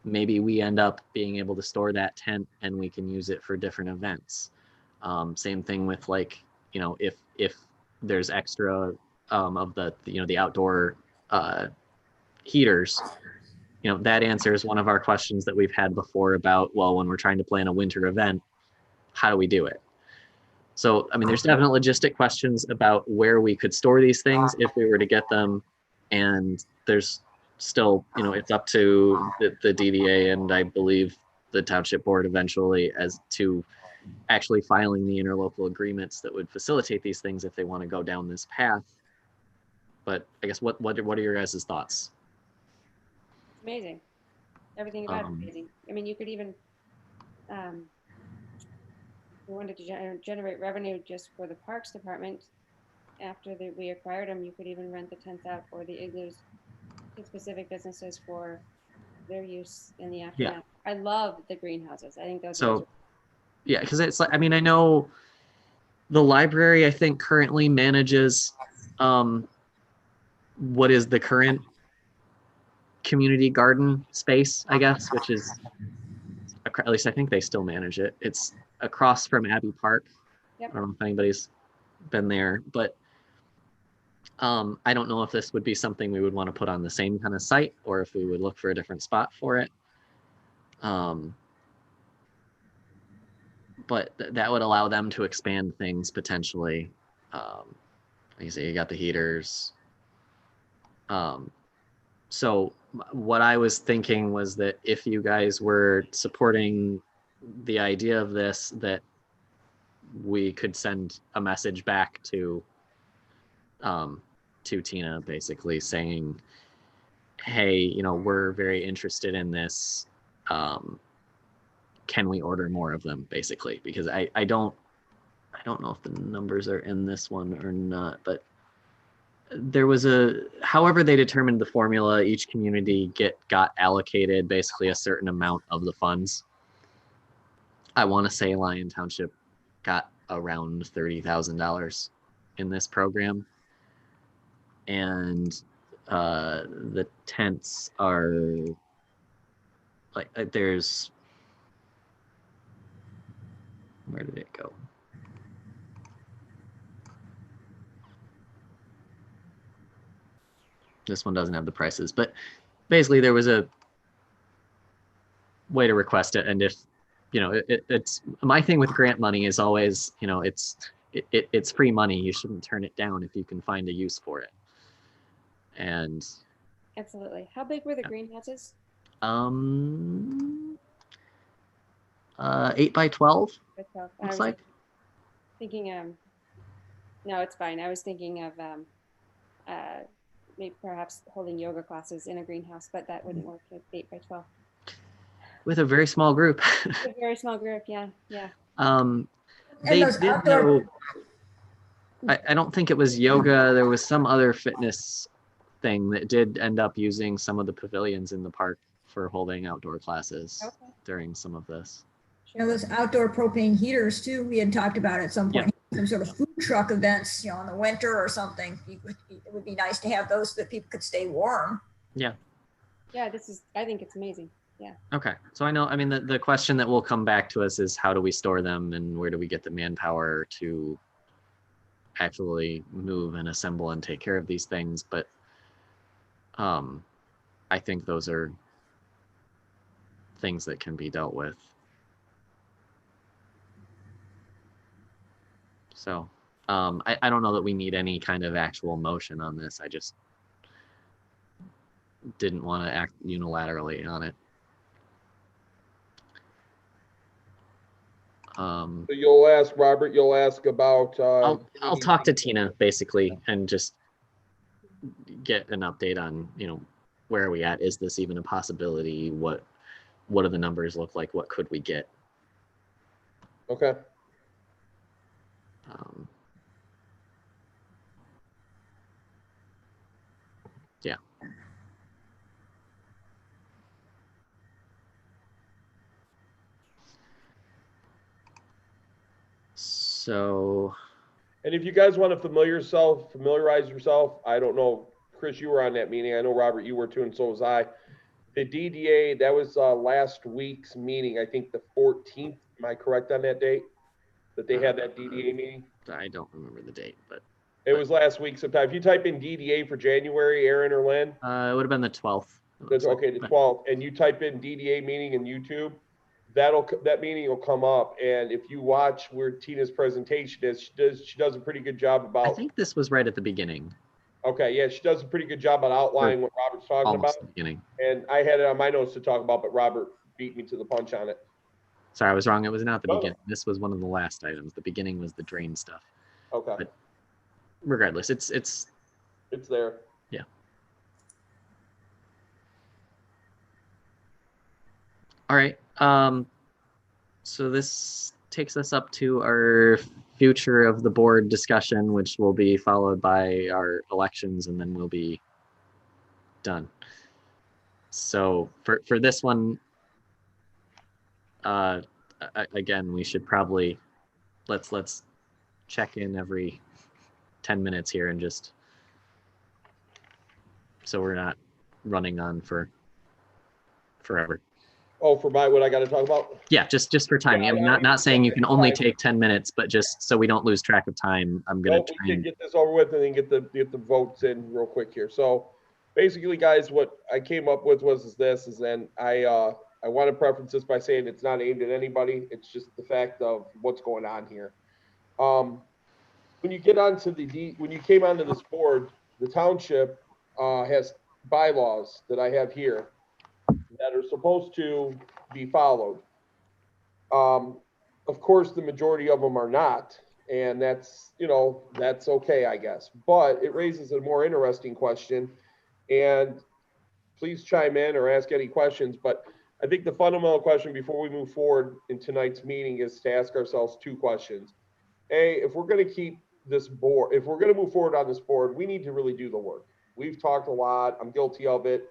maybe we end up being able to store that tent and we can use it for different events. Same thing with like, if there's extra of the outdoor heaters, that answers one of our questions that we've had before about, well, when we're trying to plan a winter event, how do we do it? So, I mean, there's definitely logistic questions about where we could store these things if we were to get them. And there's still, it's up to the DDA and I believe the township board eventually as to actually filing the interlocal agreements that would facilitate these things if they want to go down this path. But I guess what are your guys' thoughts? Amazing. Everything about it is amazing. I mean, you could even, we wanted to generate revenue just for the parks department. After we acquired them, you could even rent the tents out or the igloos to specific businesses for their use in the aftermath. Yeah. I love the greenhouses. I think those are. Yeah, because it's like, I mean, I know the library, I think, currently manages what is the current community garden space, I guess, which is, at least I think they still manage it. It's across from Abbey Park. Yep. I don't know if anybody's been there, but I don't know if this would be something we would want to put on the same kind of site or if we would look for a different spot for it. But that would allow them to expand things potentially. Like you say, you got the heaters. So what I was thinking was that if you guys were supporting the idea of this, that we could send a message back to Tina, basically saying, hey, we're very interested in this. Can we order more of them, basically? Because I don't know if the numbers are in this one or not, but there was however they determined the formula, each community got allocated basically a certain amount of the funds. I want to say Lyon Township got around $30,000 in this program. And the tents are like, there's, where did it go? This one doesn't have the prices, but basically there was a way to request it. And if, it's my thing with grant money is always, it's free money. You shouldn't turn it down if you can find a use for it. And Absolutely. How big were the greenhouses? 8 by 12 I looks was like. thinking, no, it's fine. I was thinking of maybe perhaps holding yoga classes in a greenhouse, but that wouldn't work at 8 by 12. With a very small group. A very small group, yeah. They those did outdoor- know, I don't think it was yoga. There was some other fitness thing that did end up using some of the pavilions in the park for holding outdoor classes Okay. during some of this. Those outdoor propane heaters too, we had talked about at some point, some sort of food truck events, in the winter or something. It would be nice to have those so that people could stay warm. Yeah, I think it's amazing. Yeah. Okay. So I mean, the question that will come back to us is how do we store them and where do we get the manpower to actually move and assemble and take care of these things? But I think those are things that can be dealt with. So I don't know that we need any kind of actual motion on this. I just didn't want to act unilaterally on it. So you'll ask Robert, you'll ask about. I'll talk to Tina basically and just get an update on, where are we at? Is this even a possibility? What do the numbers look like? What could we get? Okay. Yeah. So. And if you guys want to familiarize yourself, I don't know, Chris, you were on that meeting. I know, Robert, you were too, and so was I. The DDA, that was last week's meeting, I think the 14th. Am I correct on that date? That they had that DDA meeting? I don't remember the date, but. It was last week sometime. If you type in DDA for January, Aaron or Lynn. It would have been the 12th. That's okay, the 12th. And you type in DDA meeting in YouTube, that meeting will come up. And if you watch where Tina's presentation is, she does a pretty good job about. I think this was right at the beginning. Okay, yeah, she does a pretty good job about outlining what Robert's talking about. The beginning. And I had it on my notes to talk about, but Robert beat me to the punch on it. Sorry, I was wrong. It was not the beginning. This was one of the last items. The beginning was the drain stuff. Okay. But regardless, it's there. Yeah. All right. So this takes us up to our future of the board discussion, which will be followed by our elections, and then we'll be done. So for this one, again, we should probably let's check in every 10 minutes here and just so we're not running on for forever. Oh, for what I got to talk about? Yeah, just for time. Yeah, I'm not saying you can only take 10 minutes, but just so we don't lose track of time, I'm gonna try we can get this over with and then get the votes in real quick here. So basically, guys, what I came up with is then I want to preference this by saying it's not aimed at anybody. It's just the fact of what's going on here. When you get onto when you came onto this board, the township has bylaws that I have here that are supposed to be followed. Of course, the majority of them are not, and that's okay, I guess. But it raises a more interesting question, and please chime in or ask any questions. But I think the fundamental question before we move forward in tonight's meeting is to ask ourselves two questions. A, if we're going to keep this board, if we're going to move forward on this board, we need to really do the work. We've talked a lot. I'm guilty of it.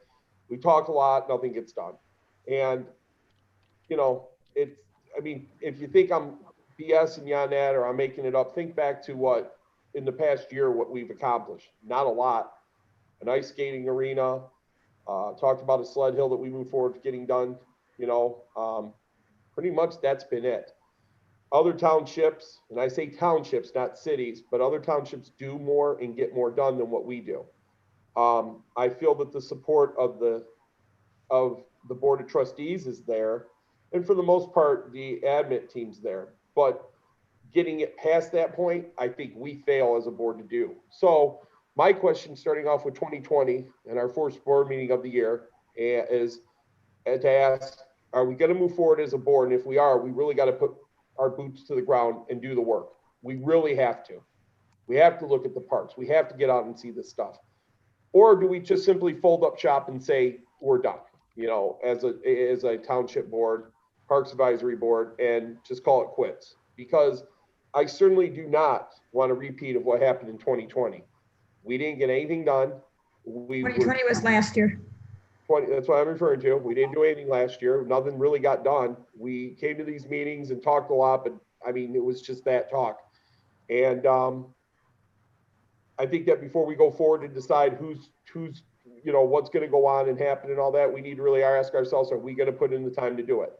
We talked a lot, nothing gets done. And, if you think I'm BSing you on that or I'm making it up, think back to what we've accomplished. Not a lot. An ice skating arena, talked about a sled hill that we moved forward to getting done, pretty much that's been it. Other townships, and I say townships, not cities, but other townships do more and get more done than what we do. I feel that the support of the board of trustees is there, and for the most part, the admin team's there. But getting it past that point, I think we fail as a board to do. So my question, starting off with 2020 and our first board meeting of the year, is to ask, are we going to move forward as a board? And if we are, we really got to put our boots to the ground and do the work. We really have to. We have to look at the parks. We have to get out and see this stuff. Or do we just simply fold up shop and say, we're done, you know, as a township board, Parks Advisory Board, and just call it quits? Because I certainly do not want a repeat of what happened in 2020. We didn't get anything done. 2020 was last year. That's what I'm referring to. We didn't do anything last year. Nothing really got done. We came to these meetings and talked a lot, but I mean, it was just that talk. And I think that before we go forward and decide who's you know, what's going to go on and happen and all that, we need to really ask ourselves, are we going to put in the time to do it?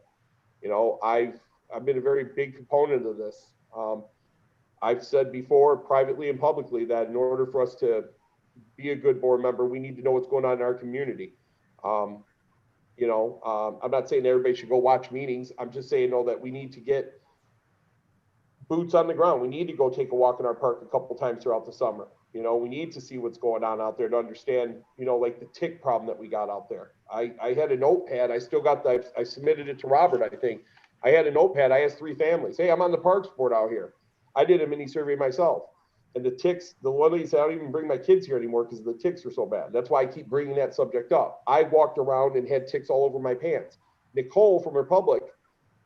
You know, I've been a very big component of this. I've said before, privately and publicly, that in order for us to be a good board member, we need to know what's going on in our community. You know, I'm not saying everybody should go watch meetings. I'm just saying, though, that we need to get boots on the ground. We need to go take a walk in our park a couple times throughout the summer. You know, we need to see what's going on out there to understand, you know, like the tick problem that we got out there. I had a notepad. I still got that. I submitted it to Robert, I think. I had a notepad. I asked 3 families, hey, I'm on the parks board out here. I did a mini survey myself. And the ticks, the one lady said, I don't even bring my kids here anymore because the ticks are so bad. That's why I keep bringing that subject up. I walked around and had ticks all over my pants. Nicole from Republic,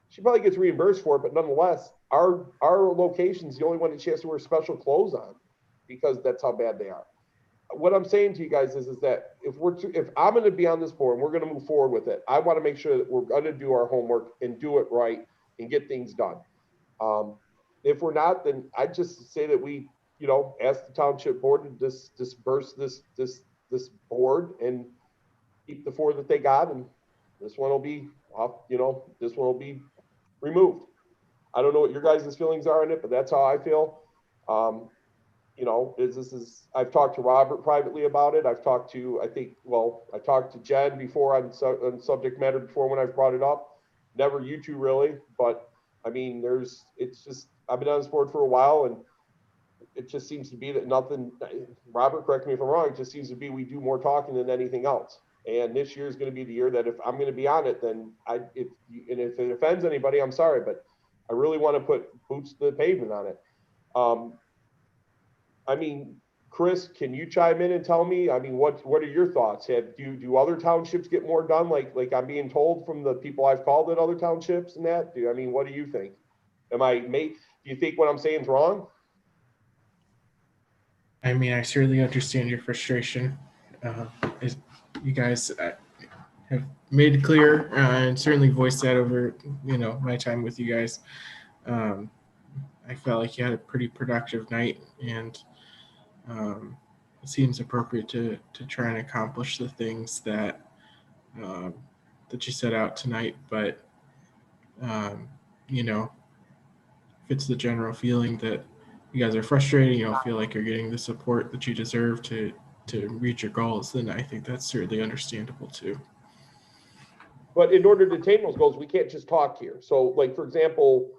she probably gets reimbursed for it, but nonetheless, our location's the only one that she has to wear special clothes on because that's how bad they are. What I'm saying to you guys is that if I'm going to be on this board and we're going to move forward with it, I want to make sure that we're going to do our homework and do it right and get things done. If we're not, then I just say that we, you know, ask the township board to disperse this board and keep the 4 that they got, and this one will be off. You know, this one will be removed. I don't know what your guys' feelings are on it, but that's how I feel. You know, I've talked to Robert privately about it. I've talked to, I talked to Jen before on subject matter before when I've brought it up. Never you two really, but I mean, it's just, I've been on this board for a while and it just seems to be that nothing, Robert, correct me if I'm wrong, it just seems to be we do more talking than anything else. And this year is going to be the year that if I'm going to be on it, then if it offends anybody, I'm sorry, but I really want to put boots to the pavement on it. I mean, Chris, can you chime in and tell me, I mean, what are your thoughts? Do other townships get more done? Like I'm being told from the people I've called at other townships and that, I mean, what do you think? Do you think what I'm saying is wrong? I mean, I certainly understand your frustration. You guys have made it clear and certainly voiced that over, you know, my time with you guys. I felt like you had a pretty productive night, and it seems appropriate to try and accomplish the things that that you set out tonight. But you know, if it's the general feeling that you guys are frustrated, you don't feel like you're getting the support that you deserve to reach your goals, then I think that's certainly understandable too. But in order to attain those goals, we can't just talk here. So like, for example,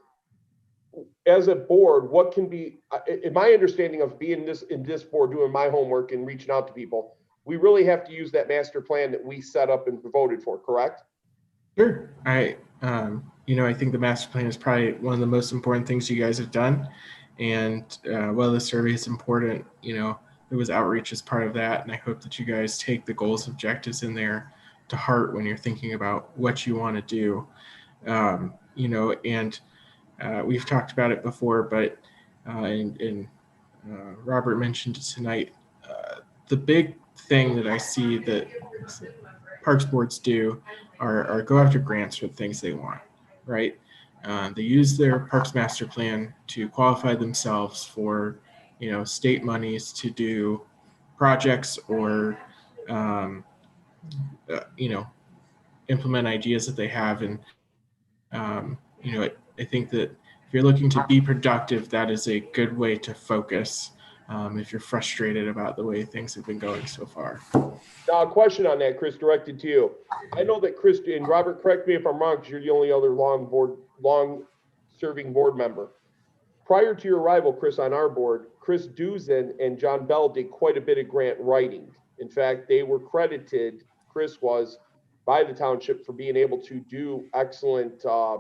as a board, what can be, in my understanding of being in this board, doing my homework and reaching out to people, we really have to use that master plan that we set up and voted for, correct? Sure. You know, I think the master plan is probably one of the most important things you guys have done. And while the survey is important, you know, there was outreach as part of that. And I hope that you guys take the goals, objectives in there to heart when you're thinking about what you want to do. You know, and we've talked about it before, but Robert mentioned it tonight. The big thing that I see that parks boards do are go after grants for the things they want, right? They use their parks master plan to qualify themselves for, you know, state monies to do projects or, you know, implement ideas that they have. And, you know, I think that if you're looking to be productive, that is a good way to focus if you're frustrated about the way things have been going so far. Now, a question on that, Chris, directed to you. I know that Chris, and Robert, correct me if I'm wrong, because you're the only other long-serving board member. prior to your arrival, Chris, on our board, Chris Duzen and John Bell did quite a bit of grant writing. In fact, they were credited, Chris was, by the township for being able to do excellent, I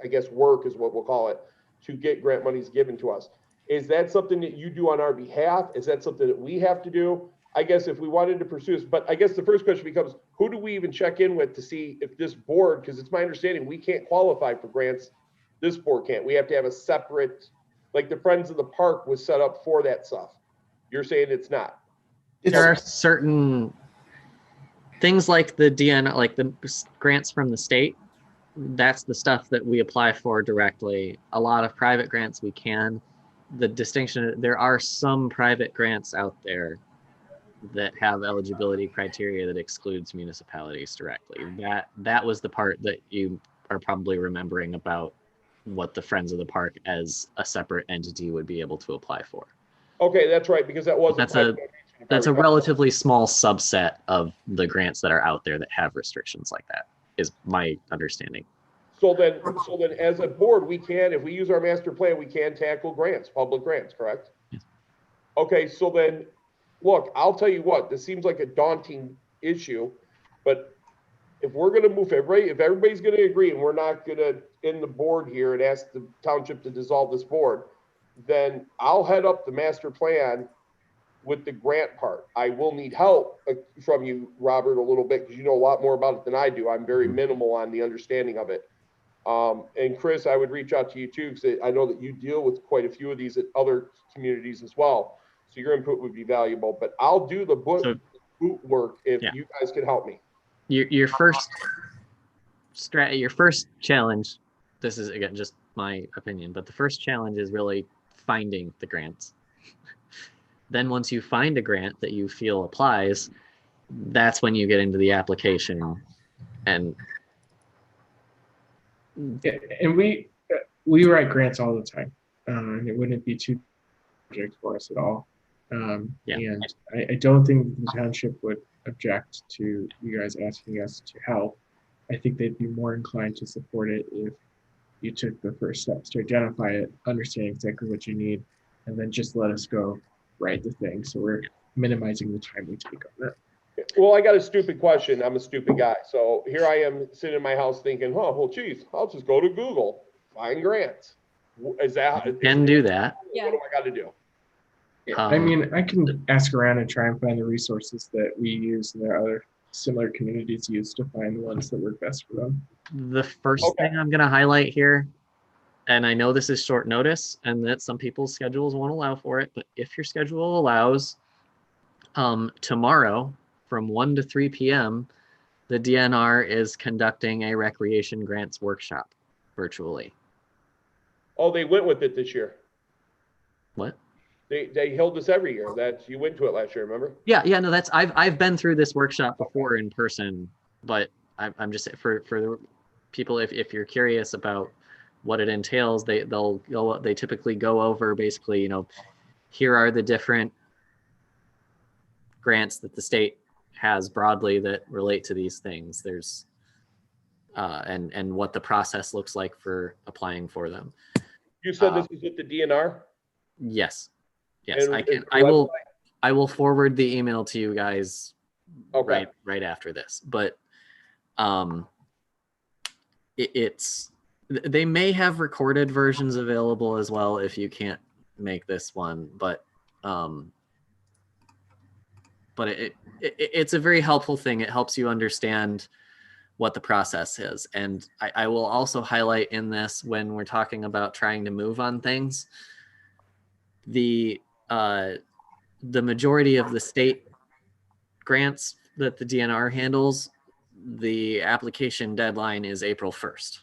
guess, work is what we'll call it, to get grant monies given to us. Is that something that you do on our behalf? Is that something that we have to do? I guess if we wanted to pursue this, but I guess the first question becomes, who do we even check in with to see if this board, because it's my understanding we can't qualify for grants. This board can't. We have to have a separate, like the Friends of the Park was set up for that stuff. You're saying it's not. There are certain things like the DN, like the grants from the state. That's the stuff that we apply for directly. A lot of private grants we can. The distinction, there are some private grants out there that have eligibility criteria that excludes municipalities directly. That was the part that you are probably remembering about what the Friends of the Park as a separate entity would be able to apply for. Okay, that's right, because that was that's a relatively small subset of the grants that are out there that have restrictions like that, is my understanding. So then as a board, we can, if we use our master plan, we can tackle grants, public grants, correct? Yes. Okay, so then, look, I'll tell you what, this seems like a daunting issue, but if we're gonna move, if everybody's gonna agree and we're not gonna end the board here and ask the township to dissolve this board, then I'll head up the master plan with the grant part. I will need help from you, Robert, a little bit, because you know a lot more about it than I do. I'm very minimal on the understanding of it. And Chris, I would reach out to you too, because I know that you deal with quite a few of these at other communities as well. So your input would be valuable, but I'll do the boot work if you guys can help me. Your first challenge, this is again just my opinion, but the first challenge is really finding the grants. Then once you find a grant that you feel applies, that's when you get into the application. And yeah, and we write grants all the time. And it wouldn't be too project for us at all. And I don't think the township would object to you guys asking us to help. I think they'd be more inclined to support it if you took the first steps to identify it, understand exactly what you need, and then just let us go write the thing. So we're minimizing the time we take on that. Well, I got a stupid question. I'm a stupid guy. So here I am sitting in my house thinking, oh, well, geez, I'll just go to Google, find grants. Is that? You can do that. Yeah. What do I got to do? I mean, I can ask around and try and find the resources that we use and there are other similar communities use to find the ones that work best for them. The first thing I'm going to highlight here, and I know this is short notice and that some people's schedules won't allow for it, but if your schedule allows, tomorrow from 1 to 3 p.m., the DNR is conducting a recreation grants workshop virtually. Oh, they went with it this year. What? They held this every year. That you went to it last year, remember? Yeah, no, that's I've been through this workshop before in person, but I'm just for the people, if you're curious about what it entails, they typically go over basically, you know, here are the different grants that the state has broadly that relate to these things. There's and what the process looks like for applying for them. You said this was with the DNR? Yes. And I will forward the email to you guys right after this. But they may have recorded versions available as well if you can't make this one, but it's a very helpful thing. It helps you understand what the process is. And I will also highlight in this, when we're talking about trying to move on things, the majority of the state grants that the DNR handles, the application deadline is April 1st.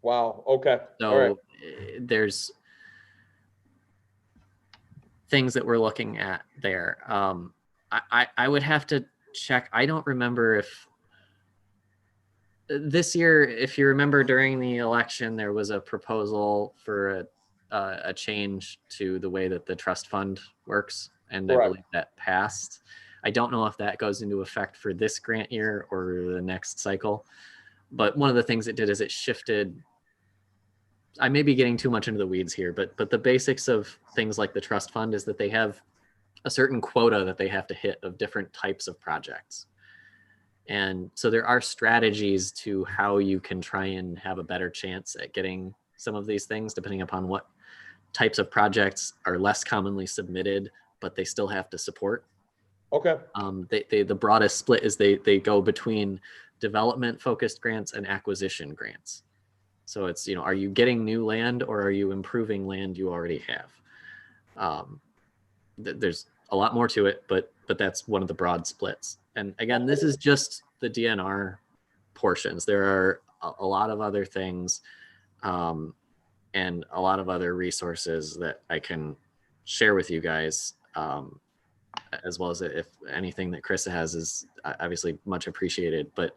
Wow. Okay. So there's things that we're looking at there. I would have to check. I don't remember if this year, if you remember during the election, there was a proposal for a change to the way that the trust fund works. And I believe that passed. I don't know if that goes into effect for this grant year or the next cycle. But one of the things it did is it shifted I may be getting too much into the weeds here, but the basics of things like the trust fund is that they have a certain quota that they have to hit of different types of projects. And so there are strategies to how you can try and have a better chance at getting some of these things, depending upon what types of projects are less commonly submitted, but they still have to support. Okay. The broadest split is they go between development focused grants and acquisition grants. So it's, are you getting new land or are you improving land you already have? There's a lot more to it, but that's one of the broad splits. And again, this is just the DNR portions. There are a lot of other things and a lot of other resources that I can share with you guys, as well as if anything that Krista has is obviously much appreciated. But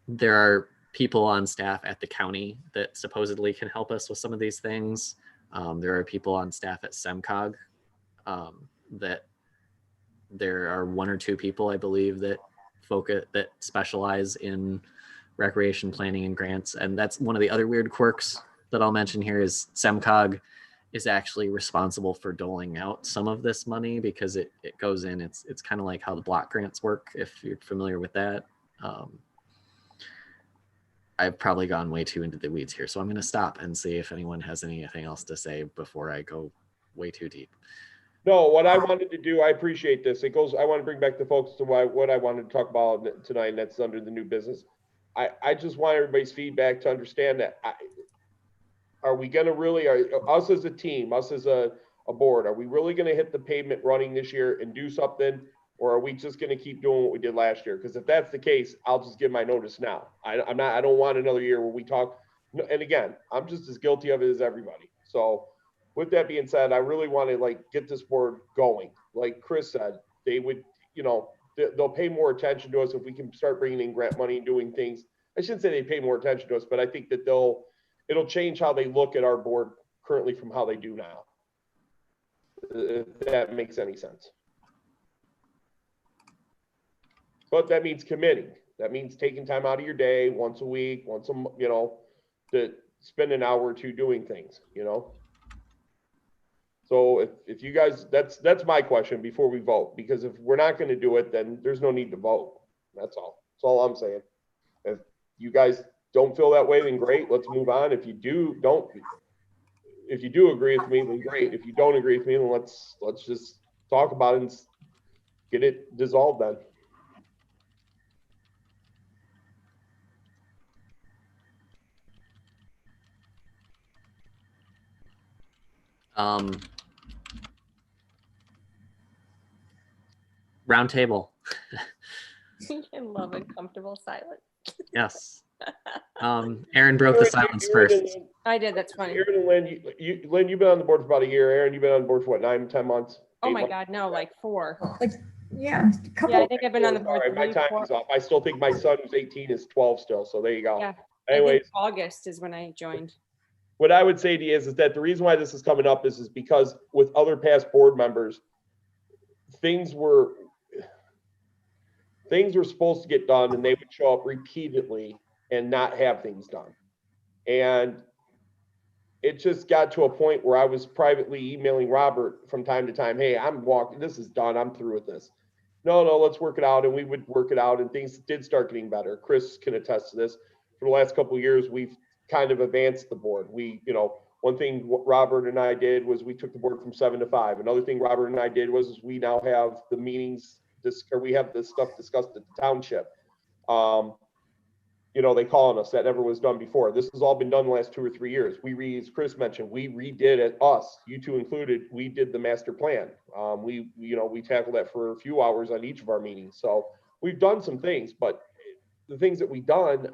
there are people on staff at the county that supposedly can help us with some of these things. There are people on staff at SEMCOG that there are 1 or 2 people, I believe, that specialize in recreation planning and grants. And that's one of the other weird quirks that I'll mention here is SEMCOG is actually responsible for doling out some of this money because it goes in, it's kind of like how the block grants work, if you're familiar with that. I've probably gone way too into the weeds here, so I'm going to stop and see if anyone has anything else to say before I go way too deep. No, what I wanted to do, I appreciate this. I want to bring back the focus to what I wanted to talk about tonight, and that's under the new business. I just want everybody's feedback to understand that are we going to really, us as a team, us as a board, are we really going to hit the pavement running this year and do something? Or are we just going to keep doing what we did last year? Because if that's the case, I'll just give my notice now. I don't want another year where we talk. And again, I'm just as guilty of it as everybody. So with that being said, I really want to get this board going. Like Chris said, they would, they'll pay more attention to us if we can start bringing in grant money and doing things. I shouldn't say they pay more attention to us, but I think that it'll change how they look at our board currently from how they do now. If that makes any sense. But that means committing. That means taking time out of your day once a week, to spend an hour or two doing things, So if you guys, that's my question before we vote, because if we're not going to do it, then there's no need to vote. That's all. That's all I'm saying. If you guys don't feel that way, then great. Let's move on. If you do agree with me, then great. If you don't agree with me, then let's just talk about it and get it dissolved then. Round table. I love a comfortable silence. Yes. Aaron broke the silence first. I did. That's funny. Aaron and Lynn, Lynn, you've been on the board for about a year. Aaron, you've been on the board for what, 9, 10 months? Oh my God, no, like 4. Yeah, a couple. Yeah, I think I've been on the board. All right, my time is up. I still think my son, who's 18, is 12 still. So there you go. Yeah. Anyways, August is when I joined. what I would say to you is that the reason why this is coming up is because with other past board members, things were supposed to get done and they would show up repeatedly and not have things done. And it just got to a point where I was privately emailing Robert from time to time, hey, this is done. I'm through with this. No, let's work it out. And we would work it out and things did start getting better. Chris can attest to this. For the last couple of years, we've kind of advanced the board. One thing Robert and I did was we took the board from 7 to 5. Another thing Robert and I did was we now have the meetings, we have this stuff discussed at the township. They call on us. That never was done before. This has all been done the last 2 or 3 years. As Chris mentioned, we redid it, you two included, we did the master plan. We tackled that for a few hours on each of our meetings. So we've done some things, but the things that we've done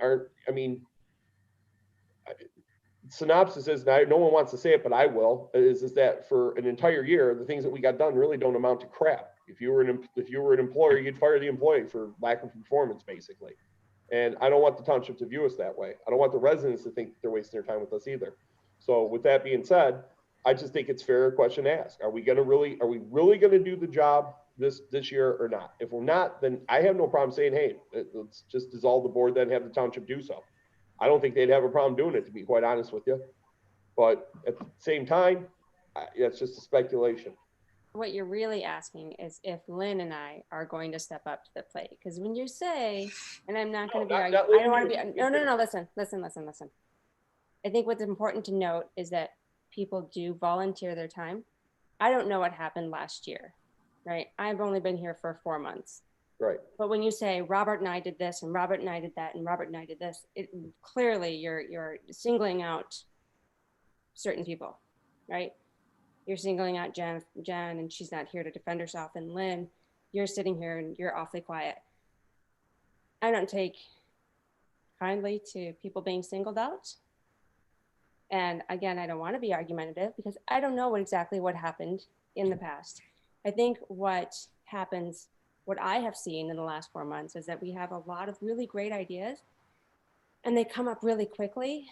synopsis is, no one wants to say it, but I will, is that for an entire year, the things that we got done really don't amount to crap. If you were an employer, you'd fire the employee for lack of performance, basically. And I don't want the township to view us that way. I don't want the residents to think they're wasting their time with us either. So with that being said, I just think it's a fair question to ask. Are we really going to do the job this year or not? If we're not, then I have no problem saying, hey, let's just dissolve the board, then have the township do so. I don't think they'd have a problem doing it, to be quite honest with you. But at the same time, that's just a speculation. What you're really asking is if Lynn and I are going to step up to the plate. Because when you say, and I'm not going to be, I don't want to be, no, listen. I think what's important to note is that people do volunteer their time. I don't know what happened last year, right? I've only been here for 4 months. Right. But when you say Robert and I did this and Robert and I did that and Robert and I did this, it clearly you're singling out certain people, right? You're singling out Jen, and she's not here to defend herself. And Lynn, you're sitting here and you're awfully quiet. I don't take kindly to people being singled out. And again, I don't want to be argumentative because I don't know exactly what happened in the past. I think what happens, what I have seen in the last 4 months is that we have a lot of really great ideas and they come up really quickly.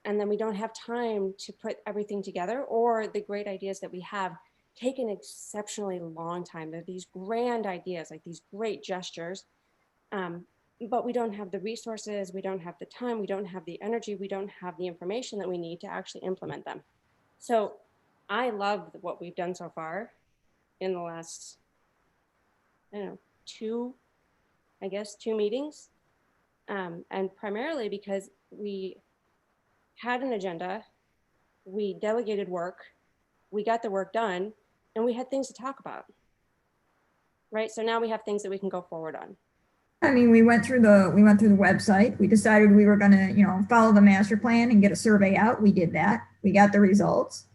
And then we don't have time to put everything together, or the great ideas that we have take an exceptionally long time. They're these grand ideas, like these great gestures, but we don't have the resources, we don't have the time, we don't have the energy, we don't have the information that we need to actually implement them. So I love what we've done so far in the last, I don't know, two meetings, and primarily because we had an agenda, we delegated work, we got the work done, and we had things to talk about, right? So now we have things that we can go forward on. I mean, we went through the website. We decided we were going to, follow the master plan and get a survey out. We did that. We got the results.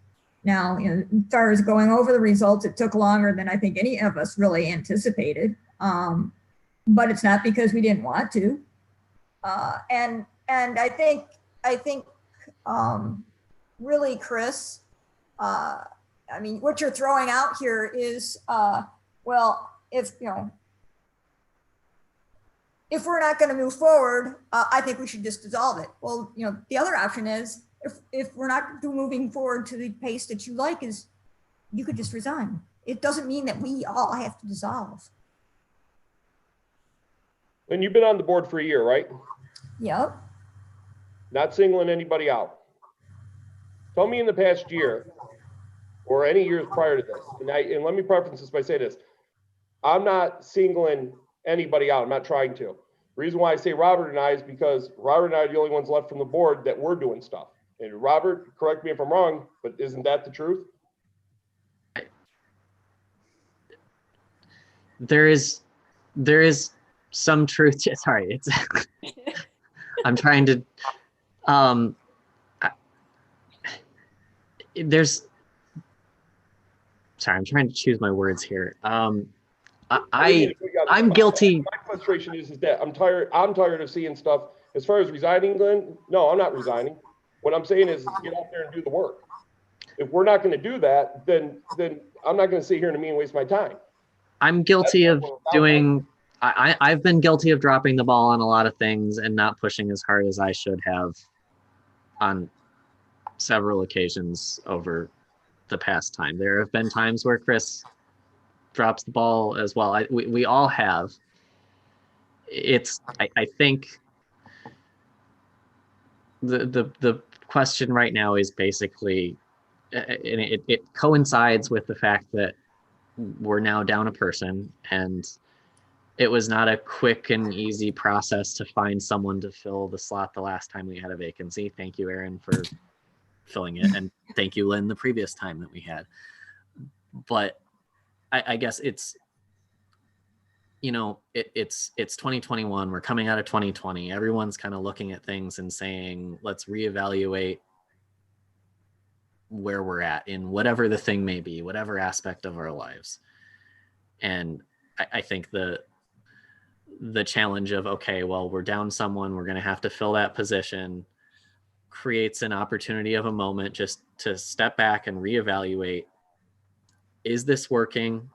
Now, as far as going over the results, it took longer than I think any of us really anticipated. But it's not because we didn't want to. And I think really, Chris, I mean, what you're throwing out here is, well, if we're not going to move forward, I think we should just dissolve it. Well, the other option is if we're not moving forward to the pace that you like, is you could just resign. It doesn't mean that we all have to dissolve. And you've been on the board for a year, right? Yep. Not singling anybody out. Tell me in the past year or any years prior to this, and let me preface this by saying this. I'm not singling anybody out. I'm not trying to. The reason why I say Robert and I is because Robert and I are the only ones left from the board that were doing stuff. And Robert, correct me if I'm wrong, but isn't that the truth? There is some truth to, sorry, it's I'm trying to I'm trying to choose my words here. I'm guilty. My frustration is that I'm tired of seeing stuff. As far as resigning, Glenn, no, I'm not resigning. What I'm saying is get out there and do the work. If we're not going to do that, then I'm not going to sit here and waste my time. I'm guilty of doing, I've been guilty of dropping the ball on a lot of things and not pushing as hard as I should have on several occasions over the past time. There have been times where Chris drops the ball as well. We all have. I think the question right now is basically, and it coincides with the fact that we're now down a person, and it was not a quick and easy process to find someone to fill the slot the last time we had a vacancy. Thank you, Aaron, for filling it, and thank you, Lynn, the previous time that we had. But I guess it's, it's 2021. We're coming out of 2020. Everyone's kind of looking at things and saying, let's reevaluate where we're at in whatever the thing may be, whatever aspect of our lives. And I think the challenge of, okay, well, we're down someone, we're going to have to fill that position, creates an opportunity of a moment just to step back and reevaluate. Is this working?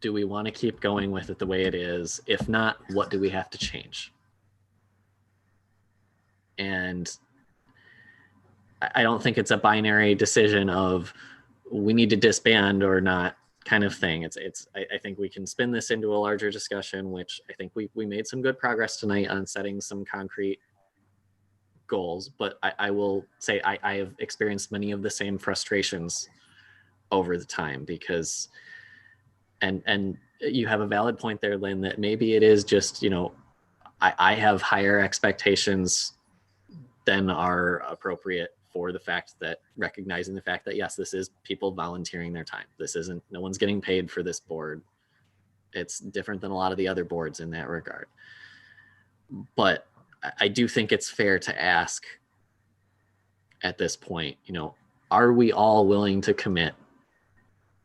Do we want to keep going with it the way it is? If not, what do we have to change? And I don't think it's a binary decision of we need to disband or not kind of thing. I think we can spin this into a larger discussion, which I think we made some good progress tonight on setting some concrete goals, but I will say I have experienced many of the same frustrations over the time because, and you have a valid point there, Lynn, that maybe it is just, I have higher expectations than are appropriate for the fact that recognizing the fact that, yes, this is people volunteering their time. This isn't, no one's getting paid for this board. It's different than a lot of the other boards in that regard. But I do think it's fair to ask at this point, are we all willing to commit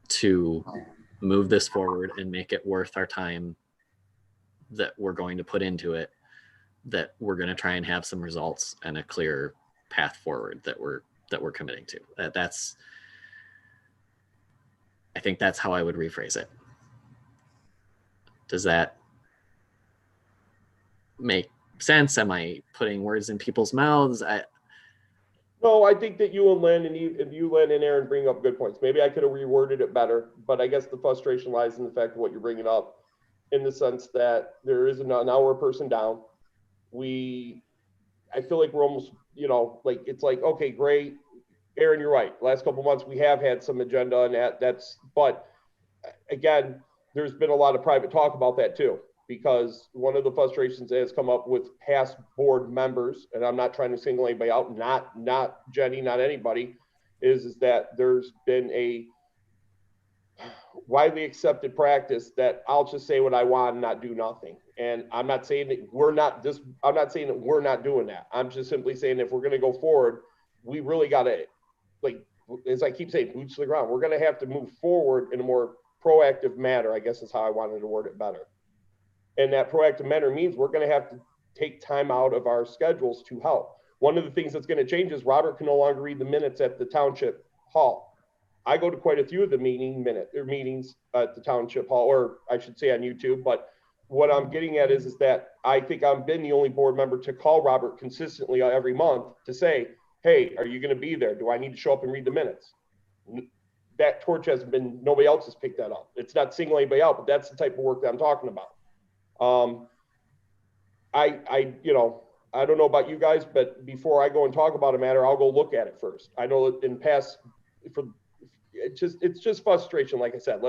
to move this forward and make it worth our time that we're going to put into it, that we're going to try and have some results and a clear path forward that we're committing to. I think that's how I would rephrase it. Does that make sense? Am I putting words in people's mouths? No, I think that you and Lynn Lynn and Aaron bring up good points. Maybe I could have reworded it better, but I guess the frustration lies in the fact of what you're bringing up, in the sense that there is now we're a person down. I feel like we're almost, like, it's like, okay, great. Aaron, you're right. Last couple of months, we have had some agenda on that. But again, there's been a lot of private talk about that too, because one of the frustrations that has come up with past board members, and I'm not trying to single anybody out, not Jenny, not anybody, is that there's been a widely accepted practice that I'll just say what I want and not do nothing. And I'm not saying that we're not doing that. I'm just simply saying if we're going to go forward, we really got to, like, as I keep saying, boots to the ground. We're going to have to move forward in a more proactive manner, I guess is how I wanted to word it better. And that proactive manner means we're going to have to take time out of our schedules to help. One of the things that's going to change is Robert can no longer read the minutes at the township hall. I go to quite a few of the meetings at the township hall, or I should say on YouTube. But what I'm getting at is that I think I've been the only board member to call Robert consistently every month to say, hey, are you going to be there? Do I need to show up and read the minutes? That torch has been, nobody else has picked that up. It's not singling anybody out, but that's the type of work that I'm talking about. I don't know about you guys, but before I go and talk about a matter, I'll go look at it first. I know that in past, it's just frustration. Like I said,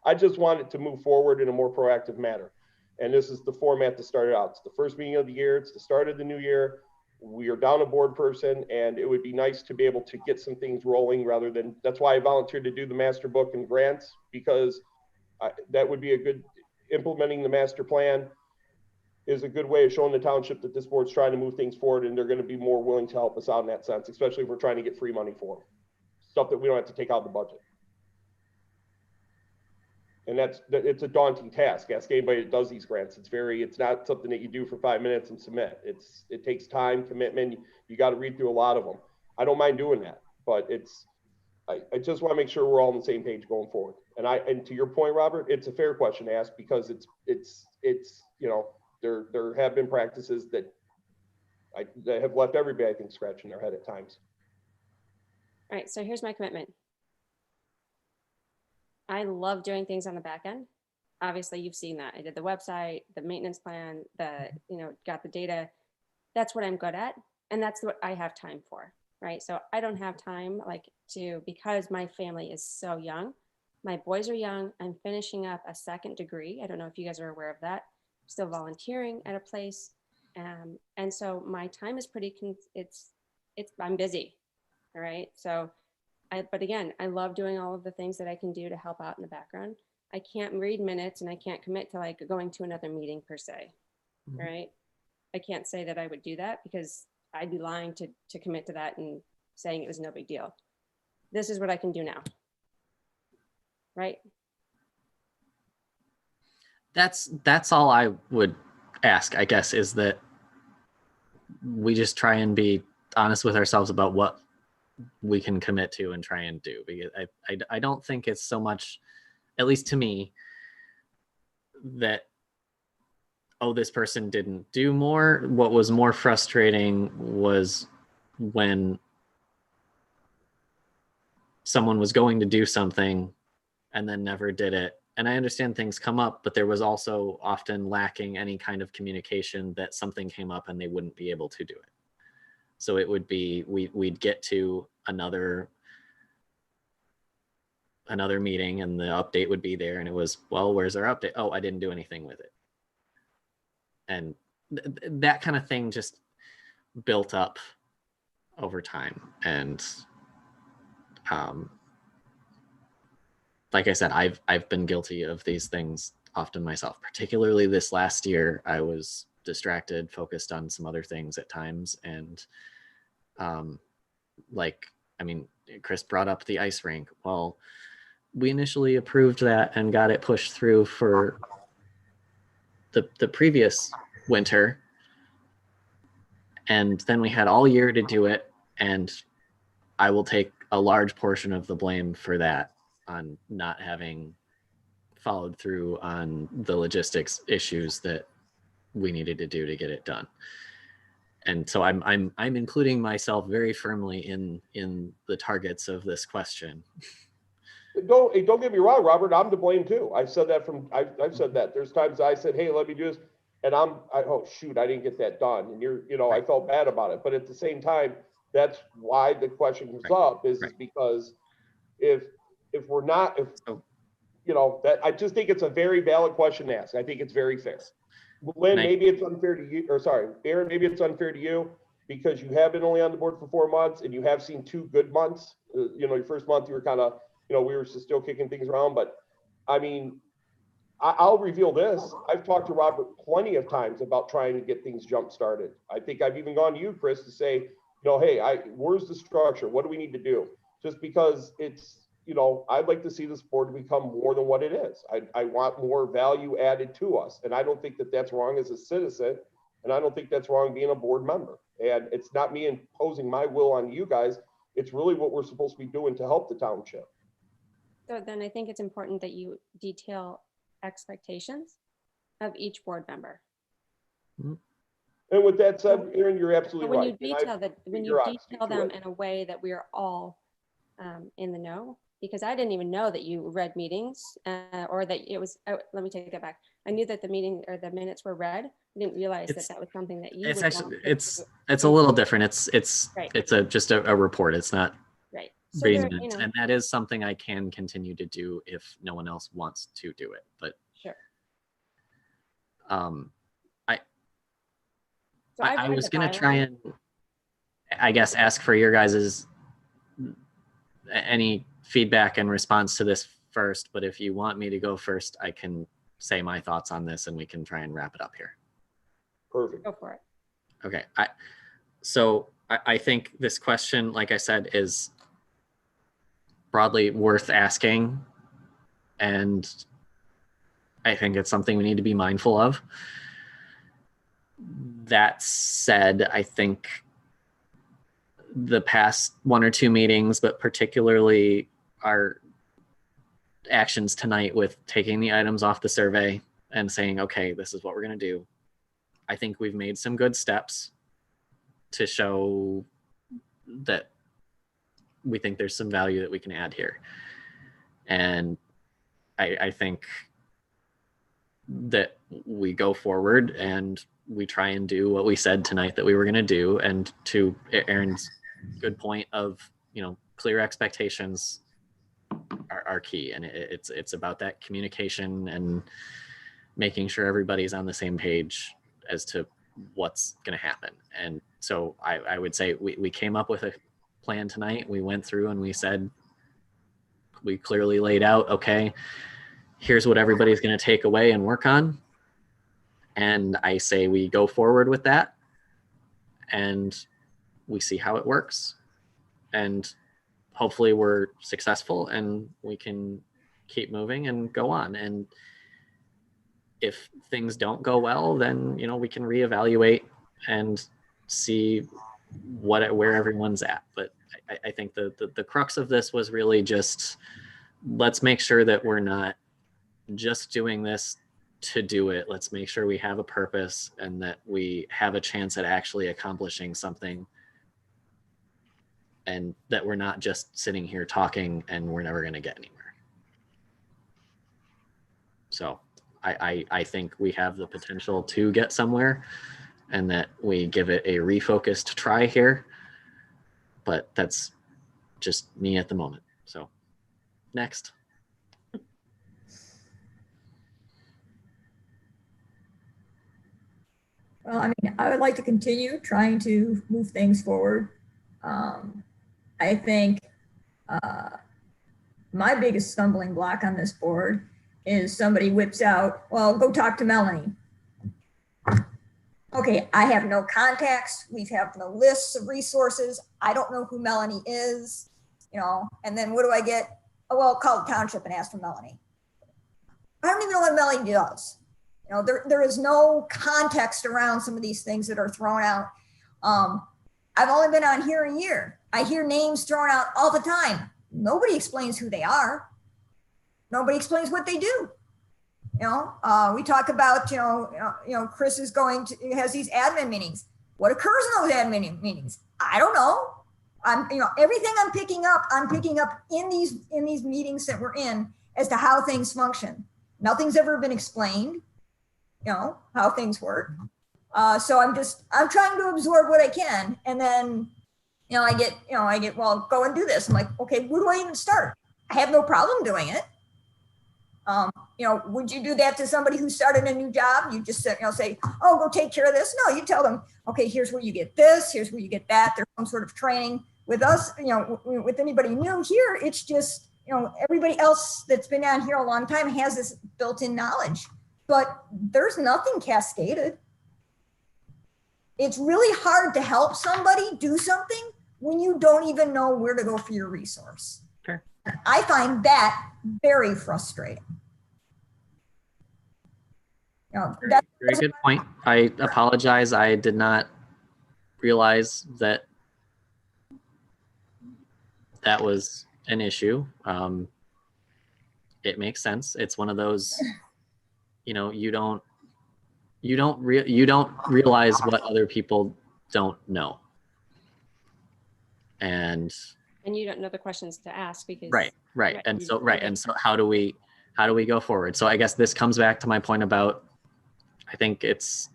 I just want it to move forward in a more proactive manner. And this is the format to start it out. It's the first meeting of the year. It's the start of the new year. We are down a board person, and it would be nice to be able to get some things rolling rather than, that's why I volunteered to do the master book and grants, because that would be a good, implementing the master plan is a good way of showing the township that this board's trying to move things forward, and they're going to be more willing to help us out in that sense, especially if we're trying to get free money for them. Stuff that we don't have to take out of the budget. And it's a daunting task. Ask anybody that does these grants. It's not something that you do for 5 minutes and submit. It takes time, commitment. You got to read through a lot of them. I don't mind doing that, but I just want to make sure we're all on the same page going forward. And to your point, Robert, it's a fair question to ask, because there have been practices that have left everybody, I think, scratching their head at times. All right, so here's my commitment. I love doing things on the back end. Obviously, you've seen that. I did the website, the maintenance plan, got the data. That's what I'm good at. And that's what I have time for, right? So I don't have time because my family is so young. My boys are young. I'm finishing up a second degree. I don't know if you guys are aware of that. I'm still volunteering at a place. And so my time is I'm busy. All right. So but again, I love doing all of the things that I can do to help out in the background. I can't read minutes and I can't commit to going to another meeting per se. Mm-hmm. Right. I can't say that I would do that, because I'd be lying to commit to that and saying it was no big deal. This is what I can do now. Right. That's all I would ask, I guess, is that we just try and be honest with ourselves about what we can commit to and try and do, because I don't think it's so much, at least to me, that, oh, this person didn't do more. What was more frustrating was when someone was going to do something and then never did it. And I understand things come up, but there was also often lacking any kind of communication that something came up and they wouldn't be able to do it. So it would be, we'd get to another meeting and the update would be there and it was, well, where's our update? Oh, I didn't do anything with it. And that kind of thing just built up over time. And like I said, I've been guilty of these things often myself, particularly this last year. I was distracted, focused on some other things at times. And Chris brought up the ice rink. Well, we initially approved that and got it pushed through for the previous winter. And then we had all year to do it. And I will take a large portion of the blame for that, on not having followed through on the logistics issues that we needed to do to get it done. And so I'm including myself very firmly in the targets of this question. Don't get me wrong, Robert, I'm to blame too. I've said that. There's times I said, hey, let me do this. And oh shoot, I didn't get that done. And I felt bad about it. But at the same time, that's why the question comes up is because if we're not, that I just think it's a very valid question to ask. I think it's very fair. Lynn, maybe it's unfair to you, or sorry, Aaron, maybe it's unfair to you because you have been only on the board for 4 months and you have seen 2 good months. Your first month you were kind of, we were still kicking things around, but I mean, I'll reveal this. I've talked to Robert plenty of times about trying to get things jump started. I think I've even gone to you, Chris, to say, hey, where's the structure? What do we need to do? Just because it's, I'd like to see this board become more than what it is. I want more value added to us. And I don't think that that's wrong as a citizen. And I don't think that's wrong being a board member. And it's not me imposing my will on you guys. It's really what we're supposed to be doing to help the township. So then I think it's important that you detail expectations of each board member. And with that said, Aaron, you're absolutely when right. You detail that, when you detail them in a way that we are all in the know, because I didn't even know that you read meetings or that it was, let me take that back. I knew that the meeting or the minutes were read. I didn't realize that was something that you it's actually, it's a little different. It's just a report. It's not right. So minutes, and that is something I can continue to do if no one else wants to do it. But sure. I was going to try and, I guess, ask for your guys's any feedback in response to this first. But if you want me to go first, I can say my thoughts on this and we can try and wrap it up here. Perfect. Go for it. Okay. I think this question, like I said, is broadly worth asking. And I think it's something we need to be mindful of. That said, I think the past 1 or 2 meetings, but particularly our actions tonight with taking the items off the survey and saying, okay, this is what we're going to do. I think we've made some good steps to show that we think there's some value that we can add here. And I think that we go forward and we try and do what we said tonight that we were going to do. And to Aaron's good point of, clear expectations are key. And it's about that communication and making sure everybody's on the same page as to what's going to happen. And so I would say we came up with a plan tonight. We went through and we said, we clearly laid out, okay, here's what everybody's going to take away and work on. And I say we go forward with that and we see how it works. And hopefully we're successful and we can keep moving and go on. And if things don't go well, then, we can reevaluate and see where everyone's at. But I think the crux of this was really just, let's make sure that we're not just doing this to do it. Let's make sure we have a purpose and that we have a chance at actually accomplishing something, and that we're not just sitting here talking and we're never going to get anywhere. So I think we have the potential to get somewhere, and that we give it a refocused try here. but that's just me at the moment. So next. Well, I mean, I would like to continue trying to move things forward. I think my biggest stumbling block on this board is somebody whips out, well, go talk to Melanie. Okay, I have no contacts. We have no lists of resources. I don't know who Melanie is, you know, and then what do I get? Oh, well, call the township and ask for Melanie. I don't even know what Melanie does. You know, there is no context around some of these things that are thrown out. I've only been on here a year. I hear names thrown out all the time. Nobody explains who they are. Nobody explains what they do. You know, we talk about, Chris is has these admin meetings. What occurs in those admin meetings? I don't know. Everything I'm picking up in these meetings that we're in as to how things function. Nothing's ever been explained, how things work. So I'm trying to absorb what I can. And then, I get, well, go and do this. I'm like, okay, where do I even start? I have no problem doing it. Would you do that to somebody who started a new job? You just say, oh, go take care of this. No, you tell them, okay, here's where you get this, here's where you get that. There's some sort of training. With us, with anybody new here, it's just, everybody else that's been down here a long time has this built-in knowledge, but there's nothing cascaded. It's really hard to help somebody do something when you don't even know where to go for your resource. Sure. I find that very frustrating. That's Very good point. I apologize. I did not realize that was an issue. It makes sense. It's one of those, you don't realize what other people don't know. And you don't know the questions to ask because right. And so how do we go forward? So I guess this comes back to my point about, I think it's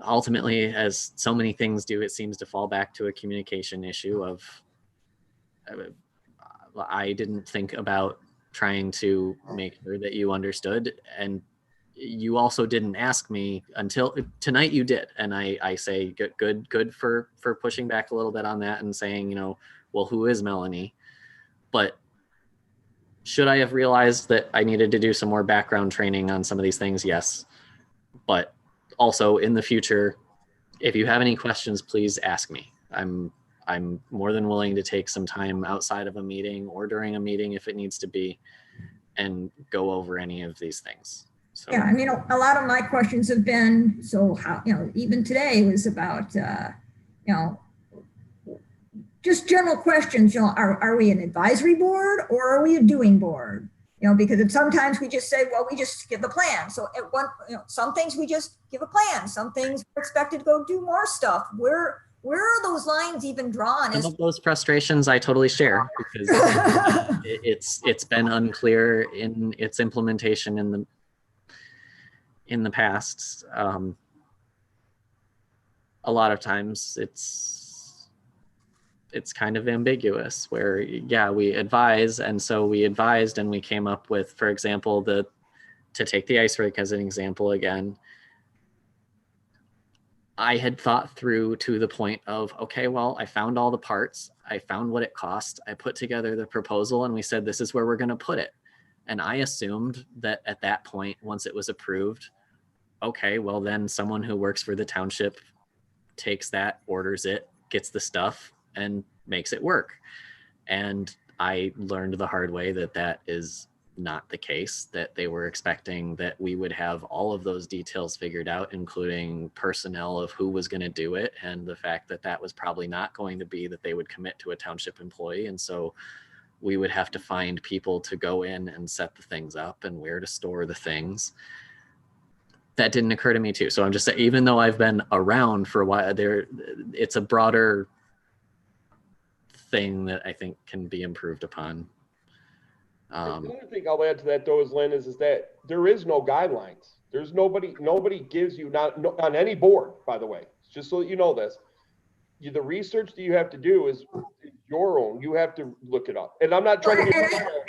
ultimately, as so many things do, it seems to fall back to a communication issue of, I didn't think about trying to make sure that you understood, and you also didn't ask me until tonight. You did, and I say good for pushing back a little bit on that and saying, well, who is Melanie? But should I have realized that I needed to do some more background training on some of these things? Yes, but also in the future, if you have any questions, please ask me. I'm more than willing to take some time outside of a meeting or during a meeting if it needs to be, and go over any of these things. So yeah, I mean, a lot of my questions have been, so how, even today was about, just general questions, are we an advisory board or are we a doing board? Because sometimes we just say, well, we just give the plan. So at some things we just give a plan. Some things we're expected to go do more stuff. Where are those lines even drawn? Some of those frustrations I totally share, because it's been unclear in its implementation in the past. A lot of times it's kind of ambiguous where, yeah, we advise. And so we advised and we came up with, for example, to take the ice rink as an example again, I had thought through to the point of, okay, well, I found all the parts. I found what it cost. I put together the proposal and we said, this is where we're going to put it. And I assumed that at that point, once it was approved, okay, well, then someone who works for the township takes that, orders it, gets the stuff, and makes it work. And I learned the hard way that is not the case, that they were expecting that we would have all of those details figured out, including personnel of who was going to do it, and the fact that was probably not going to be that they would commit to a township employee. And so we would have to find people to go in and set the things up and where to store the things. That didn't occur to me too. So I'm just saying, even though I've been around for a while, it's a broader thing that I think can be improved upon. The other thing I'll add to that, though, is Lynn, is that there is no guidelines. There's nobody gives you, not on any board, by the way, just so that you know this. the research that you have to do is your own. You have to look it up. And I'm not trying to be.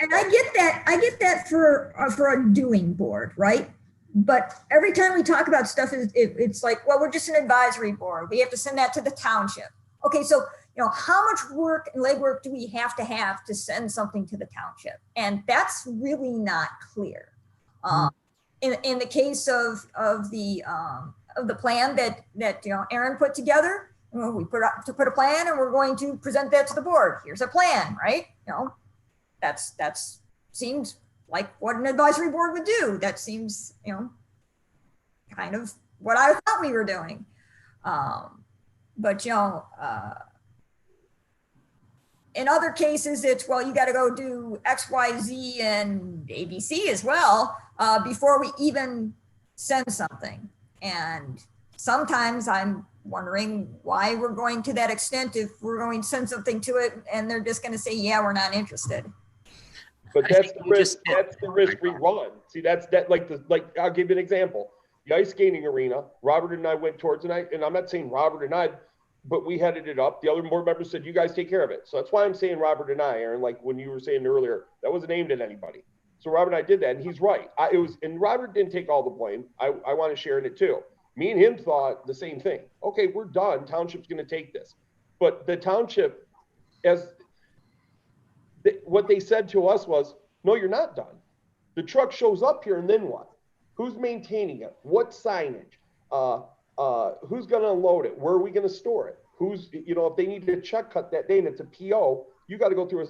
And I get that. I get that for a doing board, right? But every time we talk about stuff, it's like, well, we're just an advisory board. We have to send that to the township. Okay, so how much work and legwork do we have to send something to the township? And that's really not clear. In the case of the plan that Aaron put together, we put a plan and we're going to present that to the board. Here's a plan, right? That's seems like what an advisory board would do. That seems, kind of what I thought we were doing. But in other cases, it's, well, you got to go do X, Y, Z, and ABC as well before we even send something. And sometimes I'm wondering why we're going to that extent if we're going to send something to it and they're just going to say, yeah, we're not interested. But that's the risk. That's the risk we run. See, like I'll give you an example. The ice skating arena. Robert and I went towards tonight, and I'm not saying Robert and I, but we headed it up. The other board members said, "You guys take care of it." So that's why I'm saying Robert and I, Aaron. Like when you were saying earlier, that wasn't aimed at anybody. So Robert and I did that, and he's right. And Robert didn't take all the blame. I want to share in it too. Me and him thought the same thing. Okay, we're done. Township's going to take this, but the township, what they said to us was, no, you're not done. The truck shows up here and then what? Who's maintaining it? What signage? Who's going to unload it? Where are we going to store it? If they need a check cut that day and it's a PO, you got to go through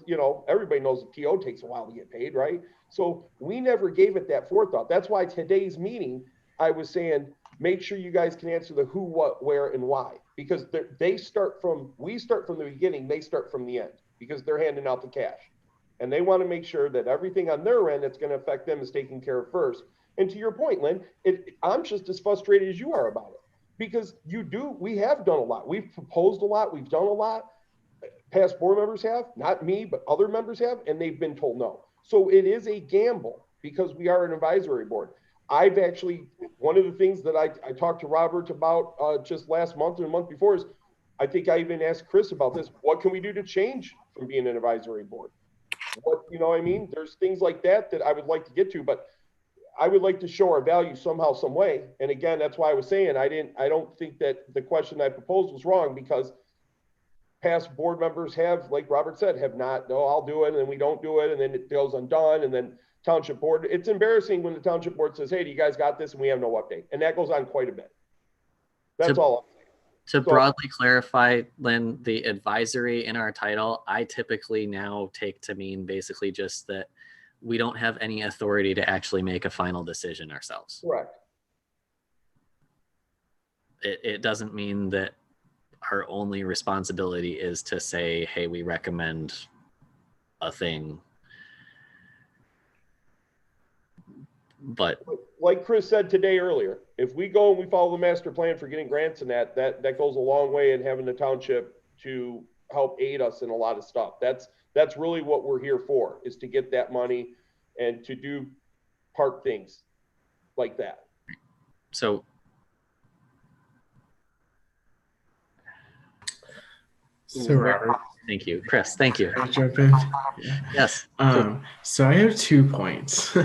everybody knows the PO takes a while to get paid, right? So we never gave it that forethought. That's why today's meeting, I was saying, make sure you guys can answer the who, what, where, and why, because we start from the beginning, they start from the end, because they're handing out the cash. And they want to make sure that everything on their end that's going to affect them is taken care of first. And to your point, Lynn, I'm just as frustrated as you are about it, because we have done a lot. We've proposed a lot. We've done a lot. Past board members have, not me, but other members have, and they've been told no. So it is a gamble because we are an advisory board. One of the things that I talked to Robert about just last month and the month before is, I think I even asked Chris about this. What can we do to change from being an advisory board? There's things like that I would like to get to, but I would like to show our value somehow, some way. And again, that's why I was saying, I don't think that the question I proposed was wrong, because past board members have, like Robert said, have not, no, I'll do it. And then we don't do it. And then it goes undone. And then township board, it's embarrassing when the township board says, hey, do you guys got this? And we have no update. And that goes on quite a bit. That's all I'm saying. To broadly clarify, Lynn, the advisory in our title, I typically now take to mean basically just that we don't have any authority to actually make a final decision ourselves. Correct. It doesn't mean that our only responsibility is to say, hey, we recommend a thing. But like Chris said today earlier, if we go and we follow the master plan for getting grants and that goes a long way in having the township to help aid us in a lot of stuff. That's really what we're here for, is to get that money and to do park things like that. So Robert, thank you. Chris, thank you. I'll jump in. Yes. So I have 2 points.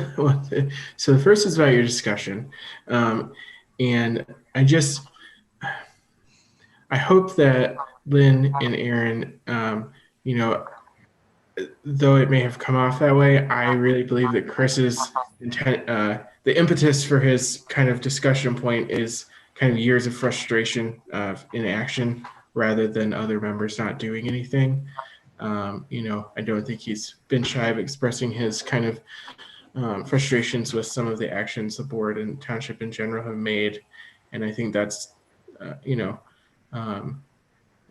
So the first is about your discussion. And I hope that Lynn and Aaron, though it may have come off that way, I really believe that Chris's intent, the impetus for his kind of discussion point is kind of years of frustration of inaction rather than other members not doing anything. I don't think he's been shy of expressing his kind of frustrations with some of the actions the board and township in general have made. And I think that's, I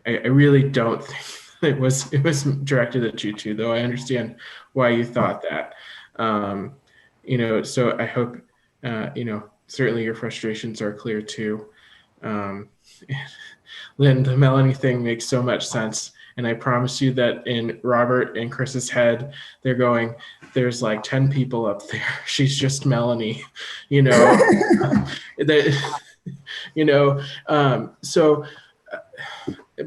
really don't think it was directed at you two, though I understand why you thought that. So I hope, certainly your frustrations are clear too. Lynn, the Melanie thing makes so much sense. And I promise you that in Robert and Chris's head, they're going, there's like 10 people up there. She's just Melanie, So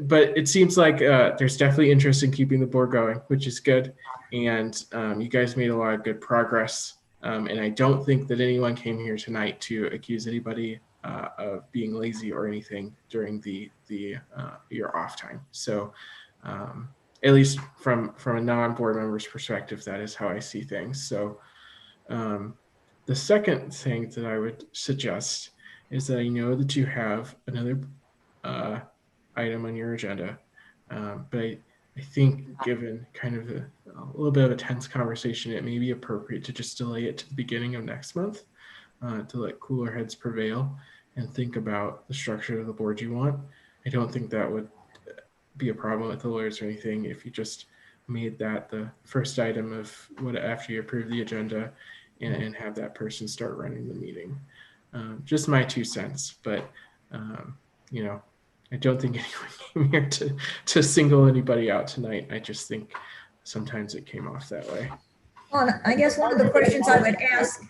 but it seems like there's definitely interest in keeping the board going, which is good. And you guys made a lot of good progress. And I don't think that anyone came here tonight to accuse anybody of being lazy or anything during your off time. So at least from a non-board member's perspective, that is how I see things. So the second thing that I would suggest is that I know that you have another item on your agenda, but I think given kind of a little bit of a tense conversation, it may be appropriate to just delay it to the beginning of next month to let cooler heads prevail and think about the structure of the board you want. I don't think that would be a problem with the lawyers or anything if you just made that the first item of what after you approve the agenda and have that person start running the meeting. Just my 2 cents, but you know, I don't think anyone came here to single anybody out tonight. I just think sometimes it came off that way. Well, I guess one of the questions I would ask.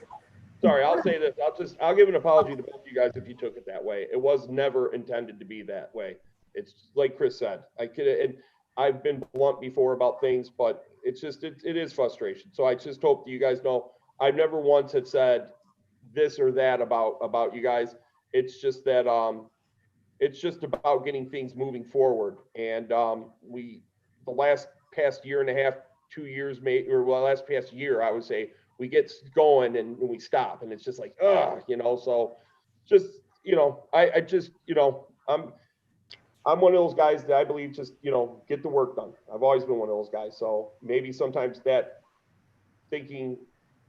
Sorry, I'll say this. I'll give an apology to both of you guys if you took it that way. It was never intended to be that way. It's like Chris said, and I've been blunt before about things, but it's just, it is frustration. So I just hope that you guys know, I've never once had said this or that about you guys. It's just that, it's just about getting things moving forward. And the past year and a half, 2 years, last past year, I would say, we get going and we stop, and it's just like, so just, I just, I'm one of those guys that I believe just, get the work done. I've always been one of those guys. So maybe sometimes that thinking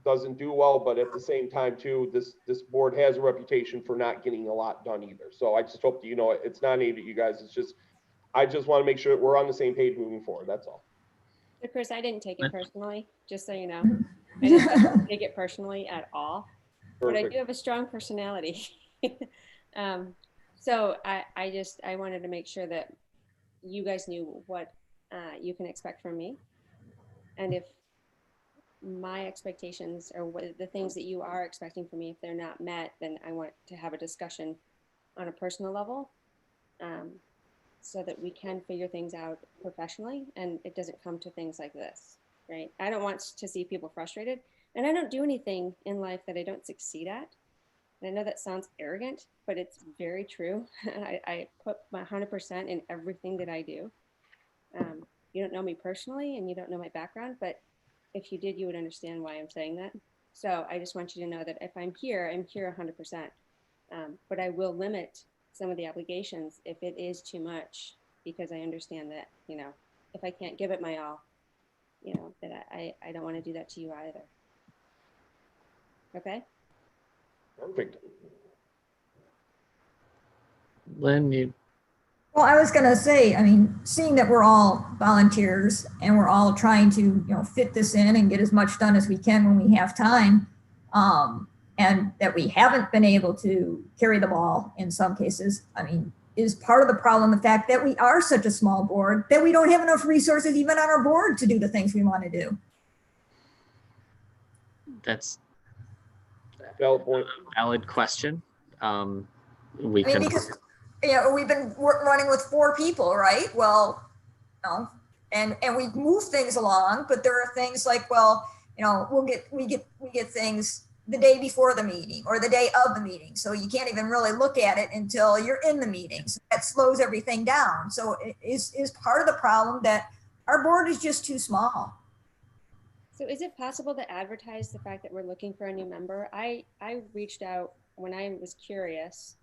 doesn't do well, but at the same time too, this board has a reputation for not getting a lot done either. So I just hope that, it's not aimed at you guys. It's just, I just want to make sure that we're on the same page moving forward. That's all. So Chris, I didn't take it personally, just so you know. I didn't take it personally at all, but I do have a strong personality. So I wanted to make sure that you guys knew what you can expect from me. And if my expectations or what the things that you are expecting from me, if they're not met, then I want to have a discussion on a personal level so that we can figure things out professionally and it doesn't come to things like this, right? I don't want to see people frustrated, and I don't do anything in life that I don't succeed at. And I know that sounds arrogant, but it's very true. I put my 100% in everything that I do. You don't know me personally and you don't know my background, but if you did, you would understand why I'm saying that. So I just want you to know that if I'm here 100%. But I will limit some of the obligations if it is too much, because I understand that, if I can't give it my all, that I don't want to do that to you either. Okay? Perfect. Lynn, Well, I was going to say, seeing that we're all volunteers and we're all trying to, fit this in and get as much done as we can when we have time, and that we haven't been able to carry the ball in some cases, is part of the problem the fact that we are such a small board that we don't have enough resources even on our board to do the things we want to do. that's Valid point. a valid question. Because we've been running with 4 people, right? Well, and we move things along, but there are things like, we get things the day before the meeting or the day of the meeting. So you can't even really look at it until you're in the meeting. So that slows everything down. So it is part of the problem that our board is just too small. So is it possible to advertise the fact that we're looking for a new member? I reached out when I was curious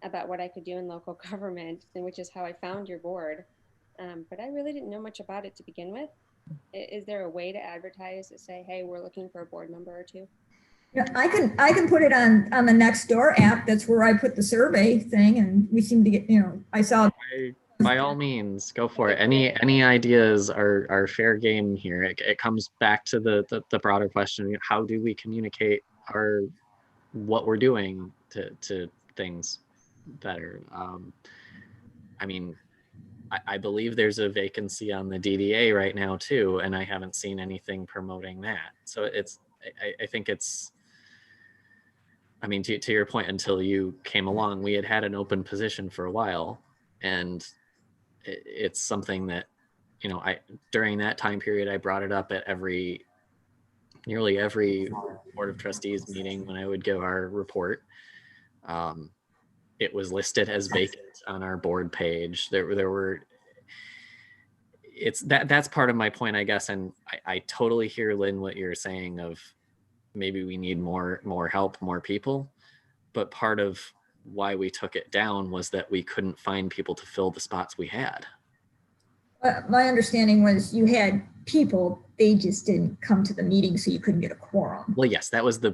about what I could do in local government, and which is how I found your board. But I really didn't know much about it to begin with. Is there a way to advertise to say, hey, we're looking for a board member or two? Yeah, I can put it on the Nextdoor app. That's where I put the survey thing, and we seem to get, I saw. By all means, go for it. Any ideas are fair game here. It comes back to the broader question: how do we communicate what we're doing to things better? I believe there's a vacancy on the DDA right now too, and I haven't seen anything promoting that. So I think it's. To your point, until you came along, we had an open position for a while, and it's something that, you know, during that time period, I brought it up at nearly every Board of Trustees meeting when I would give our report. It was listed as vacant on our board page. There were, that's part of my point, I guess. And I totally hear, Lynn, what you're saying of maybe we need more help, more people. But part of why we took it down was that we couldn't find people to fill the spots we had. My understanding was you had people, they just didn't come to the meeting, so you couldn't get a quorum. Well, yes, that was yes.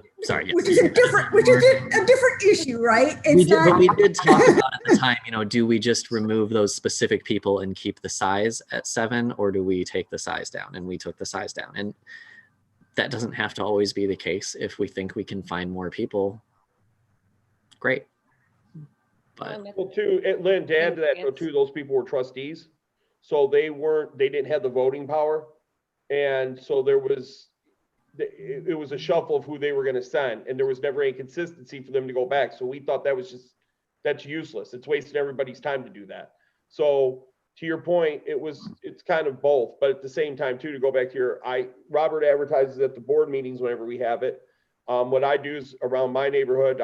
Which is a different issue, right? But we did talk about at the time, you know, do we just remove those specific people and keep the size at 7, or do we take the size down? And we took the size down. And that doesn't have to always be the case. If we think we can find more people, great. But Well, too, Lynn, to add to that though, too, those people were trustees. So they didn't have the voting power. And so it was a shuffle of who they were going to send. And there was never any consistency for them to go back. So we thought that's useless. It's wasting everybody's time to do that. So to your point, it's kind of both, but at the same time too, to go back to Robert advertises at the board meetings whenever we have it. What I do is around my neighborhood,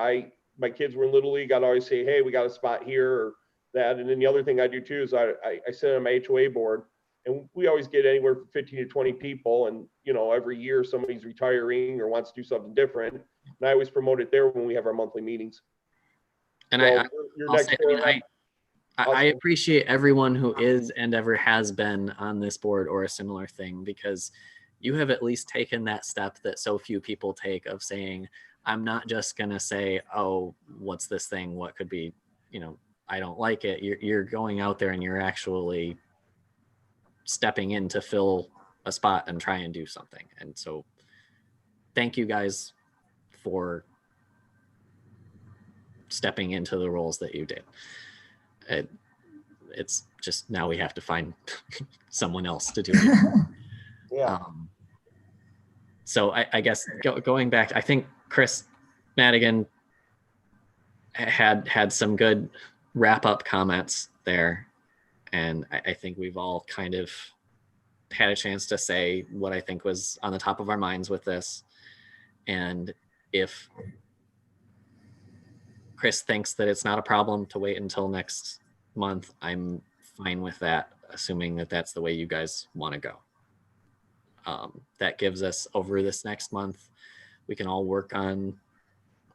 my kids were in Little League. I'd always say, hey, we got a spot here or that. And then the other thing I do too is I sit on my HOA board, and we always get anywhere from 15 to 20 people. And, you know, every year somebody's retiring or wants to do something different. And I always promote it there when we have our monthly meetings. And so I appreciate everyone who is and ever has been on this board or a similar thing, because you have at least taken that step that so few people take of saying, I'm not just going to say, oh, what's this thing? What could be, you know, I don't like it. You're going out there and you're actually stepping in to fill a spot and try and do something. And so thank you guys for stepping into the roles that you did. It's just now we have to find someone else to do it. Yeah. So I guess going back, I think Chris Madigan had some good wrap-up comments there. And I think we've all kind of had a chance to say what I think was on the top of our minds with this. And if Chris thinks that it's not a problem to wait until next month, I'm fine with that, assuming that that's the way you guys want to go. That gives us over this next month, we can all work on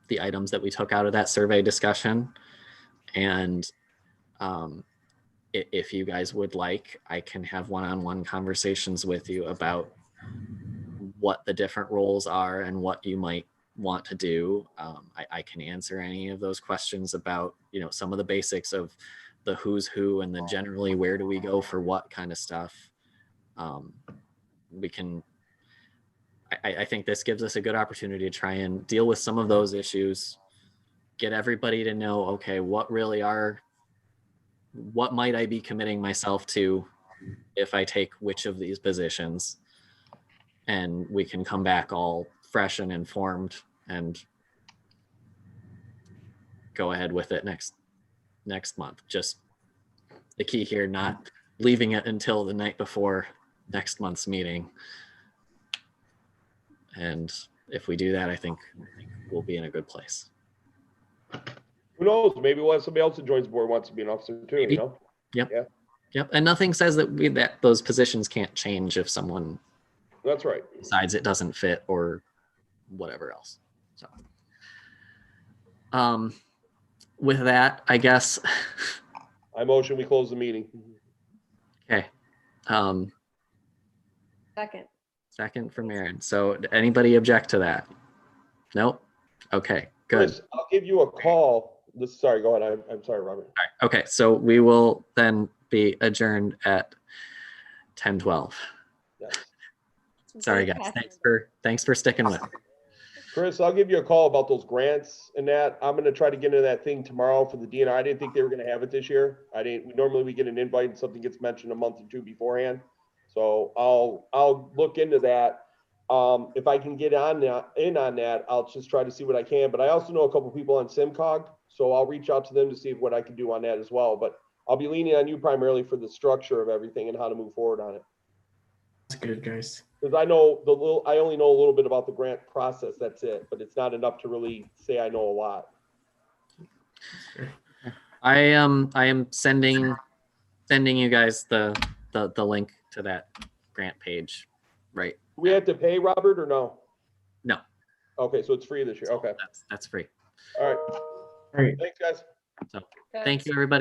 the items that we took out of that survey discussion. And if you guys would like, I can have one-on-one conversations with you about what the different roles are and what you might want to do. I can answer any of those questions about, you know, some of the basics of the who's who and the generally where do we go for what kind of stuff. I think this gives us a good opportunity to try and deal with some of those issues, get everybody to know, okay, what might I be committing myself to if I take which of these positions, and we can come back all fresh and informed and go ahead with it next month. Just the key here, not leaving it until the night before next month's meeting. And if we do that, I think we'll be in a good place. Who knows? Maybe we'll have somebody else that joins the board wants to be an officer too. Maybe. You know? Yep. Yeah. Yep. And nothing says that those positions can't change if someone That's right. decides it doesn't fit or whatever else. So, with that, I guess. I motion we close the meeting. Okay. Second from Aaron. So anybody object to that? Nope. Okay, good. Chris, I'll give you a call. Sorry, go ahead. I'm sorry, Robert. All right. Okay, so we will then be adjourned at 10:12. Yes. Sorry, guys. Thanks for sticking with me. Chris, I'll give you a call about those grants and that. I'm going to try to get into that thing tomorrow for the DNR. I didn't think they were going to have it this year. Normally we get an invite and something gets mentioned a month or two beforehand. So I'll look into that. If I can get in on that, I'll just try to see what I can. But I also know a couple people on SimCog, so I'll reach out to them to see what I can do on that as well. But I'll be leaning on you primarily for the structure of everything and how to move forward on it. That's good, guys. Because I only know a little bit about the grant process. That's it, but it's not enough to really say I know a lot. I am sending you guys the link to that grant page, right? Do we have to pay, Robert, or no? No. Okay, so it's free this year. Okay. That's free. All right. All right. Thanks, guys. Thank you, everybody.